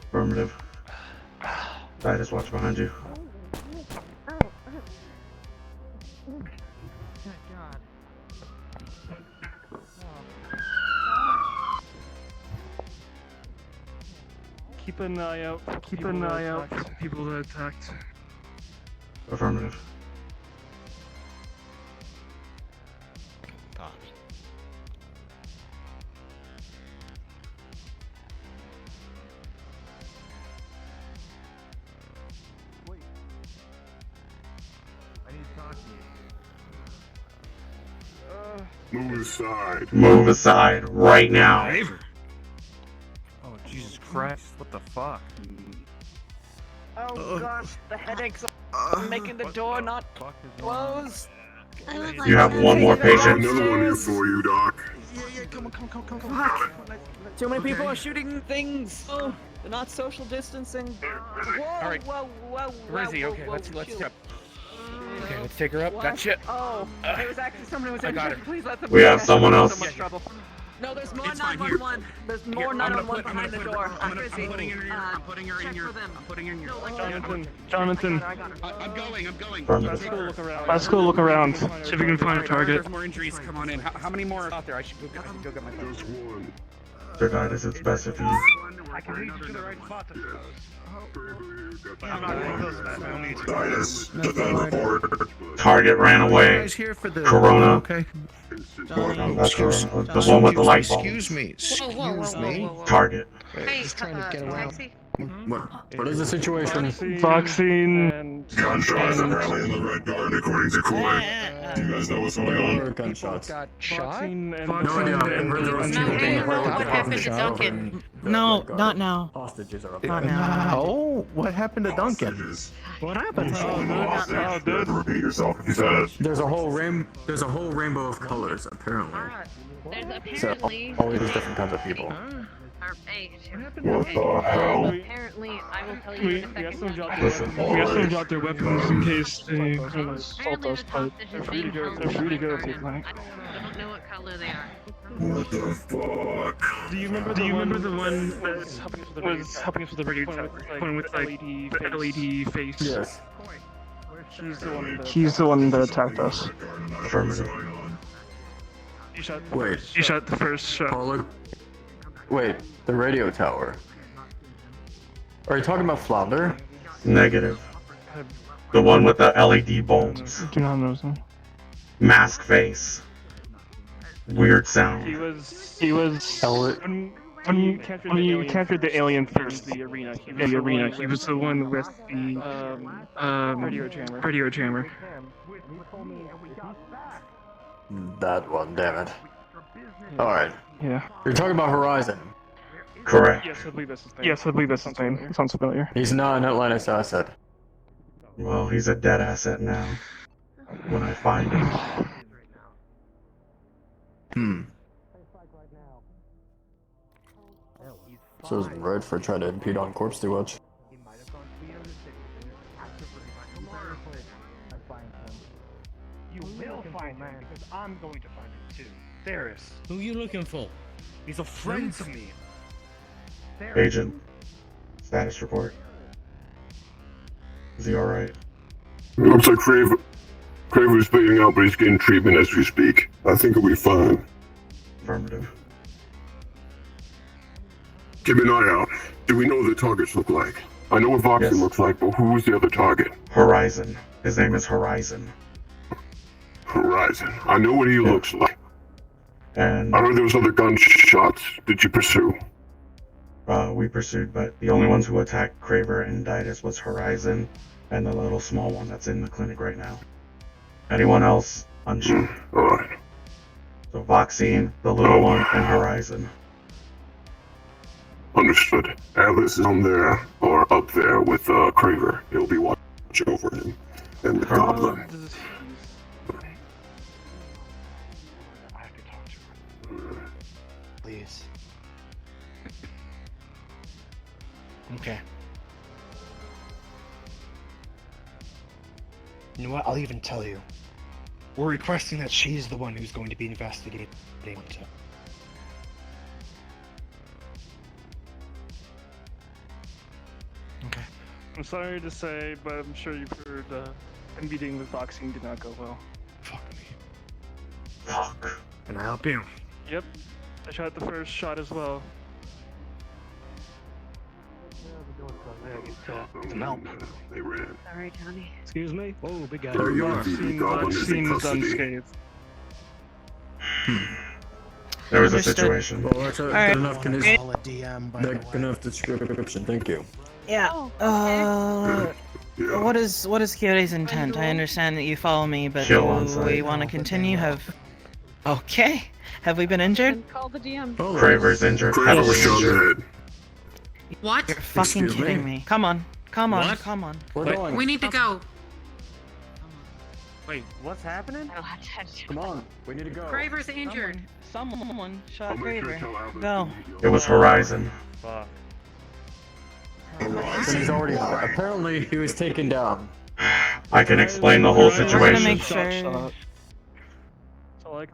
Affirmative. I just watch behind you. Keep an eye out. Keep an eye out for people that attacked. Affirmative. I need to talk to Move aside. Move aside right now. Oh, Jesus Christ. What the fuck? Oh gosh, the headaches are making the door not close. You have one more patient. Another one here for you, Doc. Yeah, come on. Too many people are shooting things. Oh, they're not social distancing. Whoa, Alright. whoa. Where is he? Okay, let's Okay, let's take her up. What? Gotcha. Oh, there was actually someone who was I in got here. her. Please let them. We have someone else. So much trouble. No, there's more 911. There's more 911 behind the door. I'm putting her in your. I'm putting her in your. I'm putting her in your. Jonathan. I'm going. Let's go look around. See if we can find a target. There's more injuries. Come on in. How many more out there? I should go get my phone. Just one. Sir Titus, it's best if you. I can lead you to the right spot to suppose. Titus, defend report. Target ran away. Corona. Okay. That's Corona. The one with the light bulb. Excuse me. Excuse me. Target. Just trying to get around. What is the situation? Vaccine. Gunshots apparently in the red garden, according to Coy. Do you guys know what's going on? Gunshots. Got shot? No idea. I heard there was people being hurt with the coffin shop. No, not now. Hostages are up. Not now. Oh, what happened to Duncan? What happened? Repeat yourself if you said it. There's a whole rainbow of colors apparently. There's So apparently. all these different kinds of people. What the hell? Apparently, I will tell you in a second. We have to drop their weapons in case they assault us, but they're free to go. They're free to go if they'd like. I don't know what color they are. What the fuck? Do you remember the one that was helping us with the radio tower? One with like LED face. Yes. He's the one that attacked us. Affirmative. He shot the first shot. Caller. Wait, the radio tower. Are you talking about Flounder? Negative. The one with the LED bulbs. Do not know him. Mask face. Weird sound. He was. When you captured the alien first, the arena. He was the one with the radio jammer. That one, damn it. Alright. Yeah. You're talking about Horizon. Correct. Yes, I believe that's his name. It sounds familiar. He's not an Atlantis asset. Well, he's a dead asset now. When I find him. So is Red for trying to impede on corpse too much. You will find him because I'm going to find him too. Darius. Who you looking for? He's a friend to me. Agent. Status report. Is he alright? Looks like Craver's bleeding out, but he's getting treatment as we speak. I think he'll be fine. Affirmative. Keep an eye out. Do we know what the targets look like? I know what Voxen looks like, but who was the other target? Horizon. His name is Horizon. Horizon. I know what he looks like. And I heard there was other gunshots. Did you pursue? We pursued, but the only ones who attacked Craver and Ditus was Horizon and the little small one that's in the clinic right now. Anyone else, unsure. Alright. So Voxine, the little one, and Horizon. Understood. Atlas is on there, or up there with Craver. He'll be watching over him. And the Goblin. Please. Okay. You know what? I'll even tell you. We're requesting that she's the one who's going to be investigating. Okay. I'm sorry to say, but I'm sure you've heard a meeting with Boxing did not go well. Fuck me. Fuck. Can I help you? Yep. I shot the first shot as well. Some help. They ran. Sorry, Johnny. Excuse me? Whoa, big guy. There you are. Vaccine is unscathed. There was a Understood. situation. Well, that's good enough. All a DM, by the way. Good enough description. Thank you. Yeah. What is Kyoto's intent? I understand that you follow me, but Kill on do we sight. want to continue? Have Okay. Have we been injured? Call the DM. Craver's injured. Craver Heavily was shot in injured. the head. What? You're fucking Excuse kidding me? me. Come on. Come on. What? Come on. We're going. We need to go. Wait, what's happening? Come on. We need to go. Craver's injured. Someone shot I'll make sure to Craver. tell Albert Go. It was Horizon. Fuck. And he's already. Apparently, he was taken down. I can explain the whole We're gonna situation. make sure.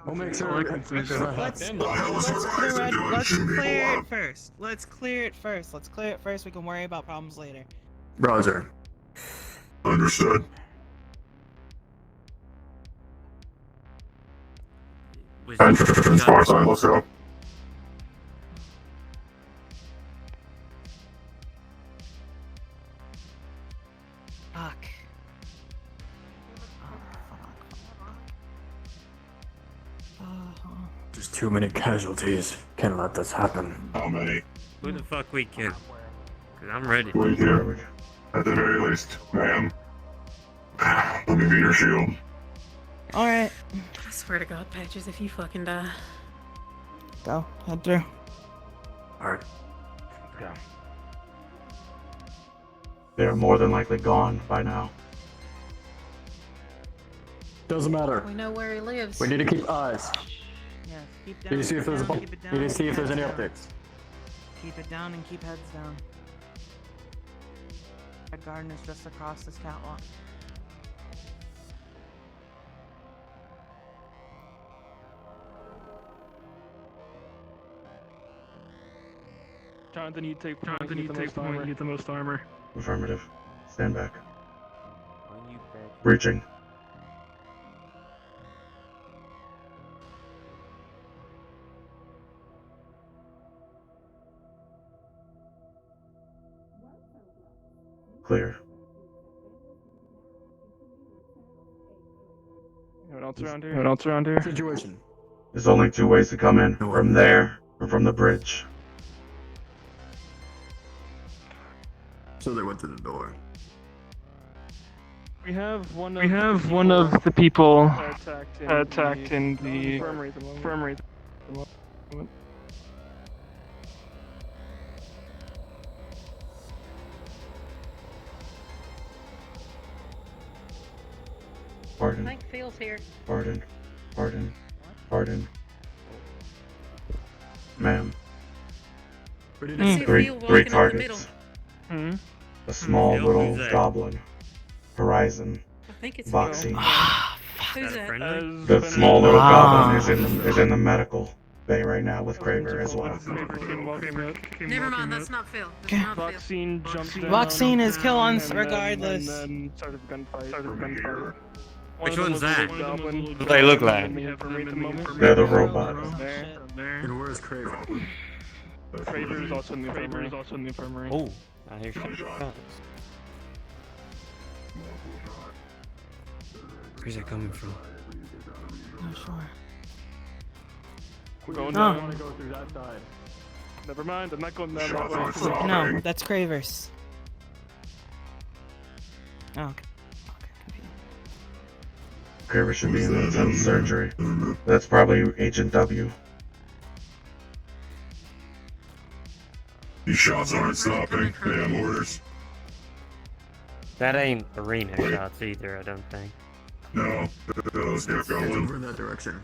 We'll make sure. Let's clear it first. Let's clear it first. Let's clear it first. We can worry about problems later. Roger. Understood. Entrance far side, let's go. Fuck. There's too many casualties. Can't let this happen. How many? Who the fuck we kill? Cause I'm ready. Wait here. At the very least, ma'am. Let me be your shield. Alright. I swear to God, Patches, if you fucking die. Go. Head through. Alright. Go. They're more than likely gone by now. Doesn't matter. We know where he lives. We need to keep eyes. Yes, keep down. Need to see if there's a. keep it down, Need to see keep if there's any heads down. updates. Keep it down and keep heads down. Red garden is just across this catwalk. Jonathan, you take point. You get the most armor. Affirmative. Stand back. Breaching. Clear. Anyone else around here? Anyone else around here? Situation. There's only two ways to come in. From there or from the bridge. So they went to the door. We have one of the people attacked in the infirmary. at the moment. Pardon. I think Phil's here. Pardon. Pardon. Pardon. Ma'am. Three targets. A small little goblin. Horizon. I think it's Vaccine. Who's that? The small little goblin is in the medical bay right now with Craver as well. Never mind, that's not Phil. That's not Phil. Vaccine jumped down. Vaccine is kill on and regardless. then started gunfight. Which one's that? What do they look like? They're the robots. And where's Craver? Craver is also in the infirmary. Oh, I hear shit. Where's that coming from? Not sure. We're going Oh. down. Go through that side. Never mind, I'm not going down that way. No, that's Craver's. Oh, okay. Craver should be in the intense surgery. That's probably Agent W. These shots aren't stopping. They have orders. That ain't arena shots either, I don't think. No, let's get going. Over in that direction.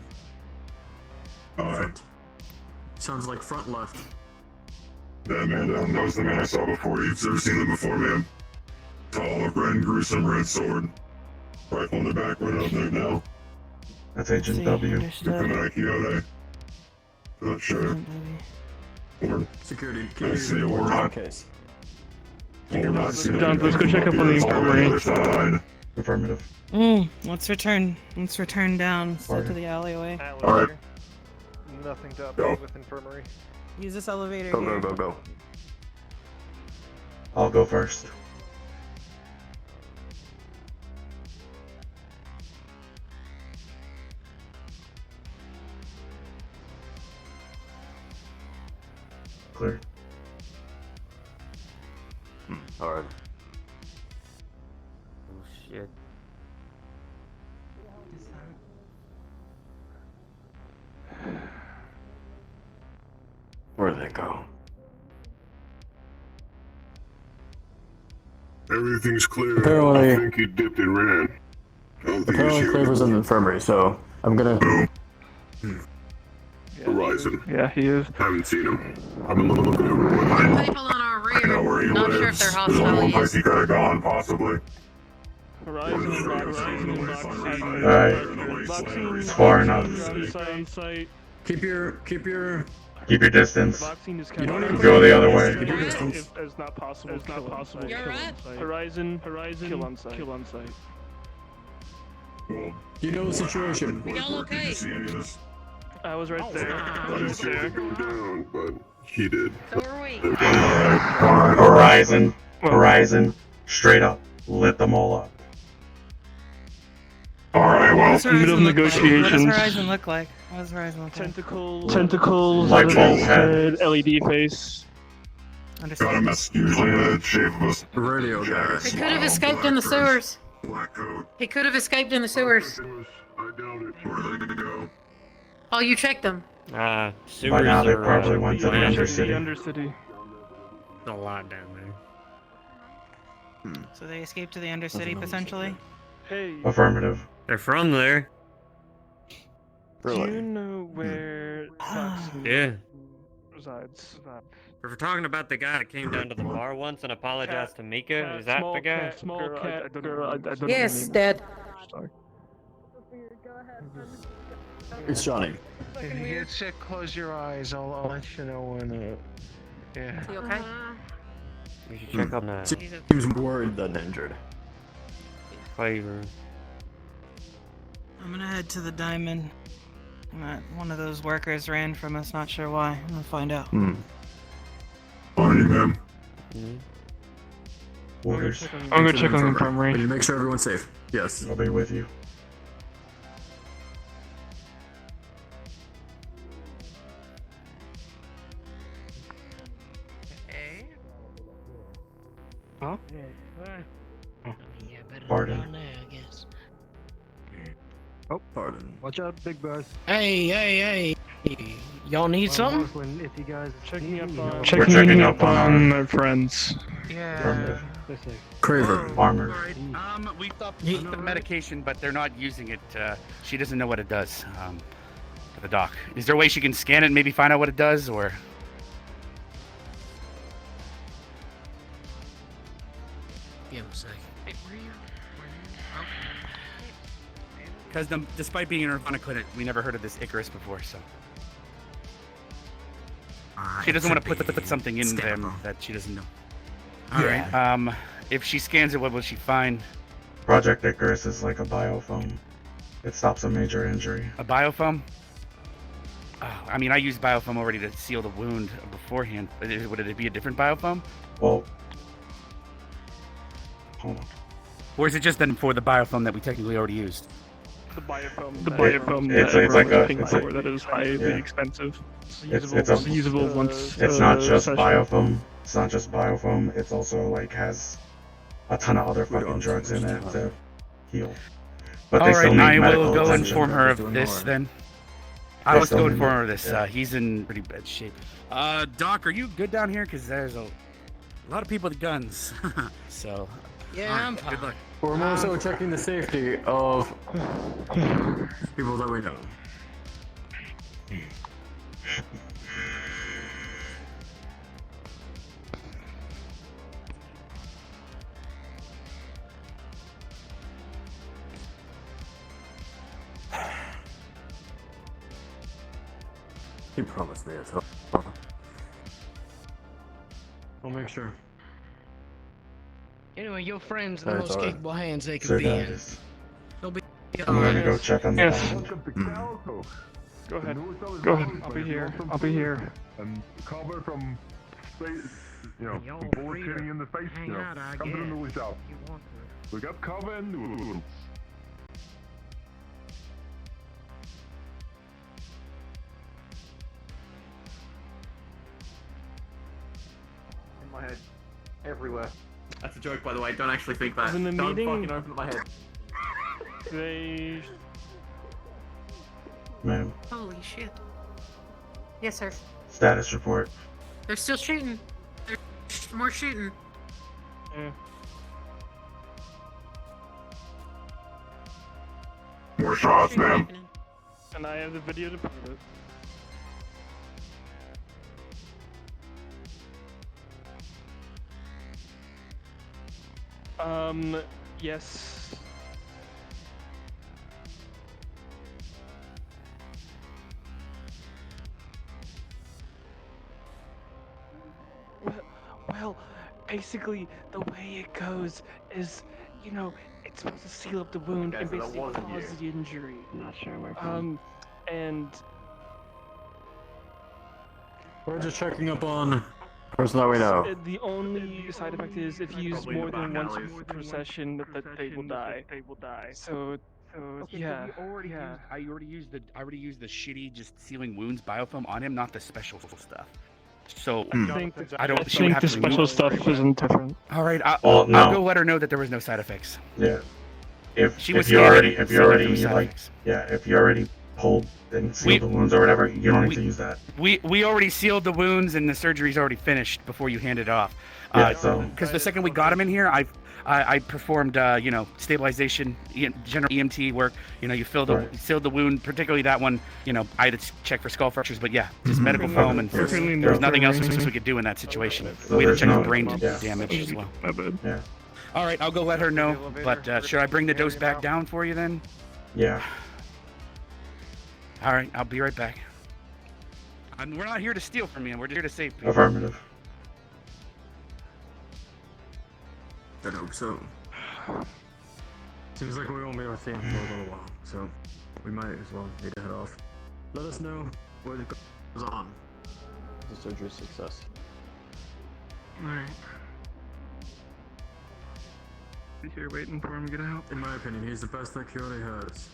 Alright. Sounds like front left. That man down knows the man I saw before. You've ever seen them before, man? Tall, red, gruesome red sword. Rifle in the back, right up there now. That's Agent W. Diplomatic Quixote. Not sure. Or Security. I see a war. Case. Let's go check up on the infirmary. Affirmative. Let's return down to the alleyway. Alright. Nothing to update with infirmary. Use this elevator Go, here. go, go, go. I'll go first. Clear. Alright. Oh shit. Where'd they go? Everything's clear. Apparently- I think he dipped and ran. I don't think he's Apparently here. Claver's in the infirmary, so I'm gonna... Horizon. Yeah, he is. Haven't seen him. I've been looking everywhere. People on our I know where rear. he Not lives. sure if they're There's hostile only one yet. place he could have gone, possibly. Horizon and Alright. It's far enough. Keep your Keep your distance. You don't Go the other way. Keep your distance. It's not possible. It's not possible. You're right. Horizon, kill on sight. Kill on sight. You know the situation. Y'all okay? I was right there. I was right there. Down, but he did. So are we. Horizon. Horizon. Straight up. Lit them all up. Alright, well. What does Middle of Horizon look like? negotiations. What does Horizon look like? What does Horizon look like? Tentacles, Like LED bulb head, LED face. Got a mess. Usually the shape of us. Radio guy. He could have escaped in the sewers. Black coat. He could have escaped in the sewers. I doubt it. Where are they gonna go? Oh, you checked them. By now they probably went to the Undercity. Undercity. A lot down there. So they escaped to the Undercity, potentially? Hey, Affirmative. They're from there. do you know where Foxy Yeah. resides? If we're talking about the guy that came down to the bar once and apologized to Mika, is that the guy? Small cat girl. I don't know Yes, her name. Dad. Sorry. It's Johnny. If you get sick, close your eyes. I'll let you know when. Yeah. Is he okay? We should check on that. Seems more worried than injured. Flavor. I'm gonna head to the diamond. One of those workers ran from us, not sure why. I'm gonna find out. Finding him. Orders. I'm gonna check on the infirmary. Will you make sure everyone's safe? Yes. I'll be with you. Huh? Yeah, better Pardon. than down there, I guess. Oh, pardon. Watch out, big boss. Hey. Y'all need something? If you guys Checking up We're on. checking up on my friends. Yeah. Craver. Armor. We stopped the medication, but they're not using it. She doesn't know what it does. The doc. Is there a way she can scan it and maybe find out what it does, or? Give him a second. Because despite being in Nirvana Clinic, we never heard of this Icarus before, so. She doesn't want to put something in them that she doesn't know. Alright. If she scans it, what will she find? Project Icarus is like a biofoam. It stops a major injury. A biofoam? I mean, I used biofoam already to seal the wound beforehand. Would it be a different biofoam? Well, hold on. Or is it just then for the biofoam that we technically already used? The biofilm. It's like that is highly expensive. It's usable once. It's not just session. biofoam. It's not just biofoam. It's also like has a ton of other fucking drugs in it to heal. But they still Alright, need I medical will go attention. inform her of this then. I was go inform her of this. He's in pretty bad shape. Doc, are you good down here? Because there's a lot of people with guns. So. Yeah, I'm fine. Good luck. We're also checking the safety of people that we know. He promised me it's help. I'll make sure. Anyway, your friend's the That's most alright. capable hands they could So be in. guys, They'll be I'm gonna alright. go check on the Yes. diamond. Go ahead. Go ahead. I'll be here. I'll be here. And cover from space, Y'all the bullets free to hitting in the face, hang out, I come to the guess. middle shop. You want to. We got cover and noodles. In my head. Everywhere. That's a joke, by the way. Don't actually think that. In the Don't meeting- fucking open my head. They. Ma'am, Holy shit. Yes, sir. Status report. They're still shooting. There's more shooting. Yeah. More shots, man. And I have the video to prove it. Yes. Well, basically, the way it goes is, you know, it's supposed to seal up the wound and basically cause the injury. Not sure where from. And We're just checking up on person that we know. the only side effect is if you use more than once per session, that they will die. So Okay, yeah. so I already used the shitty just sealing wounds biofilm on him, not the special stuff. So I don't. She would think have the to special remove- stuff isn't different. All right, Well, no. I'll go let her know that there was no side effects. Yeah. If She was you scared, already so there was side like effects. if you already pulled and sealed the wounds or whatever, you don't need to use that. We already sealed the wounds and the surgery's already finished before you hand it off. Yeah, so Because the second we got him in here, I performed stabilization, general EMT work. You know, you sealed the wound, particularly that one. You know, I had to check for skull fractures, but yeah, just medical foam, and there was nothing else we could do in that situation. So We had to there's check no- for brain yeah. damage as well. My bad. Yeah. All right, I'll go let her know. But should I bring the dose back down for you then? Yeah. All right, I'll be right back. We're not here to steal from you. We're here to save people. Affirmative. I hope so. Seems like we won't be able to see him for a little while, so we might as well need to head off. Let us know what it goes on. The surgery success. Alright. Sit here waiting for him to get out. In my opinion, he's the best that Coyote has.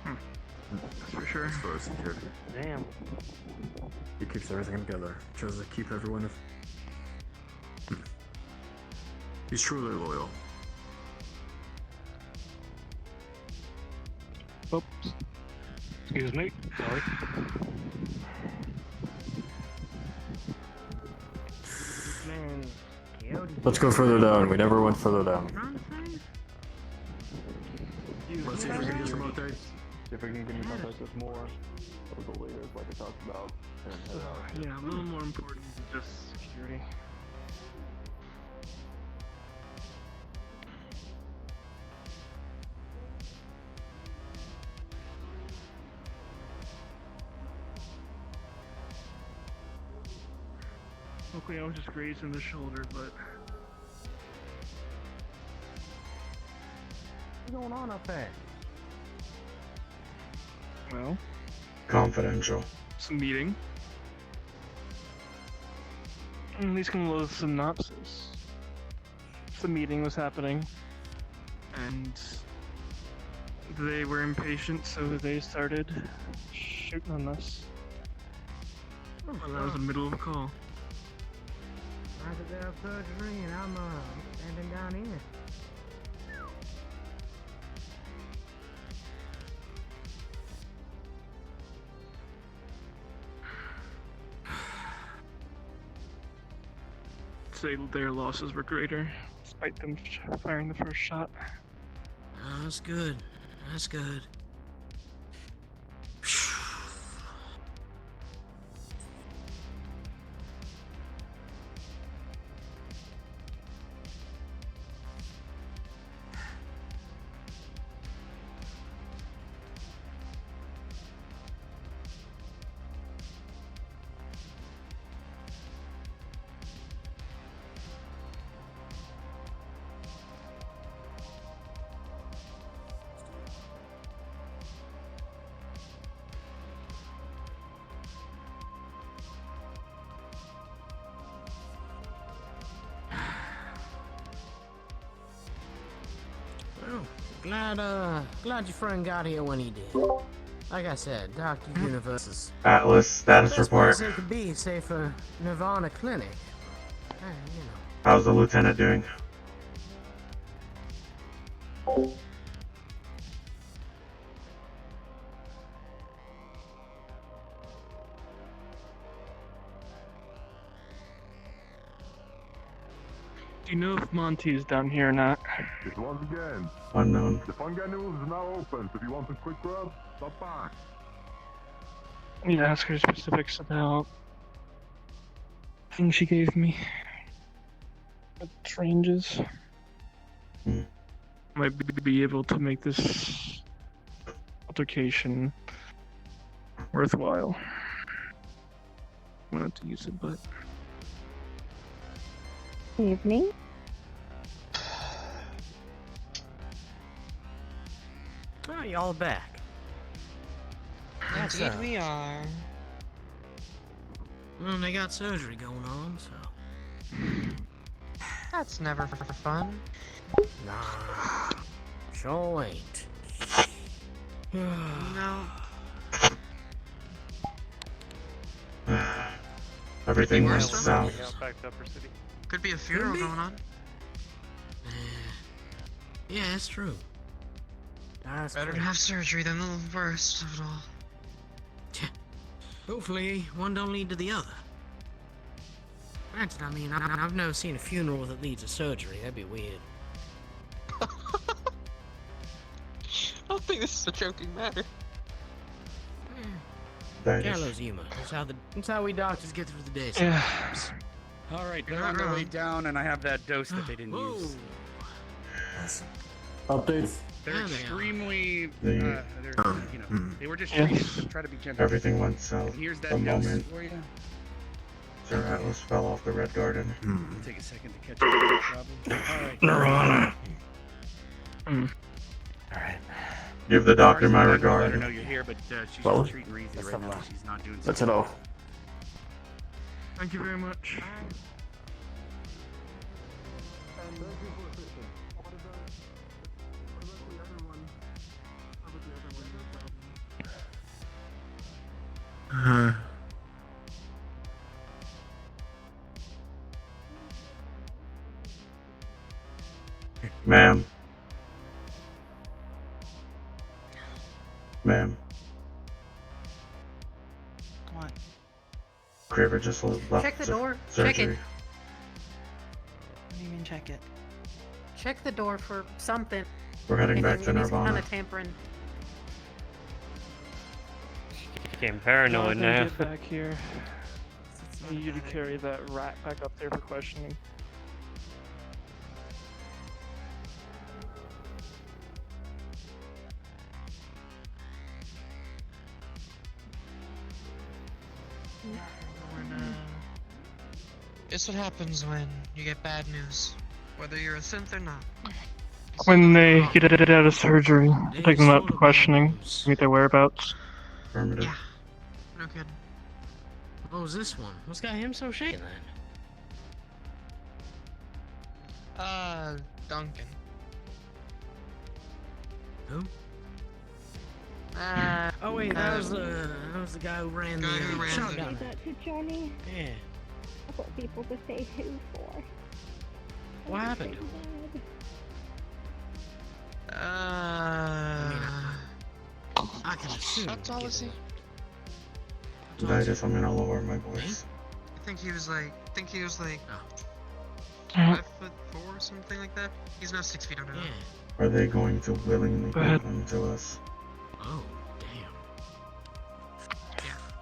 That's for sure. As far as security. Damn. He keeps everything together. Tries to keep everyone. He's truly loyal. Oops. Excuse me. Sorry. Man, Let's go further down. We never went further down. Let's see if we can get some updates. See if we can get some updates with more of the leaders, like I talked about. Yeah, a little more important than just security. Okay, I was just grazing the shoulder, but what's going on up there? well, Confidential. it's a meeting. At least can a little synopsis. The meeting was happening, and they were impatient, so they started shooting on us. Well, that was the middle of a call. I was at the surgery and I'm standing down here. Say their losses were greater, despite them firing the first shot. Oh, that's good. That's good. Well, glad your friend got here when he did. Like I said, Dr. Universe is Atlas status best report. place it could be, say for Nirvana Clinic. You know. How's the lieutenant doing? Do you know if Monty is down here or not? Just once again, Unknown. the Funganools is now open, so if you want some quick grub, stop by. I need to ask her specifics about things she gave me. At ranges. Might be able to make this altercation worthwhile. I wanted to use it, but Evening. Oh, y'all back. Indeed we are. Well, they got surgery going on, so. That's never for fun. Nah. Sure ain't. No. Everything went Worse south. Back to Upper City. Could be a funeral be. going on. Yeah, that's true. That's Better to true. have surgery than the worst of it all. Hopefully, one don't lead to the other. Granted, I mean, I've never seen a funeral that leads to surgery. That'd be weird. I don't think this is a joking matter. Callous humor. That's how we doctors get through the day. Yeah. sometimes. All right, they're on their way down, and I have that dose that they didn't use. Updates. They're extremely, They- they were just treated, so try to be gentle. Everything went south And here's that the dose moment for you. Sir Atlas fell off the Red Garden. It'll take a second to catch up, probably. All right. Nirvana. All right. Give the doctor my Let her regard. know you're here, but she's Well, just treating Reezy right now. She's not doing Let's so head off. thank you very much. Ma'am. Ma'am. What? Craver just left Check the sur- door. surgery. Check it. What do you mean check it? Check the door for something. We're heading back to Kind Nirvana. of tampering. Became Now paranoid now. get back here. I need you to carry that rat back up there for questioning. It's what happens when you get bad news, whether you're a synth or not. When they get it out of surgery, take them out for questioning, meet their whereabouts. Affirmative. No kidding. What was this one? What's got him so shaken then? Duncan. Who? Oh wait, that was the guy who ran the shotgun. Johnny? Yeah. I've got people to say who for. What happened to him? I can assume. How tall is he? Ditus, I'm gonna lower my voice. I think he was like 5'4" or something like that. He's now 6 feet under. Are they going to willingly Go ahead. give them to us? Oh, damn.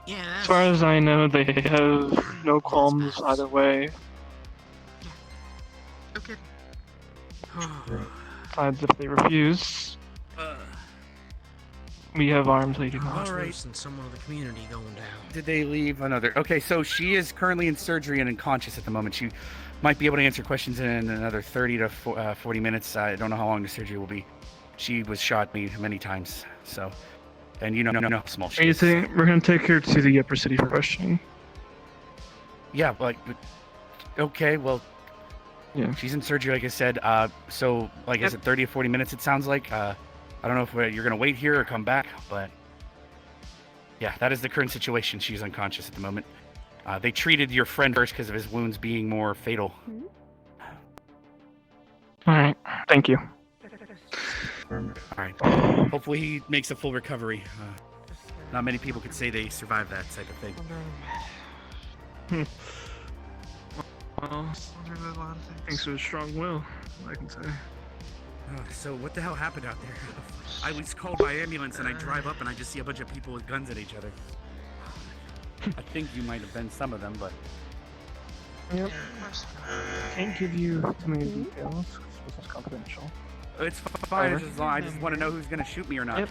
Yeah, As far as I know, they have no qualms either way. Okay. Besides, if they refuse, we have arms leading All off. right. And someone of the community going down. Did they leave another? Okay, so she is currently in surgery and unconscious at the moment. She might be able to answer questions in another 30 to 40 minutes. I don't know how long the surgery will be. She was shot many times, so. And you know, no small shit. We're gonna take her to the upper city for questioning. Yeah, okay, well. Yeah. She's in surgery, like I said. So, like I said, 30 to 40 minutes, it sounds like. I don't know if you're going to wait here or come back, but yeah, that is the current situation. She's unconscious at the moment. They treated your friend first because of his wounds being more fatal. Alright, thank you. Alright. Hopefully he makes a full recovery. Not many people could say they survived that type of thing. Well, There's a lot of things. thanks to his strong will, I can say. So what the hell happened out there? I was called by ambulance and I drive up and I just see a bunch of people with guns at each other. I think you might have been some of them, but... Yep. Can't give you too many details, because this is confidential. It's fine, I just want to know who's gonna shoot me or not. Yep.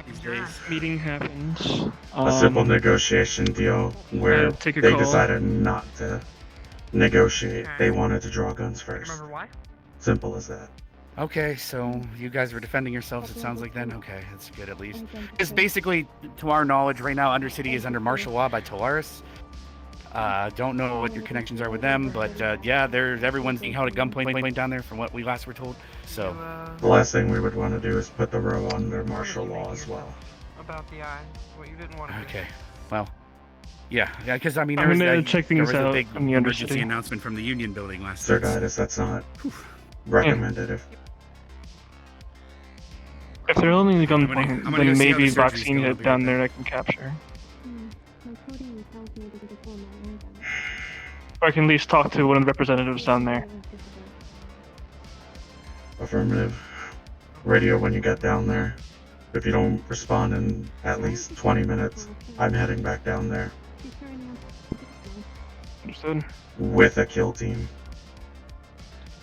These days. Meeting happens. A simple negotiation deal where take a they call. decided not to negotiate. They wanted to draw guns first. Remember why? Simple as that. Okay, so you guys were defending yourselves, it sounds like then? Okay, that's good at least. Because basically, to our knowledge, right now Undercity is under martial law by Callous. Don't know what your connections are with them, but yeah, everyone's being held at gunpoint down there from what we last were told, so... The last thing we would want to do is put the row under martial law as well. About the eye, what you didn't want to Okay, well... Yeah, because I mean, I'm gonna there check was things a out big on the emergency Undercity. announcement from the Union building last Sir night. Guidus, that's not recommended. If they're only the I'm gunpoint, gonna go then see how maybe the surgery's vaccine going. I'll hit be down right there I can capture. Or I can at least talk to one of the representatives down there. Affirmative. Radio when you get down there. If you don't respond in at least 20 minutes, I'm heading back down there. Understood. With a kill team.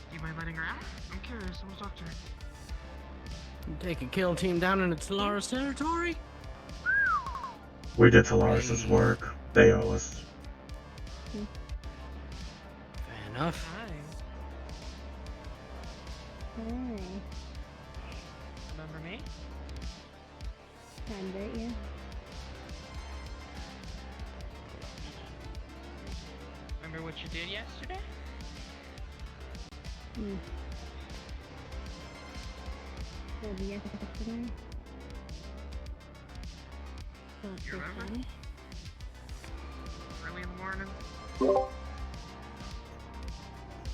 Do you mind letting her out? I'm curious, I was talking to her. Take a kill team down into Talaris territory? We did Talaris' work. They owe us. Fair enough. Remember me? Yeah. Remember what you did yesterday? You remember? Early in the morning?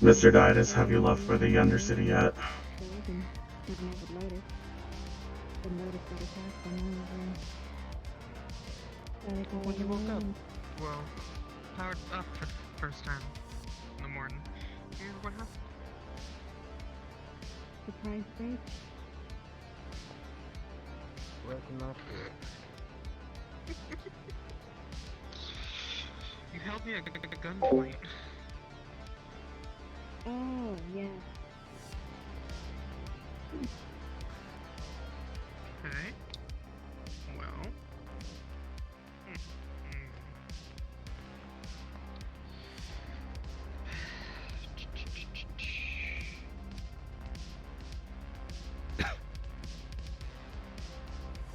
Mr. Guidus, have you left for the Undercity yet? When you woke up? Well, powered up for the first time in the morning. And what happened? Surprise break. Waking up here. You held me at gunpoint. Oh, yeah. Okay. Well.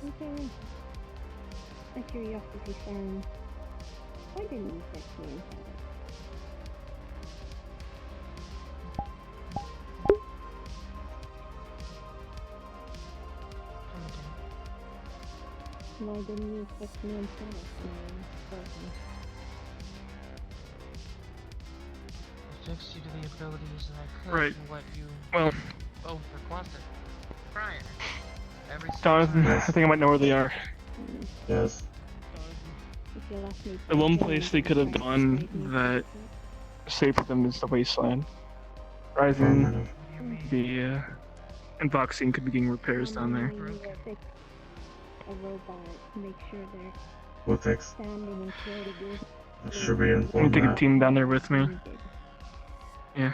Okay. A curiosity fan. Why didn't you text me in Shadow? Why didn't you text me in Shadow? I fixed you to the abilities that I could Right. and what you Well, both requested prior. Every Jonathan, I think I might know where they are. Yes. The one place they could have gone that safe for them is the wasteland. Rising, and Voxing could be getting repairs down there. A robot, make sure they're We'll fix. standing and clear to do. Should we Let me inform take a that? team down there with me. Yeah.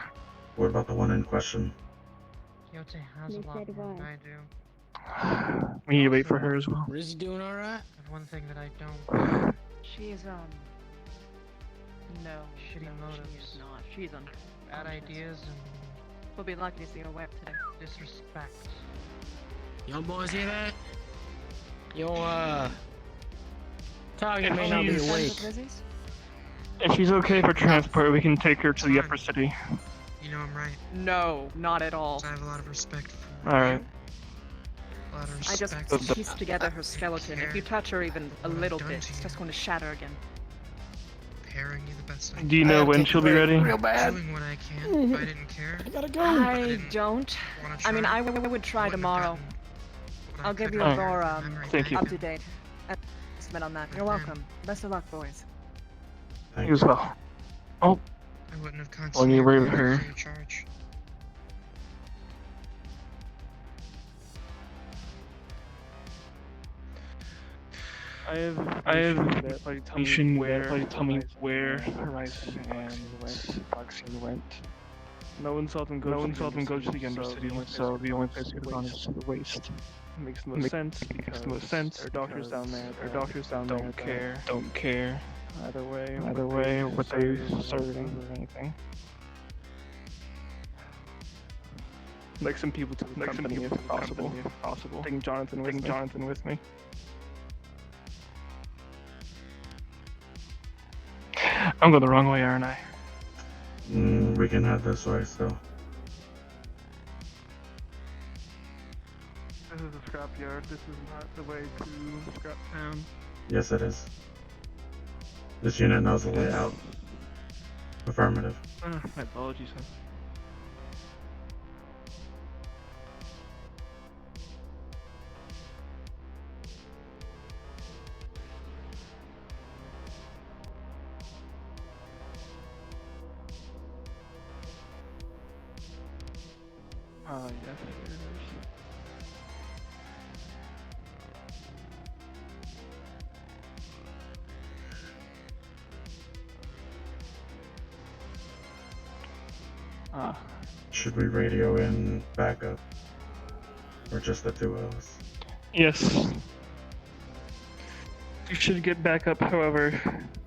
What about the one in question? Kyote has a They lot said more than what? I do. We need to wait for her as well. Is he doing alright? And one thing that I don't. She's, no. Shitty no, motives. She is not. She's Bad ideas and We'll be lucky to see her web today. disrespect. Young boys hear that? Your, target may not be awake. If she's okay for transport, we can take her to the upper city. You know I'm right. No, not at all. I have a lot of respect for Alright. a lot of I just respect. pieced together her skeleton. If you touch her even a little bit, it's just going to shatter again. Preparing you the best I Do you know when she'll be ready? Doing what I can. If I didn't care. I gotta I don't. I mean, I would try tomorrow. I'll give you a Oh, more thank you. up-to-date estimate on that. You're welcome. Best of luck, boys. You as well. Oh, I wouldn't have When constantly you were with reported her. for a charge. I have a mission where tell me where Horizon and Foxine went. No one saw them go to the Undercity, so the only place they could have gone is to the Waste. It makes the most sense because there are doctors down there that don't care either way what they serving or anything. Like some people to the company if possible. Taking Jonathan with me. I'm going the wrong way, aren't I? We can head this way still. This is a scrapyard. This is not the way to Scrap Town. Yes, it is. This unit knows the layout. Affirmative. My apologies, son. Yes, there it is. Should we radio in backup? Or just the two of us? Yes. You should get back up, however.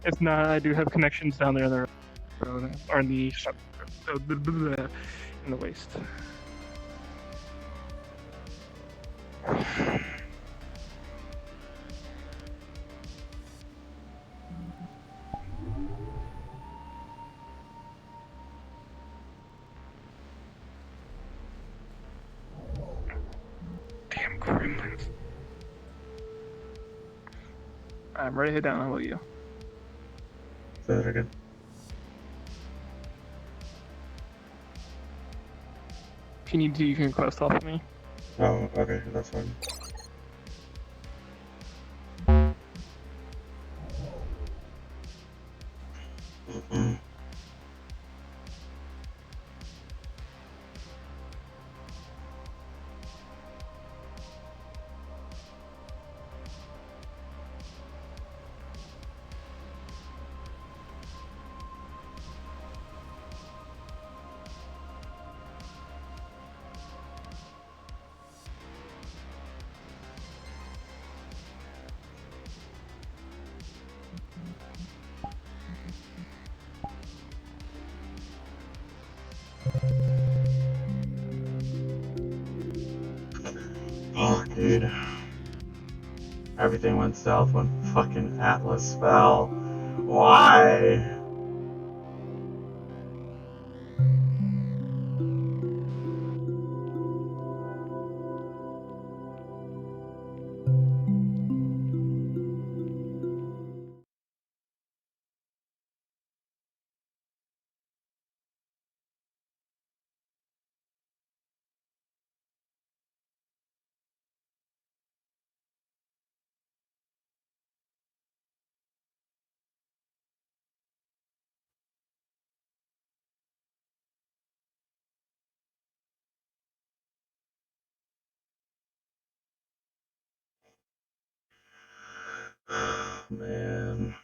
If not, I do have connections down there in the road, or in the in the Waste. Damn gremlins. I'm ready to head down. How about you? Say that again. If you need to, you can request off of me. Oh, okay, that's fine. Fuck, dude. Everything went south when fucking Atlas fell. Why? Man.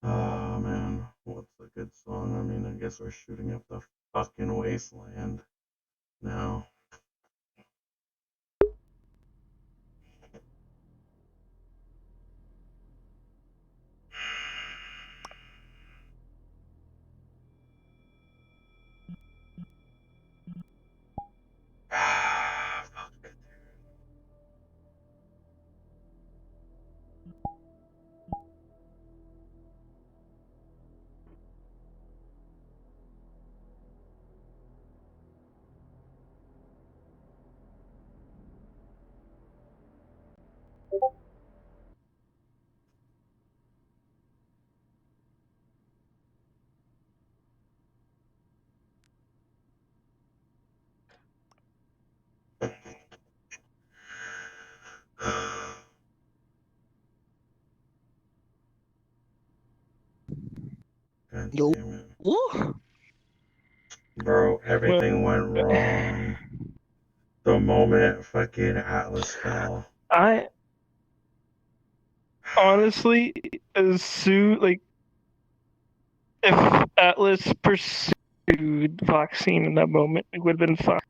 Oh man, what's a good song? I mean, I guess we're shooting up the fucking wasteland now. God damn it. Bro, everything went wrong. The moment fucking Atlas fell. I honestly, as soon like, if Atlas pursued Voxine in that moment, it would have been fine.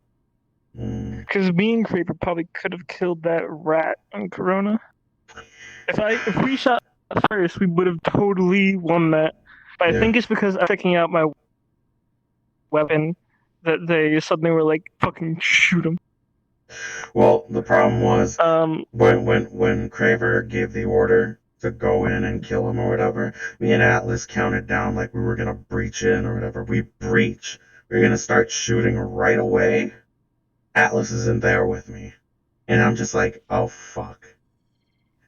Because me and Craper probably could have killed that rat on Corona. If we shot first, we would have totally won that. But I think it's because I'm checking out my weapon that they suddenly were like, fucking shoot him. Well, the problem was when Craver gave the order to go in and kill him or whatever, me and Atlas counted down like we were gonna breach in or whatever. We breach. We're gonna start shooting right away. Atlas isn't there with me. And I'm just like, oh fuck.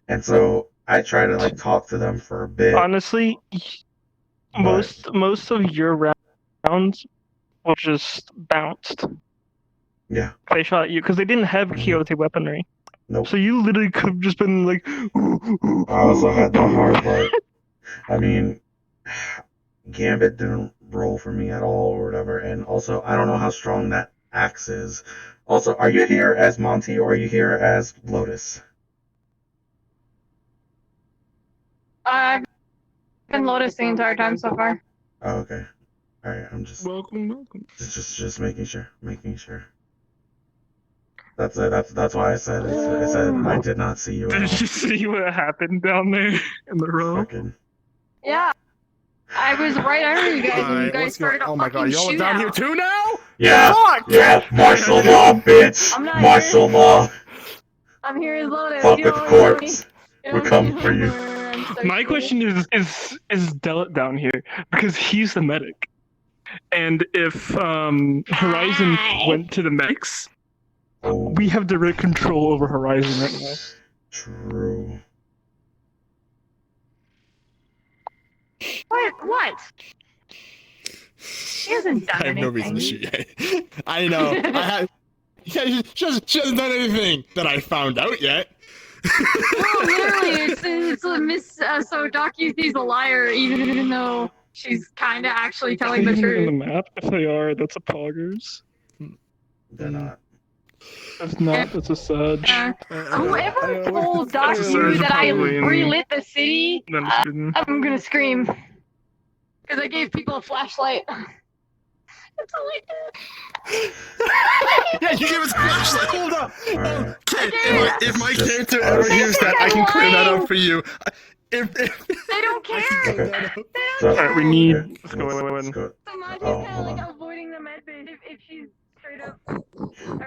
And so I try to like talk to them for a bit. Honestly, most of your rounds were just bounced. Yeah. They shot at you because they didn't have Quixote weaponry. Nope. So you literally could have just been like. I also had the hard part. I mean, Gambit didn't roll for me at all or whatever, and also I don't know how strong that axe is. Also, are you here as Monty or are you here as Lotus? I've been Lotus the entire time so far. Oh, okay. All right. I'm just welcome. Just making sure. That's it. That's why I said it. I said I did not see you. Did you see what happened down there in the row? Yeah. I was right under you guys when you guys started a fucking y'all are down here too now? Yeah. Fuck! Yeah. Martial law, bitch. I'm not Martial here. law. I'm here as Lotus. Fuck You with don't corpse. you We're don't coming need for you. My question is Delit down here because he's the medic, and if Horizon went to the medics, we have direct control over Horizon right now. True. What? She hasn't done I have anything. no reason to shoot yet. I know. She hasn't done anything that I found out yet. Well, literally, it's Miss. So Doc Yuki's a liar, even though she's kind of actually telling the Even truth. in the map, if they are, that's a poggers. They're not. If not, that's a Surge. Whoever told Doc Yu that I relit the city, I'm gonna scream. Because I gave people a flashlight. That's all I did. Yeah, you gave us a flashlight. Hold up. Kid, did. if my character ever hears that, I can clear that up for you. They don't care. Alright, we need. Let's go. So Maji's kind of like avoiding the med bay if she's straight up.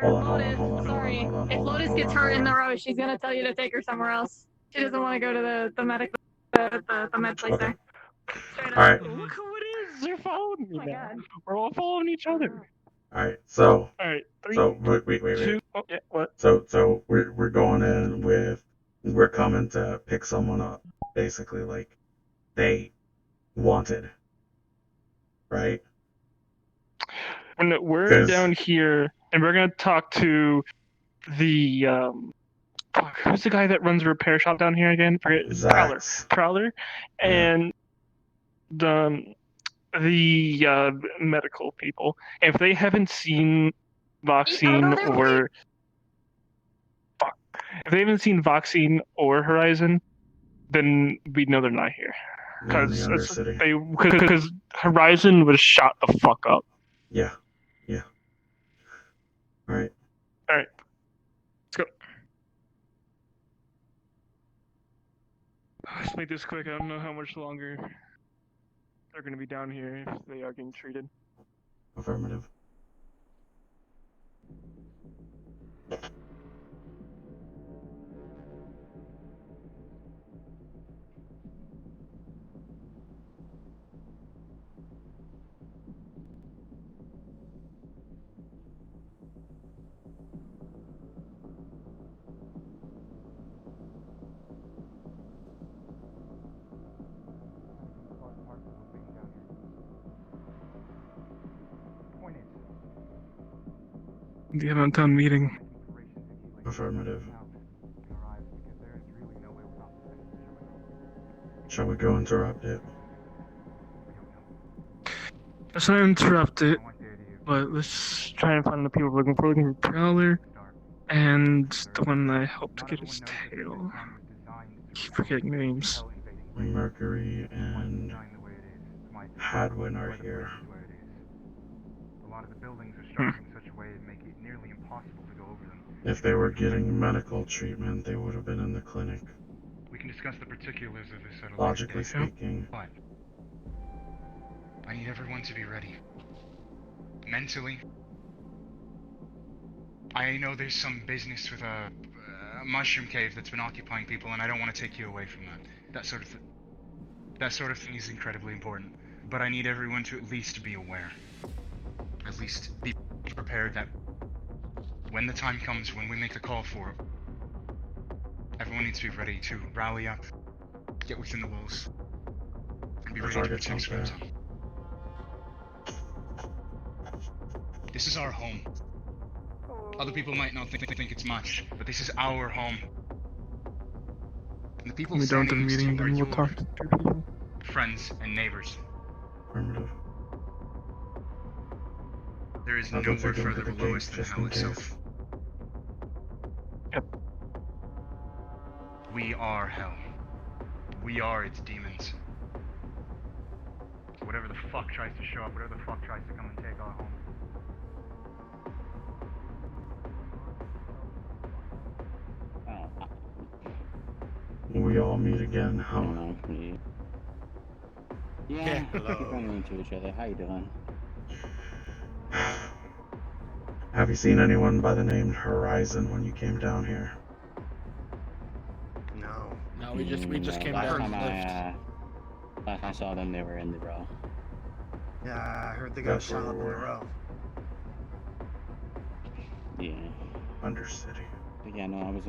Or Lotus, sorry. If Lotus gets hurt in the row, she's gonna tell you to take her somewhere else. She doesn't want to go to the medic, the med place there. Straight up. Alright. Look who it is. They're following me now. We're all following each other. Alright, so. Alright, wait. two. Oh, yeah, what? So we're going in with. We're coming to pick someone up, basically, like they wanted. Right? When we're down here, and we're gonna talk to the who's the guy that runs a repair shop down here again? Forget Prowler, and the medical people. If they haven't seen Voxine if they haven't seen Voxine or Horizon, then we know they're not here. Because Horizon was shot the fuck up. Yeah. Alright. Let's go. Let's make this quick. I don't know how much longer they're going to be down here if they are getting treated. Affirmative. The Evantown meeting. Affirmative. Shall we go interrupt it? Let's not interrupt it, but let's try and find the people we're looking for. Looking for Prowler and the one I hope to get his tail. Keep forgetting names. Mercury and Hadwin are here. A lot of the buildings are structured in such a way to make it nearly impossible to go over them. If they were getting medical treatment, they would have been in the clinic. We can discuss the particulars of this at a Logically later date. speaking. But I need everyone to be ready. Mentally. I know there's some business with a mushroom cave that's been occupying people, and I don't want to take you away from that. That sort of thing is incredibly important. But I need everyone to at least be aware. At least be prepared that when the time comes, when we make the call for it, everyone needs to be ready to rally up, get within the walls, and be ready to protect Scrimton. This is our home. Other people might not think it's much, but this is our home. And the people We don't have a standing next to meeting, you are then we'll your talk to two people. friends and neighbors. Affirmative. There is I'll go nowhere take a look further at the below gates us than just hell in case. itself. We are hell. We are its demons. So whatever the fuck tries to show up, whatever the fuck tries to come and take our home. We all meet again, huh? Yeah, keep running into each other. How you doing? Have you seen anyone by the name Horizon when you came down here? No. No, we just came last down. time last I saw them, they were in the row. Yeah, I heard they got That's shot where up we in a were. row. Yeah. Undercity. But yeah, no, I was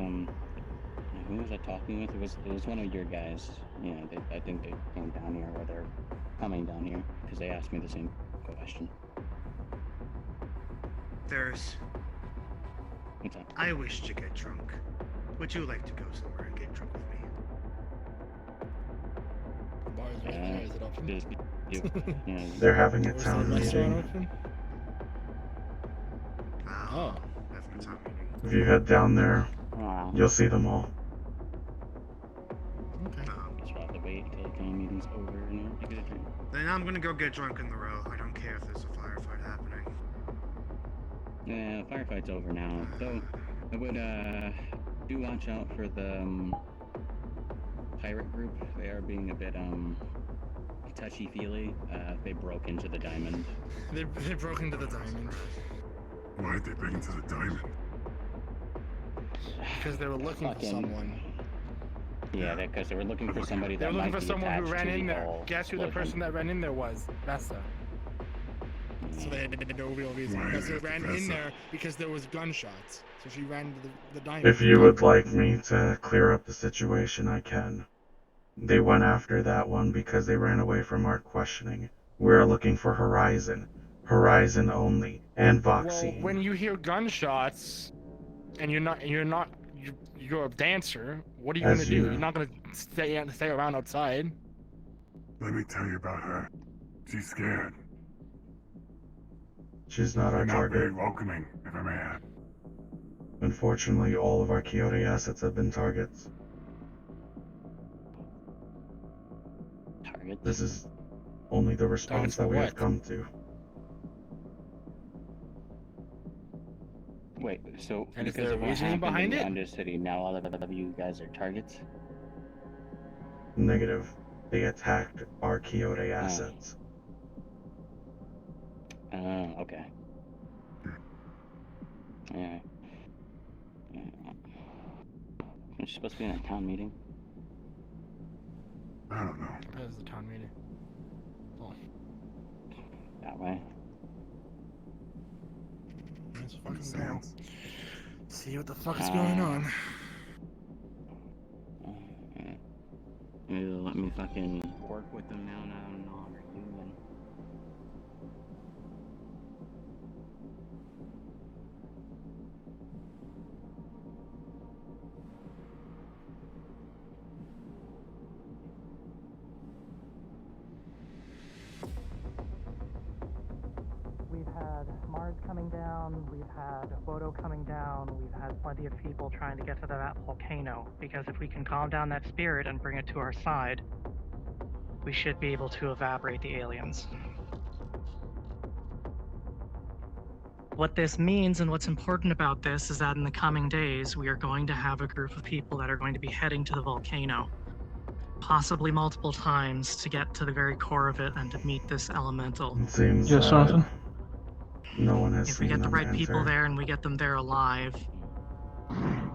who was I talking with? It was one of your guys. Yeah, I think they came down here, or they're coming down here, because they asked me the same question. There's. What's up? I wish to get drunk. Would you like to go somewhere and get drunk with me? They're having a town meeting. Oh. Having a town meeting. If you head down there, you'll see them all. Okay. Just have to wait till the town meeting's over and to get a drink. Then I'm gonna go get drunk in the row. I don't care if there's a firefight happening. Yeah, firefight's over now. Though I would do watch out for the pirate group. They are being a bit touchy-feely. They broke into the diamond. They broke into the diamond. Why'd they break into the diamond? Because they were looking for someone. Yeah, because they were looking for somebody They that were looking might for be someone who attached ran to in the there. whole Guess who the explosion. person that ran in there was? Vesta. So they had no real reason. Why Because they is it ran in Vesta? there because there was gunshots. So she ran to the diamond. If you would like me to clear up the situation, I can. They went after that one because they ran away from our questioning. We're looking for Horizon. Horizon only. And Well, Voxine. when you hear gunshots and you're a dancer, what are you As gonna do? you- You're not gonna stay around outside. Let me tell you about her. She's scared. She's not our And not very target. welcoming, if I may add. Unfortunately, all of our Quixote assets have been targets. Targets? This is only the response Targets for that we have what? come to. Wait, so And is because there of a what reasoning happened behind in it? Undercity, now all of you guys are targets? Negative. They attacked our Quixote assets. Oh, okay. Yeah. You're supposed to be in a town meeting? I don't know. That was the town meeting. Oh. That way. Let's fucking go. See what the fuck is going on. Maybe they'll let me fucking work with them now, and I don't know how to do them. coming down, we've had a photo coming down, we've had plenty of people trying to get to that volcano, because if we can calm down that spirit and bring it to our side, we should be able to evaporate the aliens. What this means and what's important about this is that in the coming days, we are going to have a group of people that are going to be heading to the volcano, possibly multiple times, to get to the very core of it and to meet this elemental. It seems Yes, Jonathan? no one has If we seen get the them right people enter. there and we get them there alive, I'm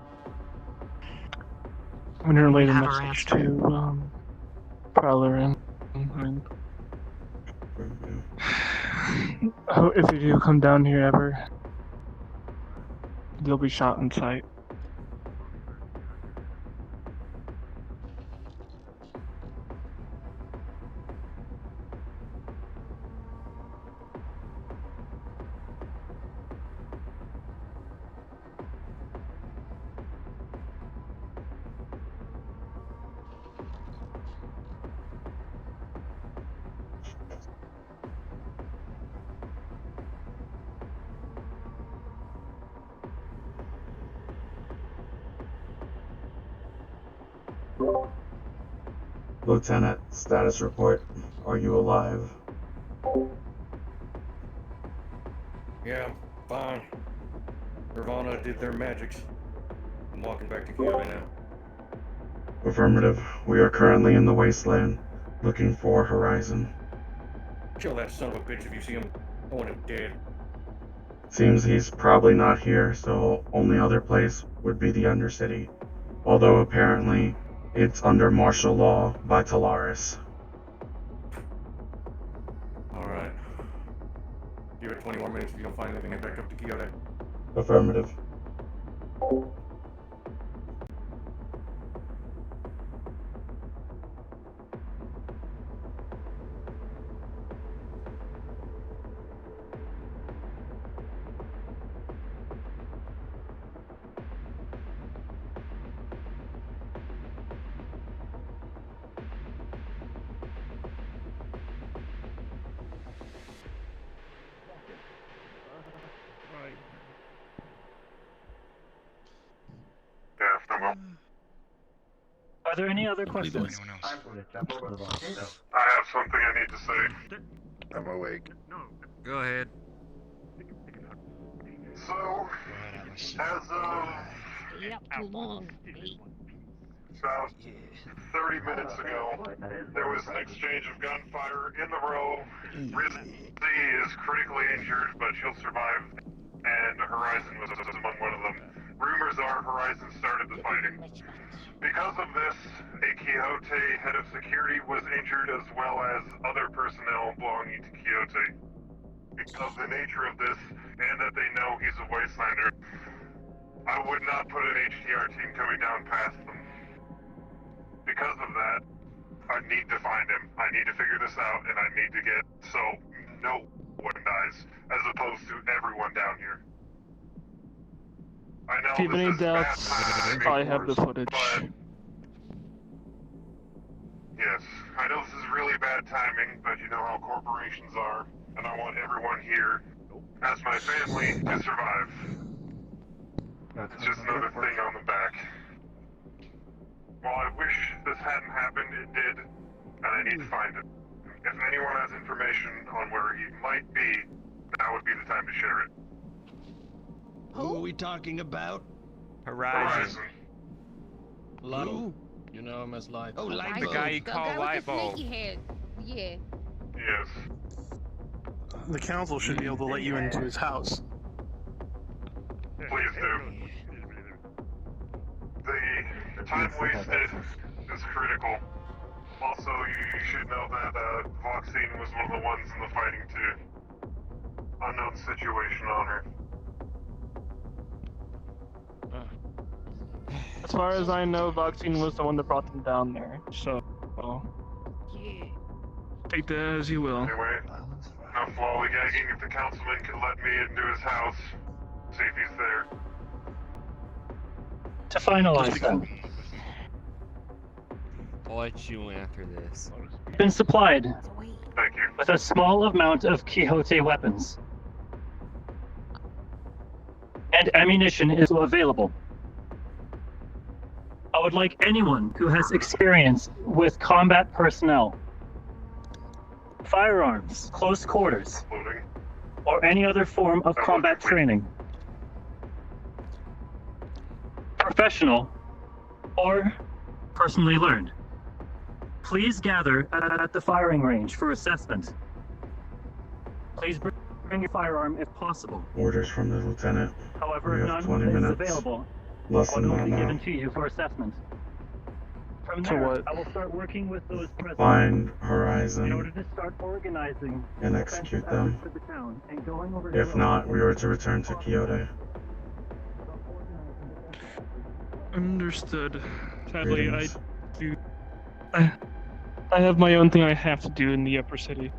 gonna relay the have our message answer. to Prowler and if you do come down here ever, they'll be shot in sight. Lieutenant, status report. Are you alive? Yeah, I'm fine. Nirvana did their magics. I'm walking back to Kyoto now. Affirmative. We are currently in the wasteland, looking for Horizon. Kill that son of a bitch if you see him. I want him dead. Seems he's probably not here, so only other place would be the Undercity. Although apparently, it's under martial law by Talaris. Alright. Give it 20 more minutes if you don't find anything, head back up to Kyoto. Affirmative. Are there any other questions? I have something I need to say. I'm awake. Go ahead. So, as of Stay up too long. about 30 minutes ago, there was an exchange of gunfire in the row. Rizzy is critically injured, but she'll survive, and Horizon was among one of them. Rumors are Horizon started the fighting. Because of this, a Quixote head of security was injured, as well as other personnel belonging to Quixote. Because of the nature of this, and that they know he's a Wastelander, I would not put an HTR team coming down past them. Because of that, I need to find him. I need to figure this out, and I need to get so no one dies, as opposed to everyone down here. I know If you have any this is bad doubts, timing, I have the footage. but yes, I know this is really bad timing, but you know how corporations are, and I want everyone here, as my family, to survive. It's just another thing on the back. While I wish this hadn't happened, it did, and I need to find him. If anyone has information on where he might be, now would be the time to share it. Who are we talking about? Horizon. Who? You know him as Light. Oh, Light. The guy you call Lightbulb. Yeah. Yes. The council should be able to let you into his house. Please do. The time wasted is critical. Also, you should know that Voxine was one of the ones in the fighting too. Unknown situation on her. As far as I know, Voxine was the one that brought them down there, so take that as you will. Anyway, enough lollygagging. If the councilman could let me into his house, see if he's there. To finalize them. I'll let you in after this. Been supplied Thank you. with a small amount of Quixote weapons. and ammunition is available. I would like anyone who has experience with combat personnel, firearms, close quarters, or any other form of combat training, professional or personally learned. Please gather at the firing range for assessment. Please bring your firearm if possible. Orders from the lieutenant. However, We have none 20 is minutes. available. Less I than will that be now. given to you for assessment. From To there, what? I will start working with those present Find in order Horizon to start organizing and the execute offensive them. efforts for the town and going over If to not, we are to return to Kyoto. Understood. Sadly, Greetings. I have my own thing I have to do in the upper city.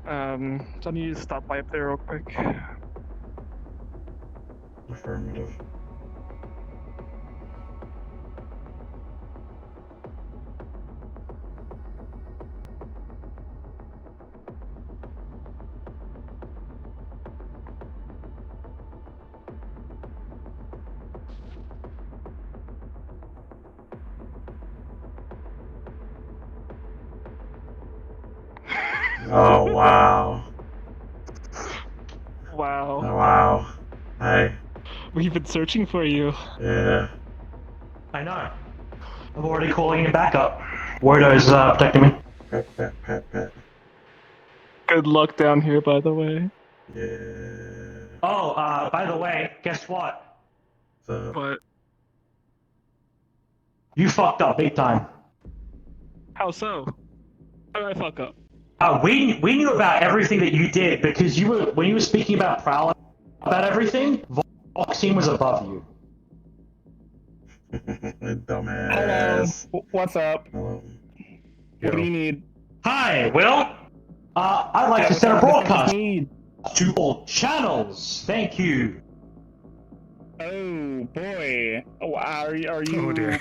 So I need to stop by up there real quick. Affirmative. Oh, wow. Wow. Oh, wow. Hey. We've been searching for you. Yeah. I know. I'm already calling in backup. Wardo's protecting me. Pet, pet, pet, pet. Good luck down here, by the way. Yeah. Oh, by the way, guess what? What? You fucked up big time. How so? How did I fuck up? We knew about everything that you did because when you were speaking about Prowl about everything, Voxine was above you. Dumbass. Hello. What's up? Hello. What do you need? Hi, Will. I'd like to send a broadcast to all channels. Thank you. Oh boy. Oh, are you? Oh, dear.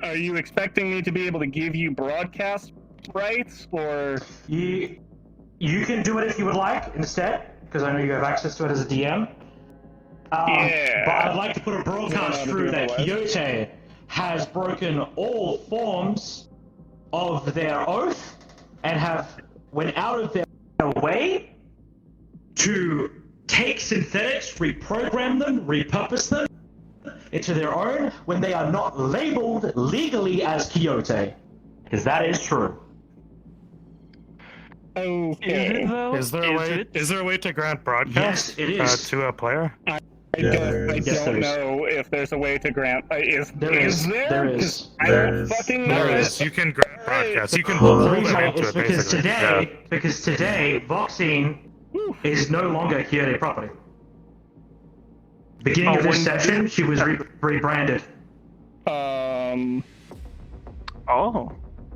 Are you expecting me to be able to give you broadcast rights, or you can do it if you would like instead, because I know you have access to it as a DM. Yeah. But I'd like to put a broadcast through that Quixote has broken all forms of their oath and went out of their way to take synthetics, reprogram them, repurpose them into their own when they are not labeled legally as Quixote. Because that is true. Okay. Is there a way to grant broadcast Yes, it is. to a player? I don't know if there's a way to grant. Is there? There is. I don't fucking know. There is. You can grant broadcast. You can The pull reason them into is it, because basically. today, Voxine is no longer Quixote property. Beginning of this session, she was rebranded. Oh.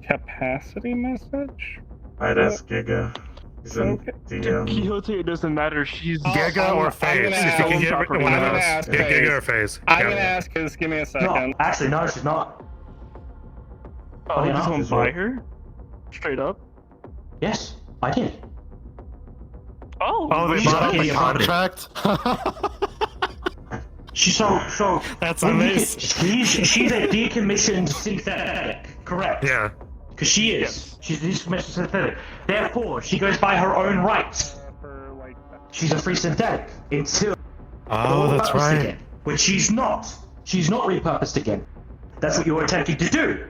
Capacity message? I'd ask Giga. He's in DM. Quixote, it doesn't matter. She's Giga or Phase. If you can get one of those. Get Giga or Phase. I'm gonna ask because give me a second. No, actually, no, she's not. Oh, you no. just want to buy her? Straight up? Yes, I did. Oh, they bought the contract? She's so. That's well, amazing. She's a decommissioned synthetic, correct? Yeah. Because she is. Yes. She's a decommissioned synthetic. Therefore, she goes by her own rights. She's a free synthetic until. Oh, that's repurposed right. Again, which she's not. She's not repurposed again. That's what you're attempting to do.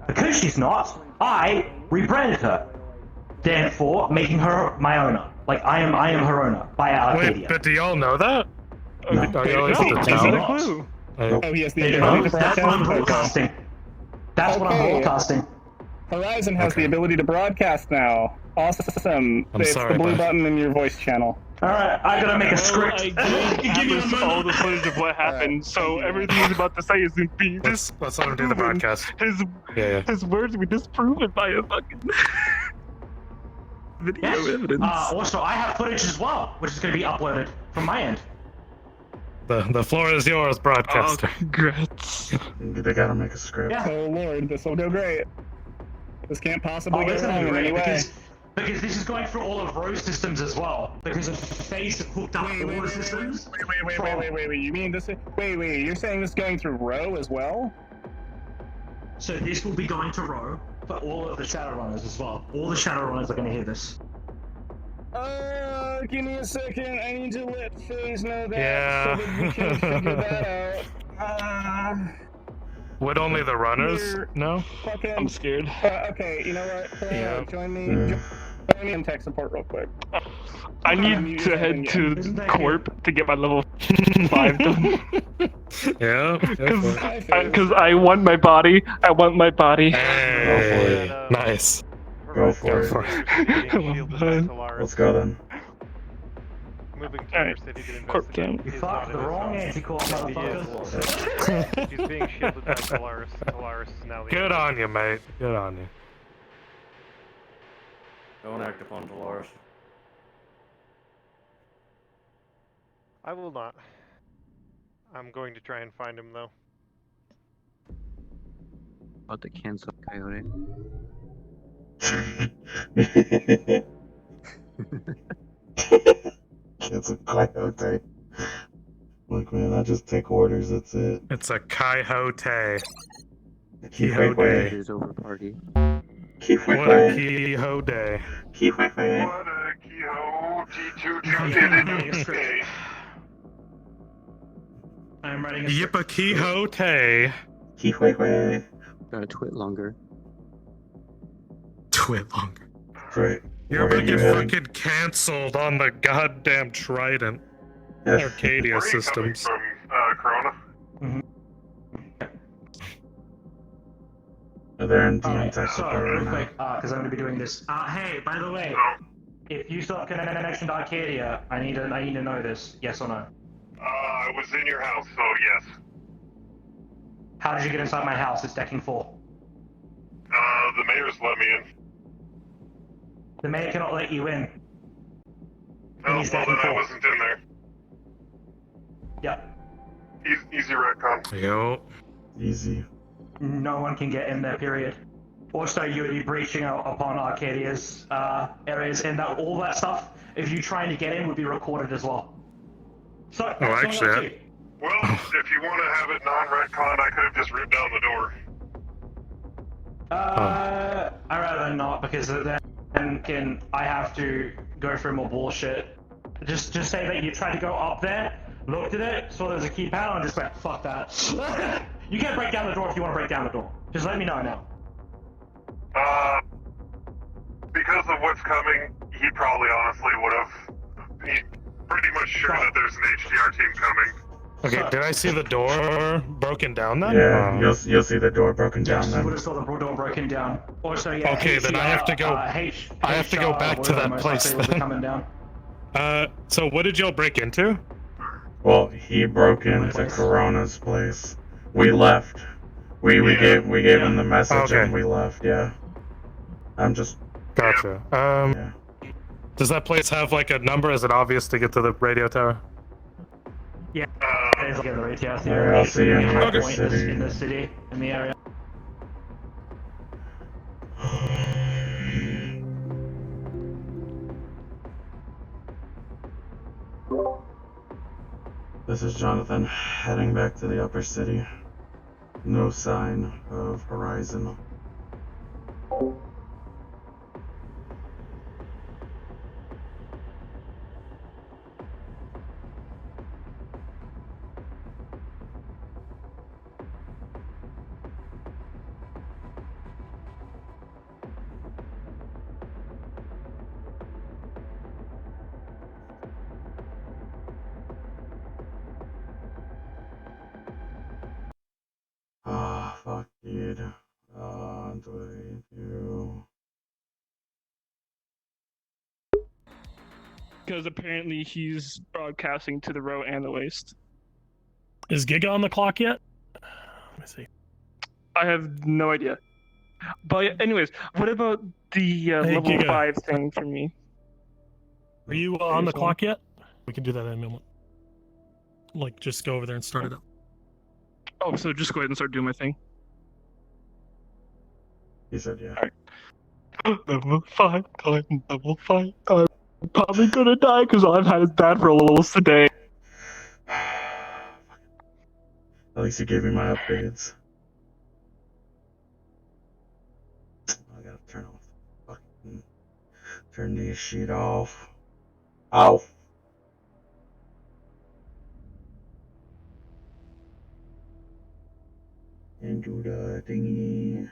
Because she's not, I rebranded her. Therefore, making her my owner. Like I am her owner by Arcadia. Wait, but do y'all know that? No. Are y'all No, the they town? do not. Clue. Oh, he has the They ability don't. to That's what I'm broadcast. broadcasting. That's what I'm Okay. broadcasting. Horizon has the ability to broadcast now. Awesome. I'm it's sorry, the blue bud. button in your voice channel. Alright, I gotta make a script. I Give me a gave all the footage of what happened, so everything he's about to say is being Let's let him do the broadcast. His words were disproven by a fucking video evidence. Also, I have footage as well, which is gonna be uploaded from my end. The floor is yours, broadcaster. They gotta make a script. Yeah. Oh lord, this will go great. This can't possibly go it's gonna wrong be in any great way. Because this is going through all of Rose systems as well. Because if Face hooked up all the systems. Wait. You mean this? Wait. You're saying this is going through Row as well? So this will be going to Row for all of the Shadowrunners as well. All the Shadowrunners are going to hear this. Give me a second. I need to let Phase know that Yeah. so that we can figure that out. Would only the runners know? Fucking, I'm scared. Okay, you know what? Yeah. Join me in tech support real quick. I need to head to Corp to get my level 5 done. Yeah. Because I want my body. Hey, nice. Go for it. Let's go then. Moving to your city to investigate is not in his zone. He's being shielded by Callous. Callous is now the Good on you, mate. Good on you. Don't act upon Dolores. I will not. I'm going to try and find him though. About to cancel Coyote. It's a coyote. Look, man, I just take orders, that's it. It's a Coyote. Quixote. There's over party. What a Quixote. Quixote. What a Quixote in space. I'm writing a Yippa Quixote. Quixote. Gotta twit longer. Twit longer. Right. You're gonna get fucking cancelled on the goddamn Trident. Arcadia Where are you systems. coming from, Corona? They're in DM tech So, support right real now. quick, because I'm going to be doing this. Hey, by the way, if you still have connection to Arcadia, I need to know this. Yes or no? I was in your house, so yes. How did you get inside my house? It's decking 4. The mayor's let me in. The mayor cannot let you in. Oh, He's well decking then I 4. wasn't in there. Yep. Easy retcon. Yo. Easy. No one can get in there, period. Also, you would be breaching upon Arcadia's areas, and all that stuff, if you trying to get in, would be recorded as well. So, Oh, actually, Well, if you want to have it non-retcon, I could have just ripped down the door. I'd rather not, because then I have to go through more bullshit. Just say that you tried to go up there, looked at it, saw there was a key panel, and just went, fuck that. You can't break down the door if you want to break down the door. Just let me know now. Because of what's coming, he probably honestly would have. He's pretty much sure that there's an HDR team coming. Okay, did I see the door broken down then? Yeah, you'll see the door broken down Yes, you then. would have saw the door broken down. Also, yeah. Okay, then I have to go. I have to go back to that place then. Coming down. So what did y'all break into? Well, he broke into Corona's place. We left. We gave him the message and we left. Yeah. I'm just. Gotcha. Does that place have like a number? Is it obvious to get to the radio tower? Yeah. There's like a radio tower. Yeah, I'll see you in the High other point city. in the city, in the area. This is Jonathan, heading back to the upper city. No sign of Horizon. Fuck it. Do I do? Because apparently he's broadcasting to the row and the waist. Is Giga on the clock yet? Let me see. I have no idea. But anyways, what about the level Giga. 5 thing for me? Are you on the clock yet? We can do that in a moment. Like, just go over there and start it up. Oh, so just go ahead and start doing my thing. He said yeah. Alright. Level 5 time, level 5 time. I'm probably gonna die because I've had it bad for a little today. At least you gave me my upgrades. I gotta turn this shit off. Off. And do the thingy.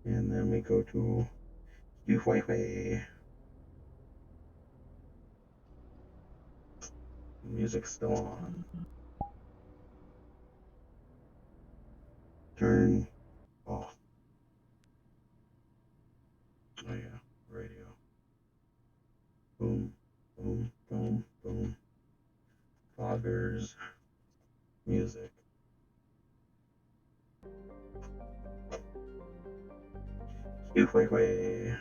And then we go to Wi-Fi. Music's still on. Turn off. Oh yeah, radio. Boom, boom, boom, boom. Foggers. Music. Wi-Fi.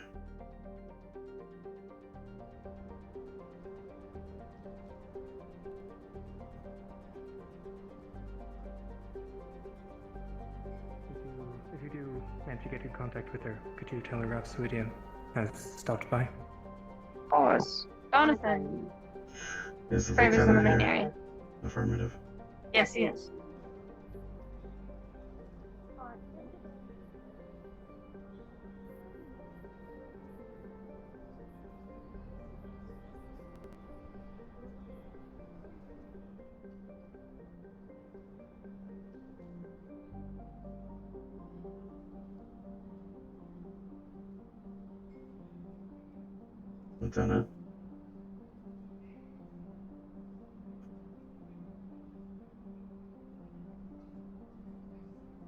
If you do manage to get in contact with her, could you tell her Ralph Sweetian has stopped by? Of course. Jonathan. Is the Favors in the lieutenant main here? area. Affirmative. Yes, he is. Lieutenant.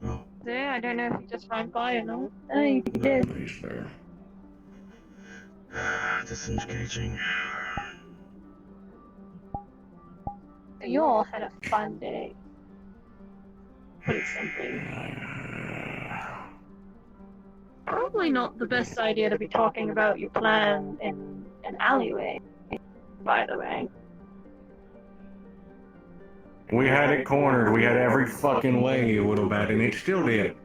Oh. Yeah, I don't know if he just ran by or not. I think he did. He's there. Disengaging. You all had a fun day. Put it simply. Probably not the best idea to be talking about your plan in an alleyway, by the way. We had it cornered. We had every fucking way it would have been, and it still did.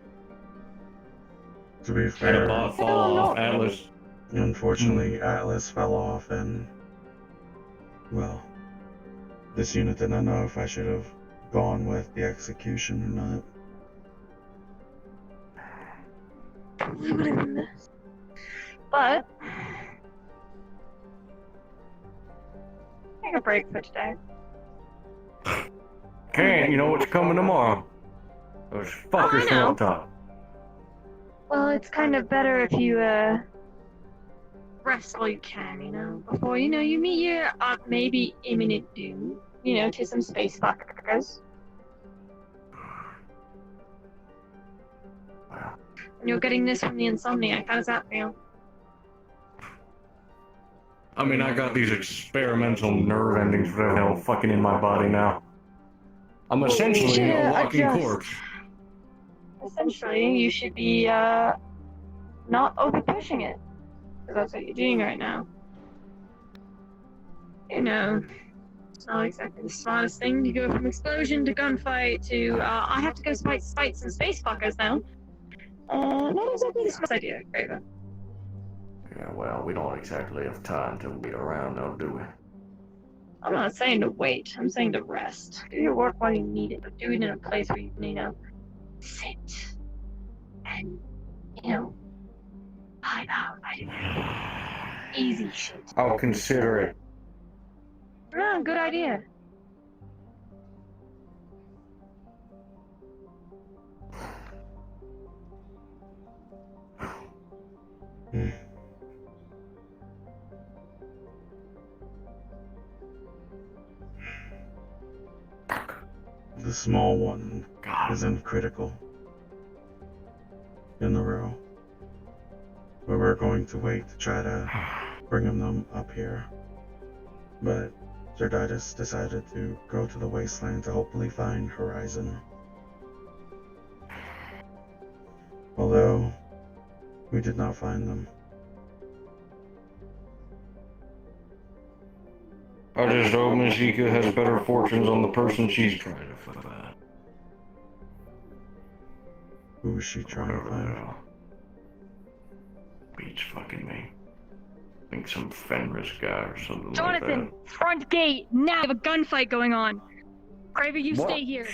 To be Had a fair, bot fall off, Atlas. unfortunately, Atlas fell off, and well, this unit didn't know if I should have gone with the execution or not. Probably would have been this. But take a break for today. Can't, you know what's coming tomorrow. Those fuckers from know. up top. Well, it's kind of better if you rest while you can, you know, before you meet your maybe imminent doom, to some space fuckers. And you're getting this from the Insomniac. How does that feel? I mean, I got these experimental nerve endings for the hell fucking in my body now. I'm essentially a walking corpse. Essentially, you should be not over pushing it, because that's what you're doing right now. It's not exactly the smartest thing to go from explosion to gunfight to I have to go fight some space fuckers now. Not exactly the smartest idea, Graver. Yeah, well, we don't exactly have time to wait around now, do we? I'm not saying to wait, I'm saying to rest. Do your work while you need it, but do it in a place where you can, sit and, vibe out. Easy shit. I'll consider it. Yeah, good idea. The small one isn't critical in the row. But we're going to wait to try to bring them up here. But Zerditis decided to go to the wasteland to hopefully find Horizon. Although, we did not find them. I just hope Mashika has better fortunes on the person she's trying to find. Who is she trying to find? Be It's fucking me. I think some Fenris guy or something Jonathan, like that. front gate now. We have a gunfight going on. Craver, you What? stay here.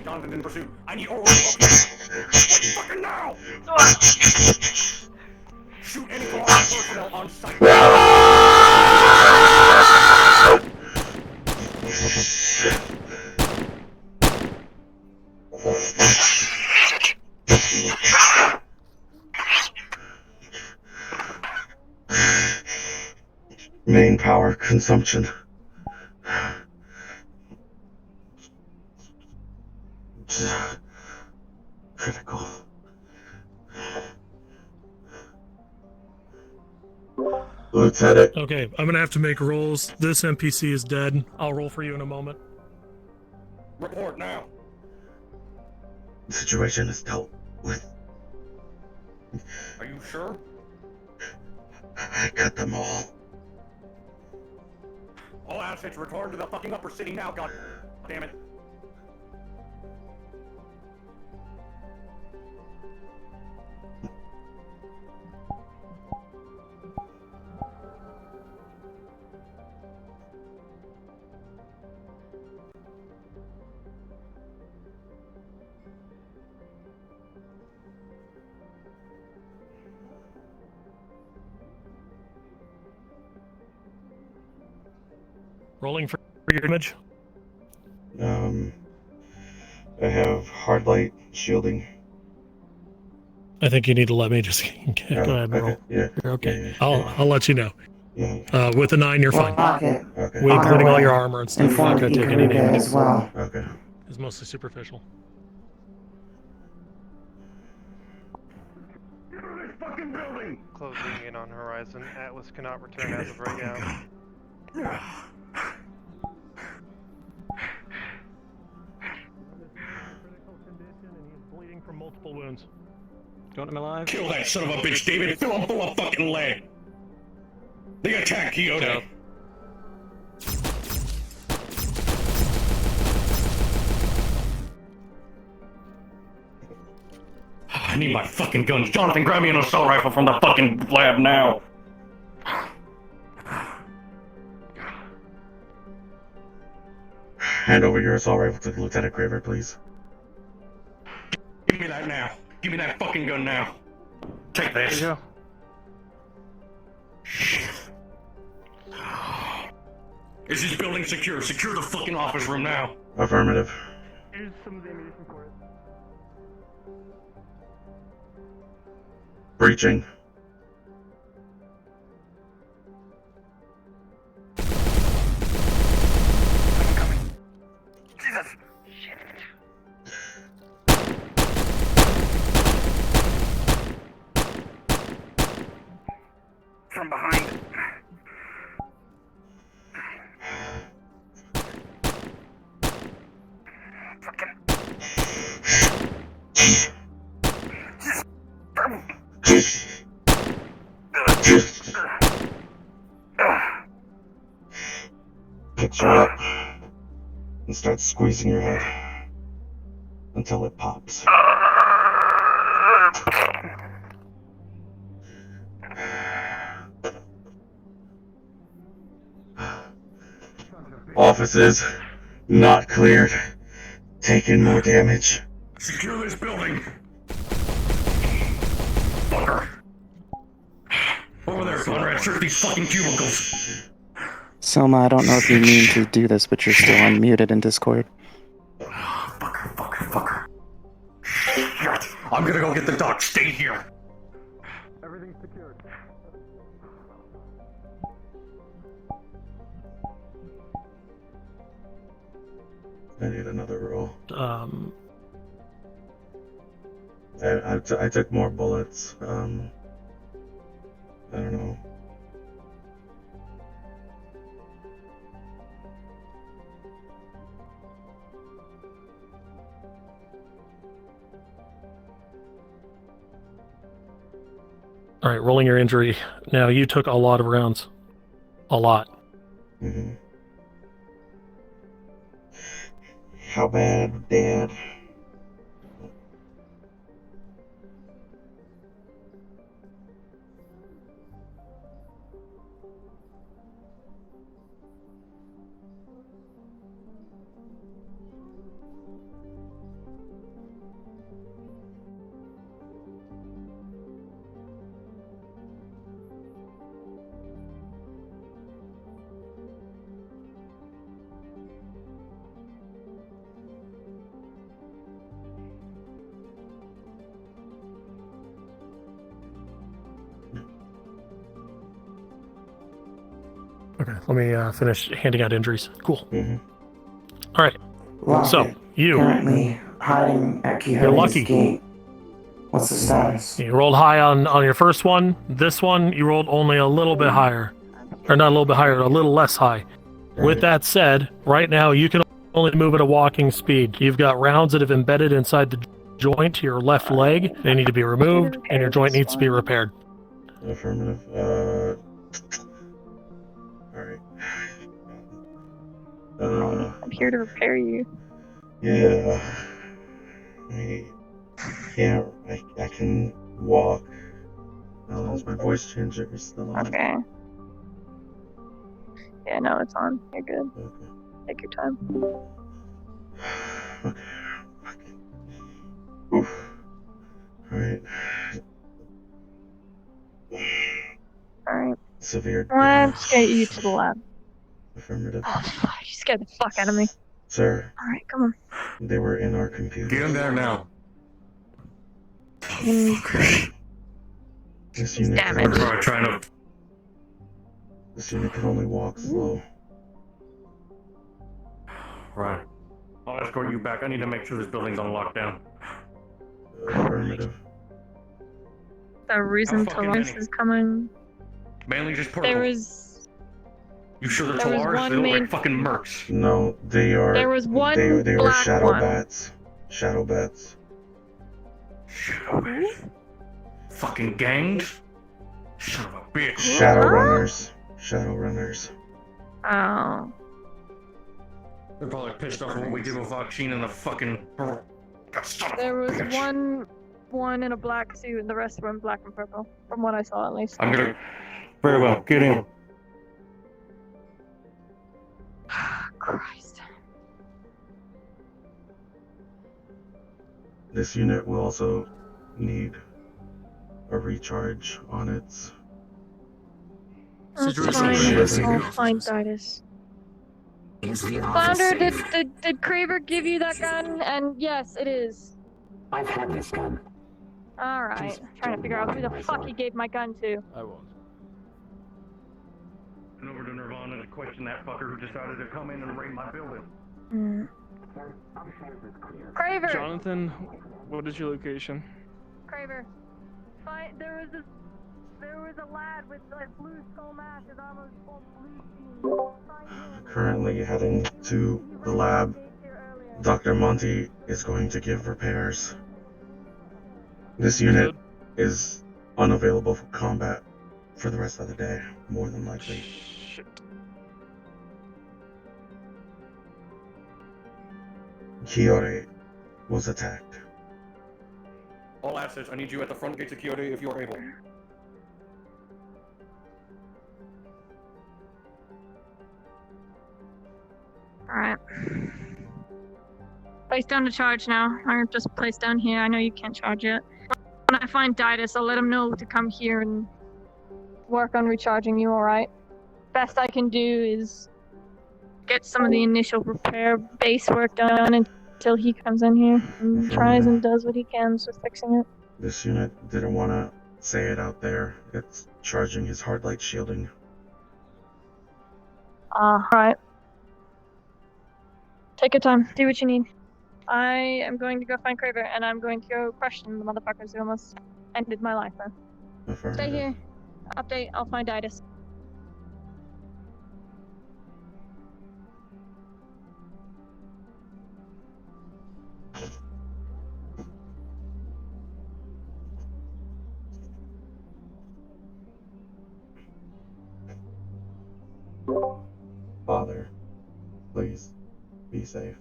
Jonathan in pursuit. I need oral fucking now! Shoot any law personnel on site. Main power consumption. Critical. Lieutenant. Okay, I'm gonna have to make rolls. This NPC is dead. I'll roll for you in a moment. Report now. The situation is dealt with. Are you sure? I cut them all. All assets return to the fucking upper city now, god damn it. Rolling for your image. I have hard light shielding. I think you need to let me just go ahead and roll. Yeah. You're okay. Yeah. I'll let you know. Yeah. With a 9, you're fine. Okay. We including all your armor and stuff. You're not gonna take any damage. as well. Okay. It's mostly superficial. Fucking building! Closing in on horizon. Atlas cannot return as of right now. Bleeding from multiple wounds. Do you want him alive? Kill that son of a bitch, David. Fill him full of fucking lead. They attack Kyoto. I need my fucking guns. Jonathan, grab me an assault rifle from the fucking lab now. Hand over your assault rifle to Lieutenant Craver, please. Give me that now. Give me that fucking gun now. Take this. There you Is this building secure? Secure the fucking office room now. Affirmative. Here's some of the ammunition for it. Breaching. Jesus. From behind. Picture up and start squeezing your head until it pops. Offices not cleared. taking more damage. Secure this building. Fucker. Over there, Conrad, search these fucking cubicles. Selma, I don't know if you mean to do this, but you're still unmuted in Discord. Fucker. Shit. I'm gonna go get the doc. Stay here. Everything's secured. I need another roll. I took more bullets. I don't know. All right, rolling your injury. Now, you took a lot of rounds. A lot. Mm-hmm. How bad, Dad? Okay, let me finish handing out injuries. Cool. Mm-hmm. All right. Lockett, So, you. currently hiding at You're Quixote's lucky. gate. What's the status? You rolled high on your first one. This one, you rolled only a little bit higher. Or not a little bit higher, a little less high. With that said, right now you can only move at a walking speed. You've got rounds that have embedded inside the joint to your left leg. They need to be removed, and your joint needs to be repaired. Affirmative. Alright. I'm here to repair you. Yeah. I can walk. Oh, is my voice changer still on? Okay. Yeah, no, it's on. You're good. Okay. Take your time. Okay. Oof. Alright. Alright. Severe. Let's get you to the lab. Affirmative. Oh, fuck, you scared the fuck out of me. Sir. Alright, come on. They were in our computer. Get in there now. This unit Damn can it. only, This unit can only walk slow. Right. I'll escort you back. I need to make sure this building's on lockdown. Affirmative. The reason fucking Callous many? is coming. Mainly just There purple. was. You sure they're there was Talars? one They look main- like fucking mercs. No, they are. There was one They were black shadowbats. Shadowbats. Shadowbats. Fucking gangs? Son of a bitch. Shadowrunners. Shadowrunners. Oh. They're probably pissed off at what we did with Voxine and the fucking. There was one in a black suit and the rest were in black and purple. From what I saw, at least. I'm gonna. Very well. Get in. Christ. This unit will also need a recharge on its. That's fine. I'll find Titus. Flounder, did Craver give you that gun? And yes, it is. I've had this gun. Alright. Trying to figure out who the fuck he gave my gun to. I won't. And over to Nirvana to question that fucker who decided to come in and raid my building. Craver! Jonathan, what is your location? Craver. There was a lad with a blue skull mask with almost full blue jeans. Currently heading to the lab. Dr. Monty is going to give repairs. This unit is unavailable for combat for the rest of the day, more than likely. Shit. Quixote was attacked. All assets, I need you at the front gates of Quixote if you are able. Alright. Place down to charge now. Or just place down here. I know you can't charge yet. When I find Didus, I'll let him know to come here and work on recharging you, alright? Best I can do is get some of the initial repair base work done until he comes in here and tries and does what he can with fixing it. This unit didn't want to say it out there. It's charging his hard light shielding. Alright. Take your time. Do what you need. I am going to go find Craver, and I'm going to go question the motherfuckers who almost ended my life, though. Stay here. Update. I'll find Didus. Father, please, be safe.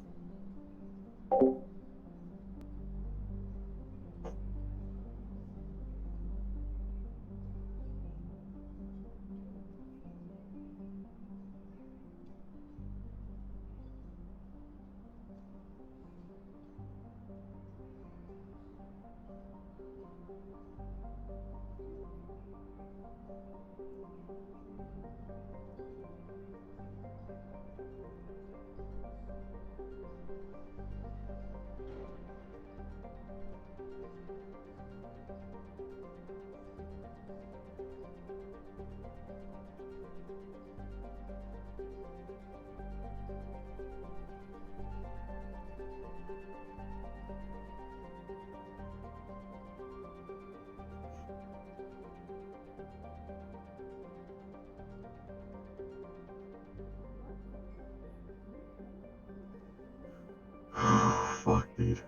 Fuck, dude.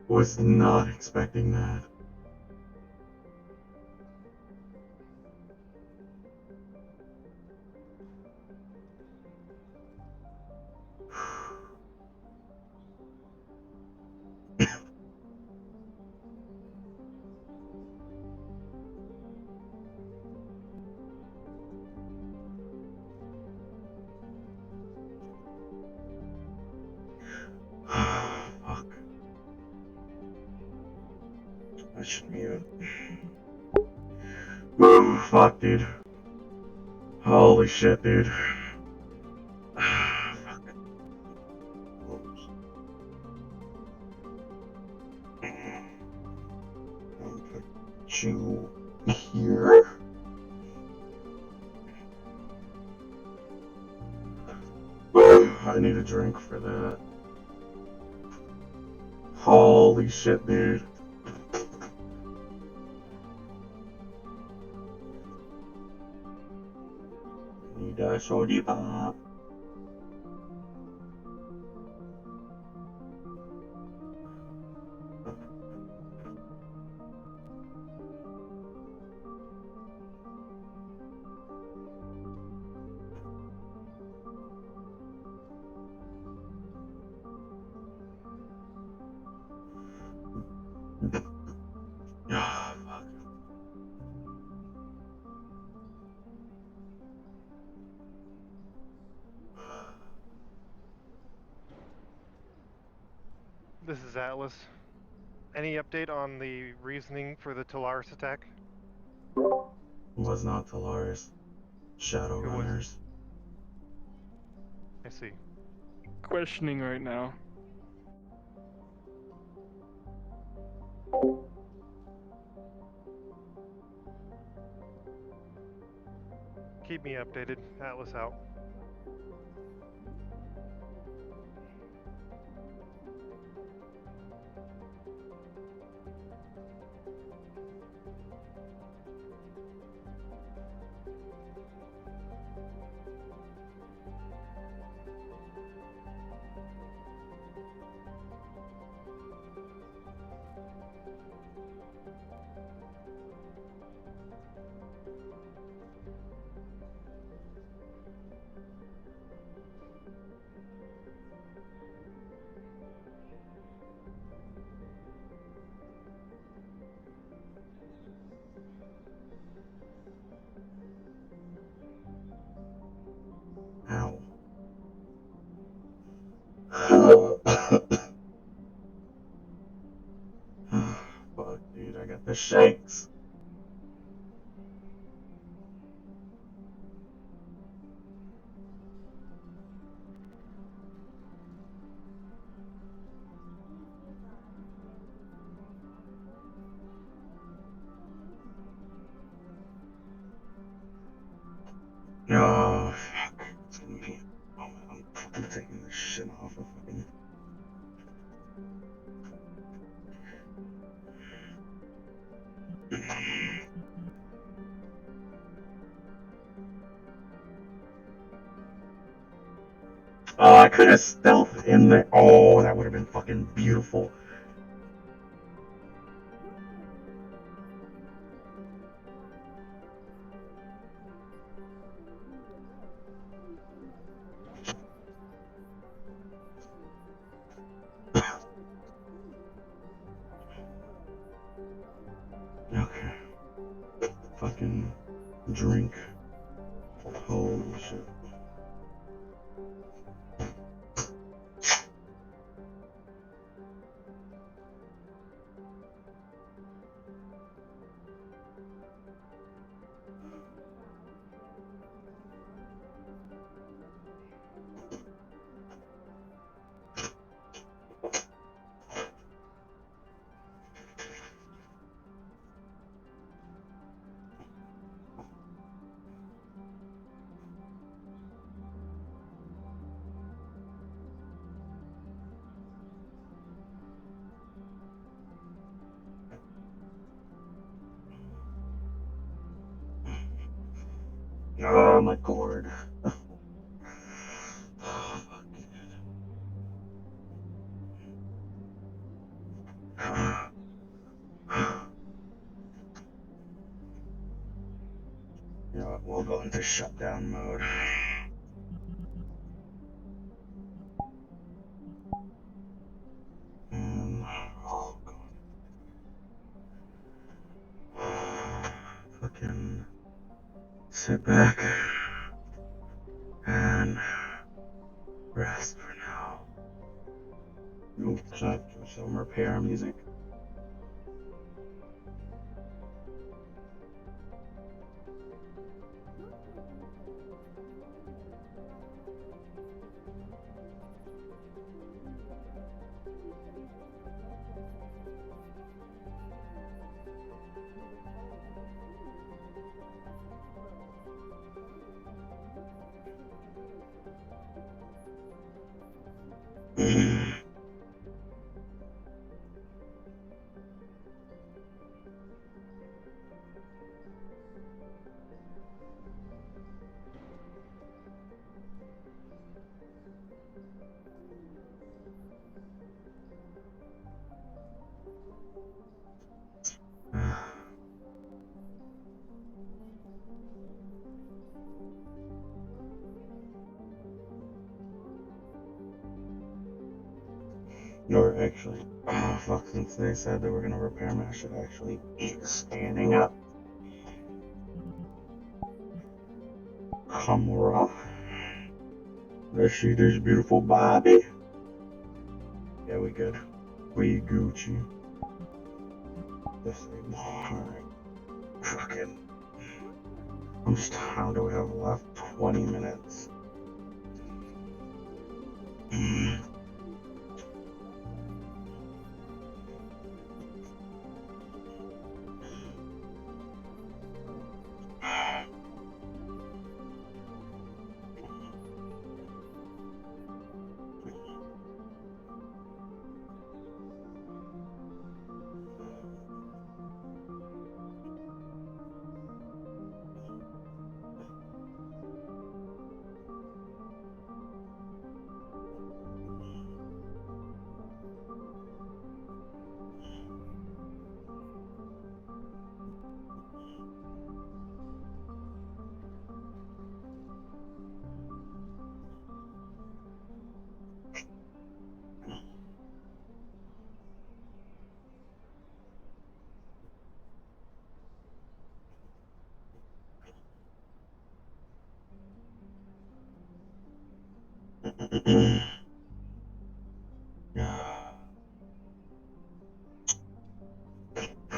Was not expecting that. Fuck. I should mute. Ooh, fuck, dude. Holy shit, dude. Fuck. Oops. I'll put you here. I need a drink for that. Holy shit, dude. Need a shorty pop. Ah, fuck. This is Atlas. Any update on the reasoning for the Talaris attack? Was not Talaris. Shadow Who was it? runners. I see. Questioning right now. Keep me updated. Atlas out. shakes. Oh, fuck. It's gonna be. Oh, man, I'm fucking taking this shit off of fucking. Oh, I could have stealthed in there. Oh, that would have been fucking beautiful. Okay. Fucking drink. Holy shit. Oh, my cord. You know what, we'll go into shutdown mode. Oh god. Fucking sit back and rest for now. We'll try to do some repair music. Or actually, oh fuck, since they said they were gonna repair me, I should actually be standing up. Camera. Let's see this beautiful Bobby. Yeah, we good. We Gucci. This thing. Alright. Fucking. How do we have left? 20 minutes.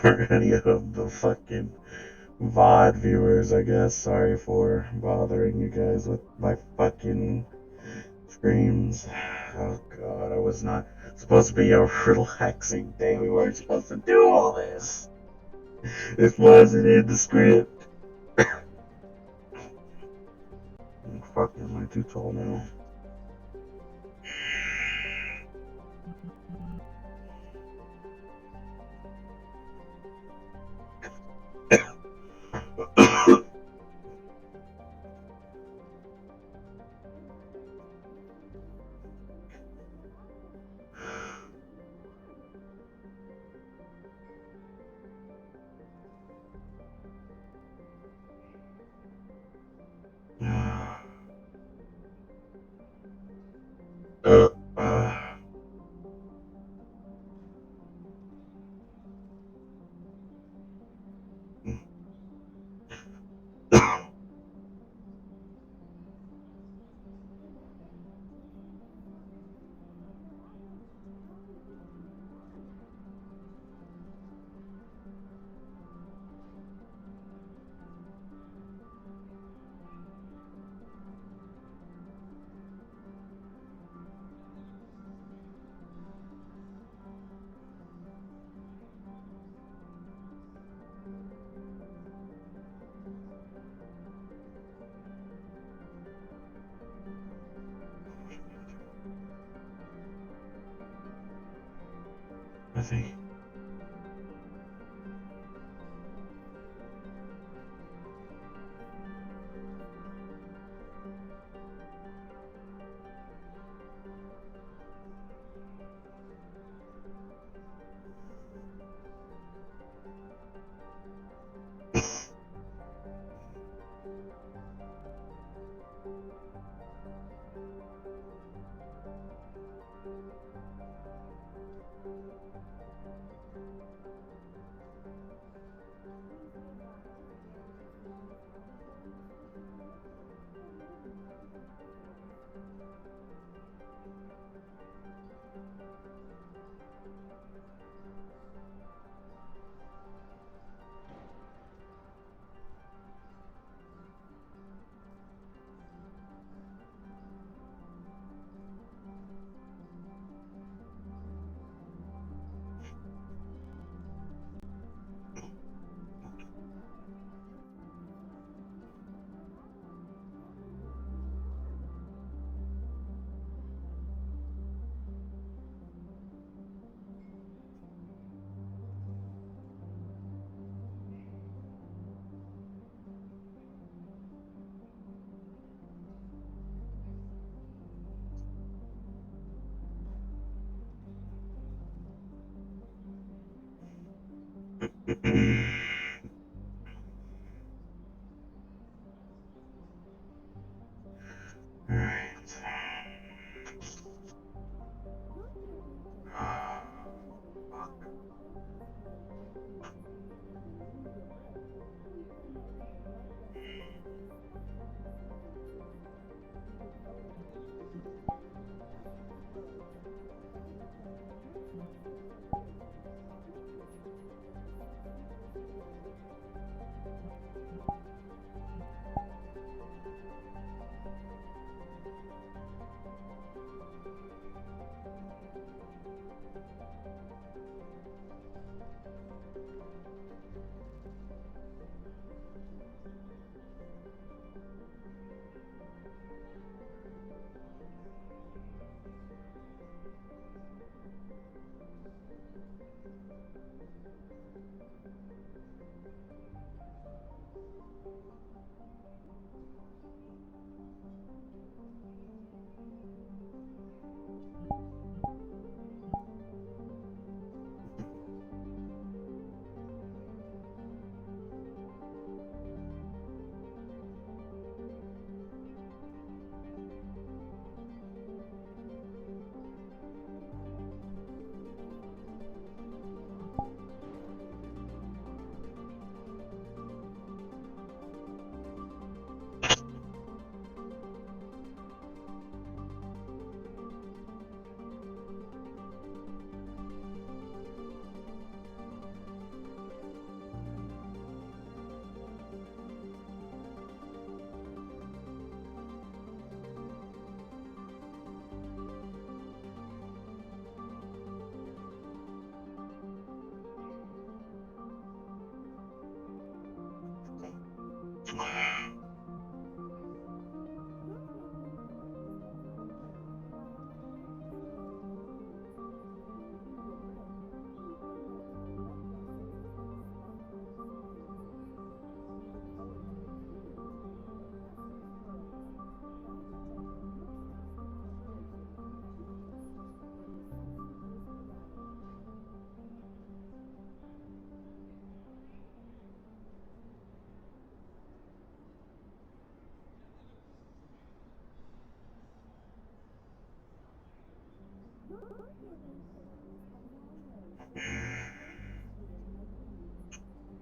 for any of the fucking VOD viewers, I guess. Sorry for bothering you guys with my fucking screams. Oh god, I was not supposed to be a relaxing day. We weren't supposed to do all this. This wasn't in the script. Fuck, am I too tall now? I think.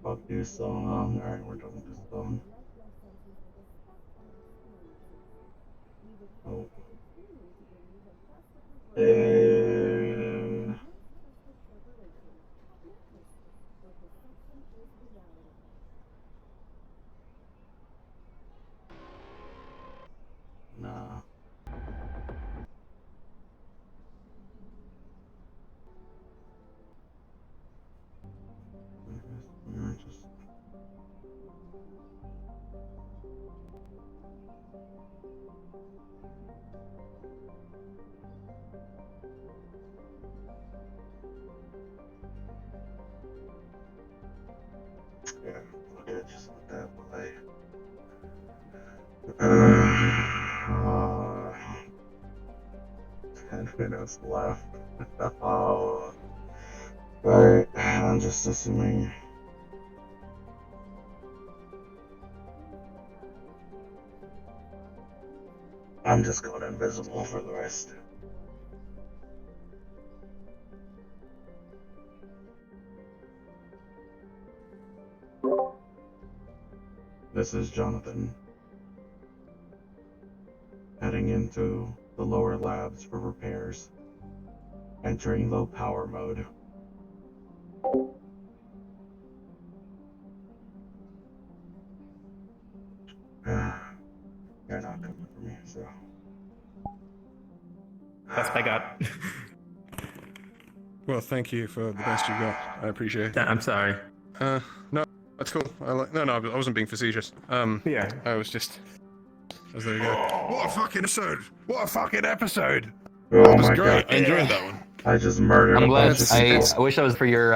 Fuck you, song. Alright, we're done with this song. Oh. Nah. Just... Yeah, okay, just let that play. 10 minutes left. Oh. Right, I'm just assuming. I'm just going invisible for the rest. This is Jonathan, heading into the lower labs for repairs, entering low power mode. You're not coming for me, so. That's what I got. Well, thank you for the best you got. I appreciate it. I'm sorry. No, that's cool. No, I wasn't being facetious. Yeah. I was just. There you go. What a fucking episode! What a fucking episode! Oh That was my great. God. I enjoyed that one. I just murdered I'm a glad. bunch of people. I wish I was for your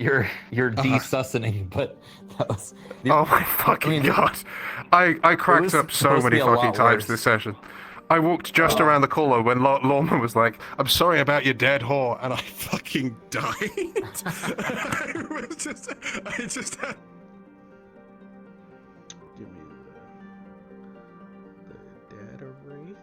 desussing, but that was. Oh my fucking God! I cracked up so many fucking times this session. I walked just around the corner when Lawman was like, "I'm sorry about your dead whore," and I fucking died. I just had. Give me the data wraith.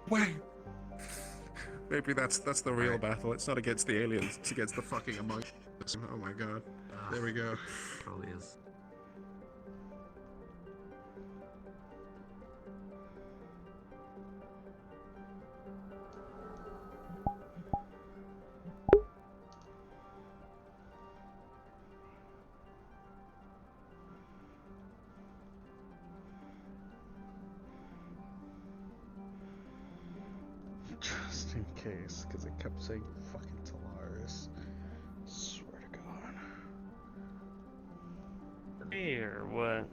Wait. Maybe that's the real battle. It's not against the aliens. It's against the fucking among us. Oh my God. There we go. Probably is. Just in case, because it kept saying fucking Talaris. Swear to God. Here, what?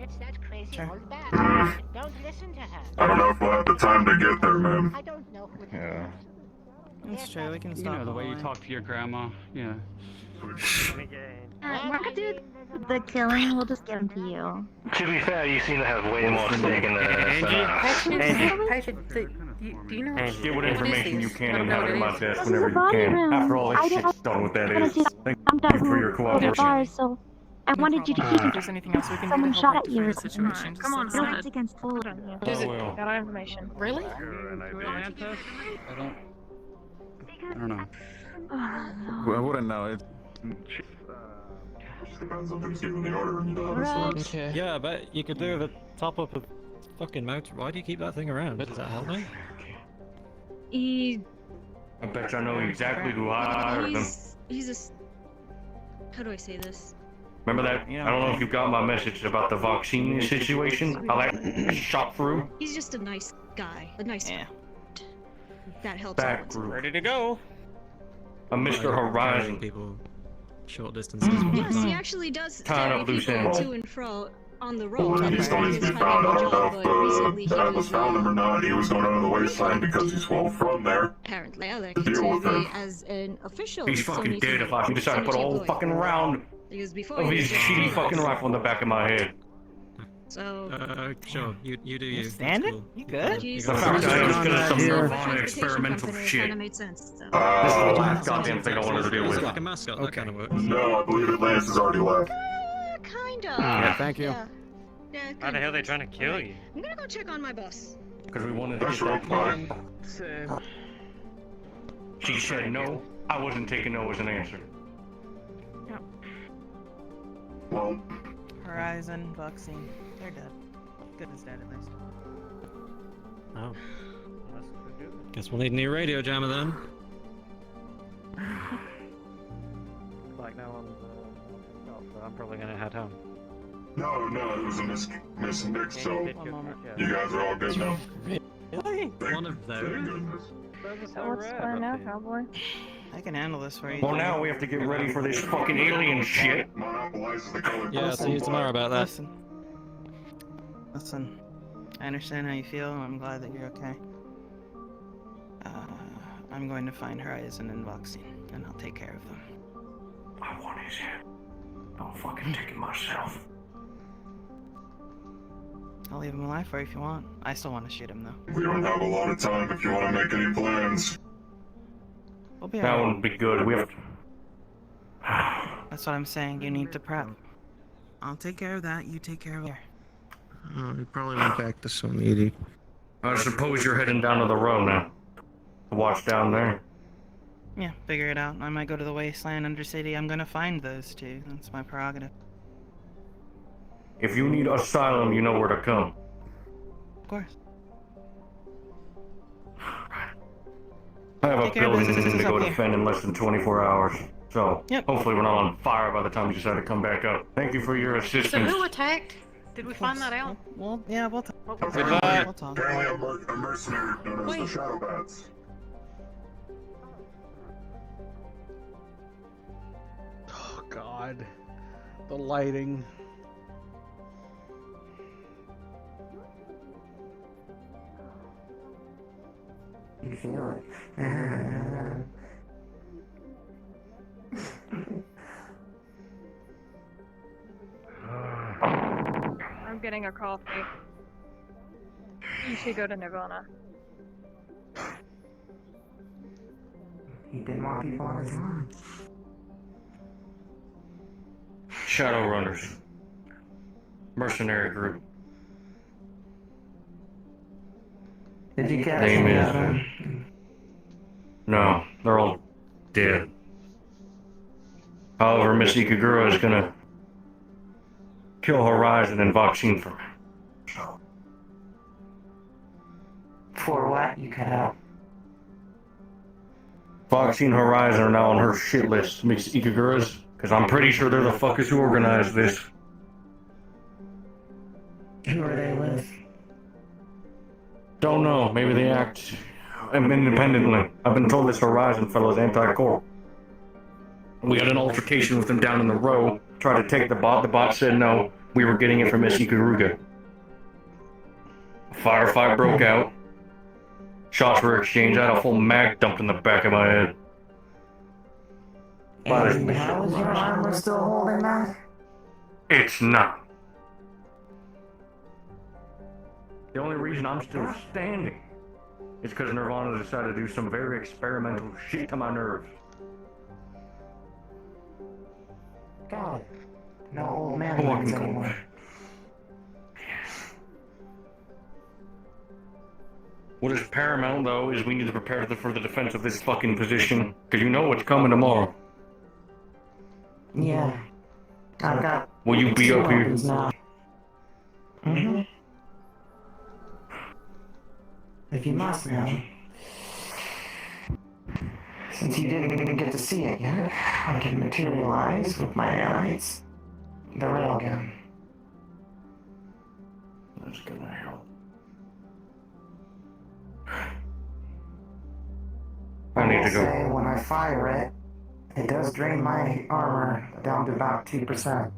It's that crazy old bat. Don't listen to her. I don't know if we'll have the time to get there, man. I don't know who Yeah. That's true, we can You stop know the way you line. talk to your grandma. Yeah. Mark could do the killing, we'll just give him to you. To be fair, you seem to have way more stake in this. Do you know Get what information you can and have it in my desk This is whenever the you body can. room. After all, I this don't- shit's done what that I'm gonna is. do- Thank I'm done you for your with cooperation. bars, so I wanted you to keep If there's anything else we can do someone to shot help at you. rectify the situation, Come on, just no, let us it's against the law. Oh, well. Got our information. Really? I don't know. I wouldn't know. It... Depends on who's giving the order and all that stuff. Yeah, but you could do the top up a fucking mountain. Why do you keep that thing around? Does that help me? I bet you I know exactly who hired them. He's How do I say this? Remember that? I don't know if you got my message about the vaccine situation. How that shot through. He's just a nice guy. A nice guy. That helps. Back group. Ready to go. A Mr. Horizon. People short distances. Yes, he actually does Tying carry up loose people ends. to and fro on the road. That He's is still part needs of to his be found. I primary don't know job, but recently if he Dad was was found him or not. He was going out of the wasteland because he's well from there. apparently Deal elected with him. as an official. He's fucking dead if I can decide to put a whole fucking round Because before of he his was shitty fucking rifle in the back of my head. So. Sure. You do you. Standing? Cool. You good? You The got fact it. that I was gonna some Here. Nirvana experimental shit. Kind of made sense. So. This is the last goddamn thing I wanted to deal with. It's like a mascot. That kind of works. No, I believe Atlantis has already left. Kind of. Yeah, thank you. Yeah, How the hell are they trying to kill you? I'm gonna go check on my boss. Because we wanted to That's get right, that fine. part. She said no. I wasn't taking no as an answer. Well, Horizon, vaccine. They're dead. Good as dead, at least. Oh. Guess we'll need a new radio jammer then. Like now I'm probably gonna head home. no, it was a miss and Nick, so One moment. you guys are all good now. Really? One of Thank those? goodness. What's the plan now, cowboy? I can handle this for you. Well, now we have to get ready for this fucking alien shit. Monopolizes the color Yeah, I'll see you tomorrow about that. Listen. I understand how you feel. I'm glad that you're okay. I'm going to find Horizon and Voxine, and I'll take care of them. I want his head. I'll fucking take it myself. I'll leave him alive for you if you want. I still want to shoot him, though. We don't have a lot of time if you want to make any plans. We'll be That alright. wouldn't be good. We have to... That's what I'm saying. You need to prep. I'll take care of that. You take care of it. Oh, he probably went back to Soniti. I suppose you're heading down to the row now. To watch down there. Yeah, figure it out. I might go to the Wasteland Undercity. I'm gonna find those two. That's my prerogative. If you need asylum, you know where to come. Of course. I have a Take care of building business to go up here. defend in less than 24 hours. So, Yep. hopefully we're not on fire by the time you decide to come back up. Thank you for your So assistance. who attacked? Did we find that out? Well, yeah, we'll talk. Apparently, We'll talk. a mercenary known as the shadowbats. Oh God, the lighting. You feel it. I'm getting a coffee. You should go to Nirvana. He didn't want people on his lawn. Shadowrunners. Mercenary group. Did you catch Name any is... of them? No, they're all dead. However, Miss Ikagura is gonna kill Horizon and Voxine for me. So. For what? You cut out. Voxine and Horizon are now on her shit list, Miss Ikagura's, because I'm pretty sure they're the fuckers who organized this. Who are they with? Don't know, maybe they act independently. I've been told this Horizon fellow's anti-corp. We had an altercation with them down in the row, tried to take the bot said no, we were getting it from Miss Ikaruga. A firefight broke out. Shots were exchanged, I had a full mag dumped in the back of my head. And how is your armor still holding that? It's not. The only reason I'm still standing is because Nirvana decided to do some very experimental shit to my nerves. Got it. No old man Oh, I wins can go anymore. away. What is paramount, though, is we need to prepare for the defense of this fucking position, because you know what's coming tomorrow. Yeah. I've got. Will you be 2 up here? weapons now. Mm-hmm. If you must know. Since you didn't get to see it yet, I can materialize with my nanites the railgun. That's gonna help. I need to go. Say when I fire it, it does drain my armor down to about 2%.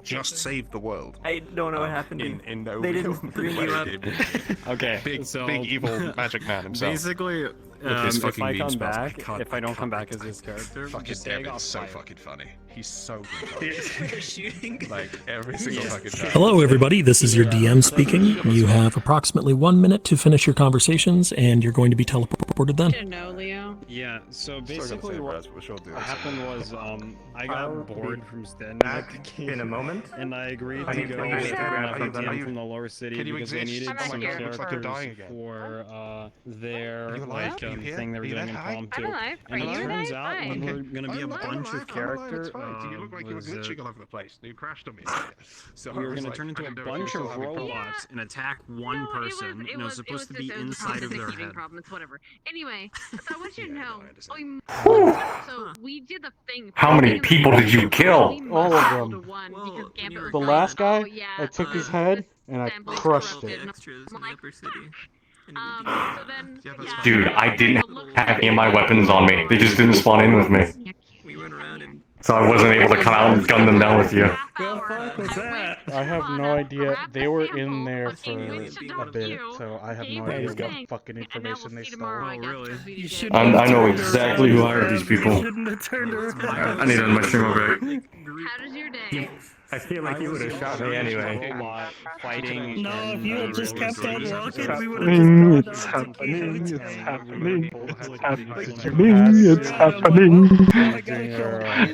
Just saved the world. I don't know what happened. In no They real didn't bring you up. Okay, big so evil magic man himself. Basically, This if fucking I meme come spells, back, I can't- if I don't come back as his character, Fucking just say I got Devin's so fired. fucking funny. He's so good. Like every single fucking time. Hello, everybody. This is your DM speaking. You have approximately 1 minute to finish your conversations, and you're going to be teleported then. Didn't know, Leo. Yeah, so Still gonna basically say what Raz, but we'll do this. happened was I got bored from standing back at the in a moment. and I agreed Are to you go finished? with Are my you- DM from the lower city Can you because they exist? needed Oh my some God, it looks like you're dying characters again. for their You alive? Are you here? thing they were Are you doing there? in Hi? Prom I'm 2. alive. Are And it you turns alive? out Hi. when we're gonna be a bunch of characters, It's fine. You look like you were glitching all over the place. You crashed on me. So we I were was going to like, turn into I a didn't know if you bunch were of still having problems. robots and attack one person, and it was supposed to be inside of their head. Problem. It's whatever. Anyway, so I want you to know. So we did the thing. How many people did you kill? All of them. The last guy, I took his head and I crushed it. So then, Dude, I didn't have any of my weapons on me. They just didn't spawn in with me. We went around and So I wasn't able to come out and gun them down with you. I have no idea. They were in there for a bit, so I have no idea what fucking information they stole. Oh, really? I know exactly who hired these people. Shouldn't have turned around. I need to end my stream over. how does your day? I feel like you would have shot me anyway. Fighting. No, if you had just kept on walking, we would It's happening, it's happening, it's happening, it's happening.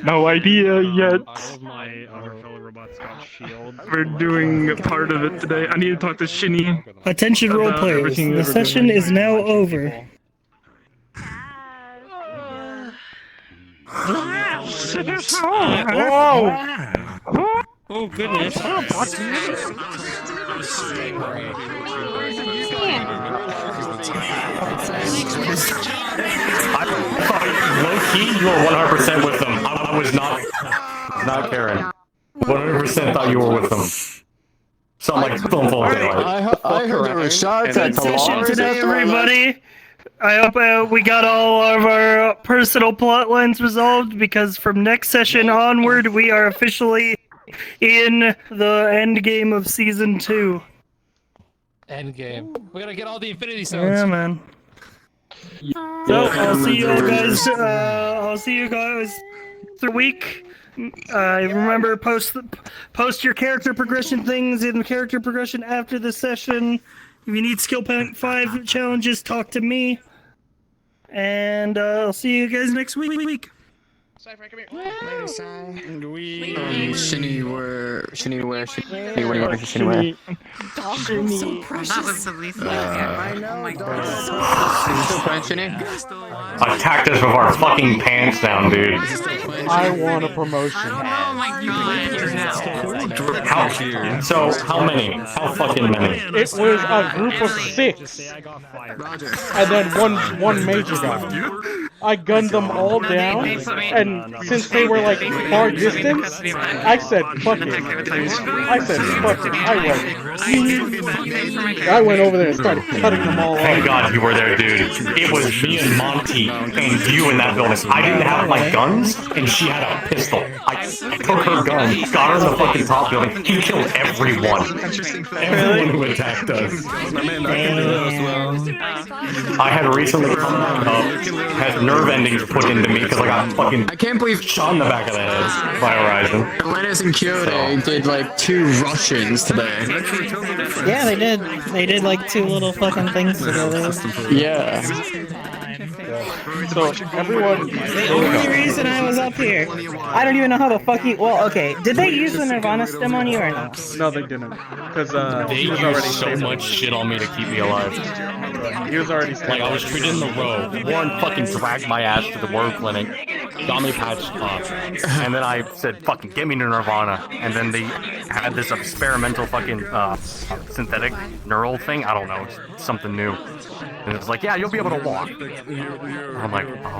No idea yet. All of my other fellow robots got shields. We're doing part of it today. I need to talk to Shinny. Attention role about players, everything the that we're session doing. is now over. Oh goodness. Low-key, you were 100% with them. I was not Karen. 100% thought you were with them. So I'm like, don't fall daylight. I heard there were shots Good at session Callous. today, everybody. I hope we got all of our personal plot lines resolved, because from next session onward, we are officially in the end game of season 2. End game. We gotta get all the Infinity Stones. Yeah, man. So I'll see you all guys. I'll see you guys through the week. Remember, post your character progression things in the character progression after the session. If you need skill point 5 challenges, talk to me. And I'll see you guys next week. Shinny, where That was the least I know. Attacked us with our fucking pants down, dude. I want a promotion. Oh my god. How many? How fucking many? It was a group of 6, and then one major guy. I gunned them all down, and since they were like far distance, I said fuck it. I went over there and started cutting them all off. Thank God you were there, dude. It was me and Monty and you in that building. I didn't have my guns, and she had a pistol. I took her gun, got her in the fucking top building. He killed everyone. Everyone who attacked us. I had recently come back up, had nerve endings put into me because I got fucking shot in the back of the head by Horizon. Atlantis and Kyoto did like 2 Russians today. Yeah, they did. They did like 2 little fucking things together. Yeah. So everyone. The only reason I was up here, I don't even know how the fuck he. Well, okay. Did they use the Nirvana stem on you or no? No, they didn't. Because They he was used already so stable. much shit on me to keep me alive. He was already stable. Like, I was treated in the row. Warren fucking dragged my ass to the word clinic, got me patched up, and then I said, fucking get me to Nirvana. And then they had this experimental fucking synthetic neural thing. I don't know, it's something new. And it's like, yeah, you'll be able to walk. I'm like, oh.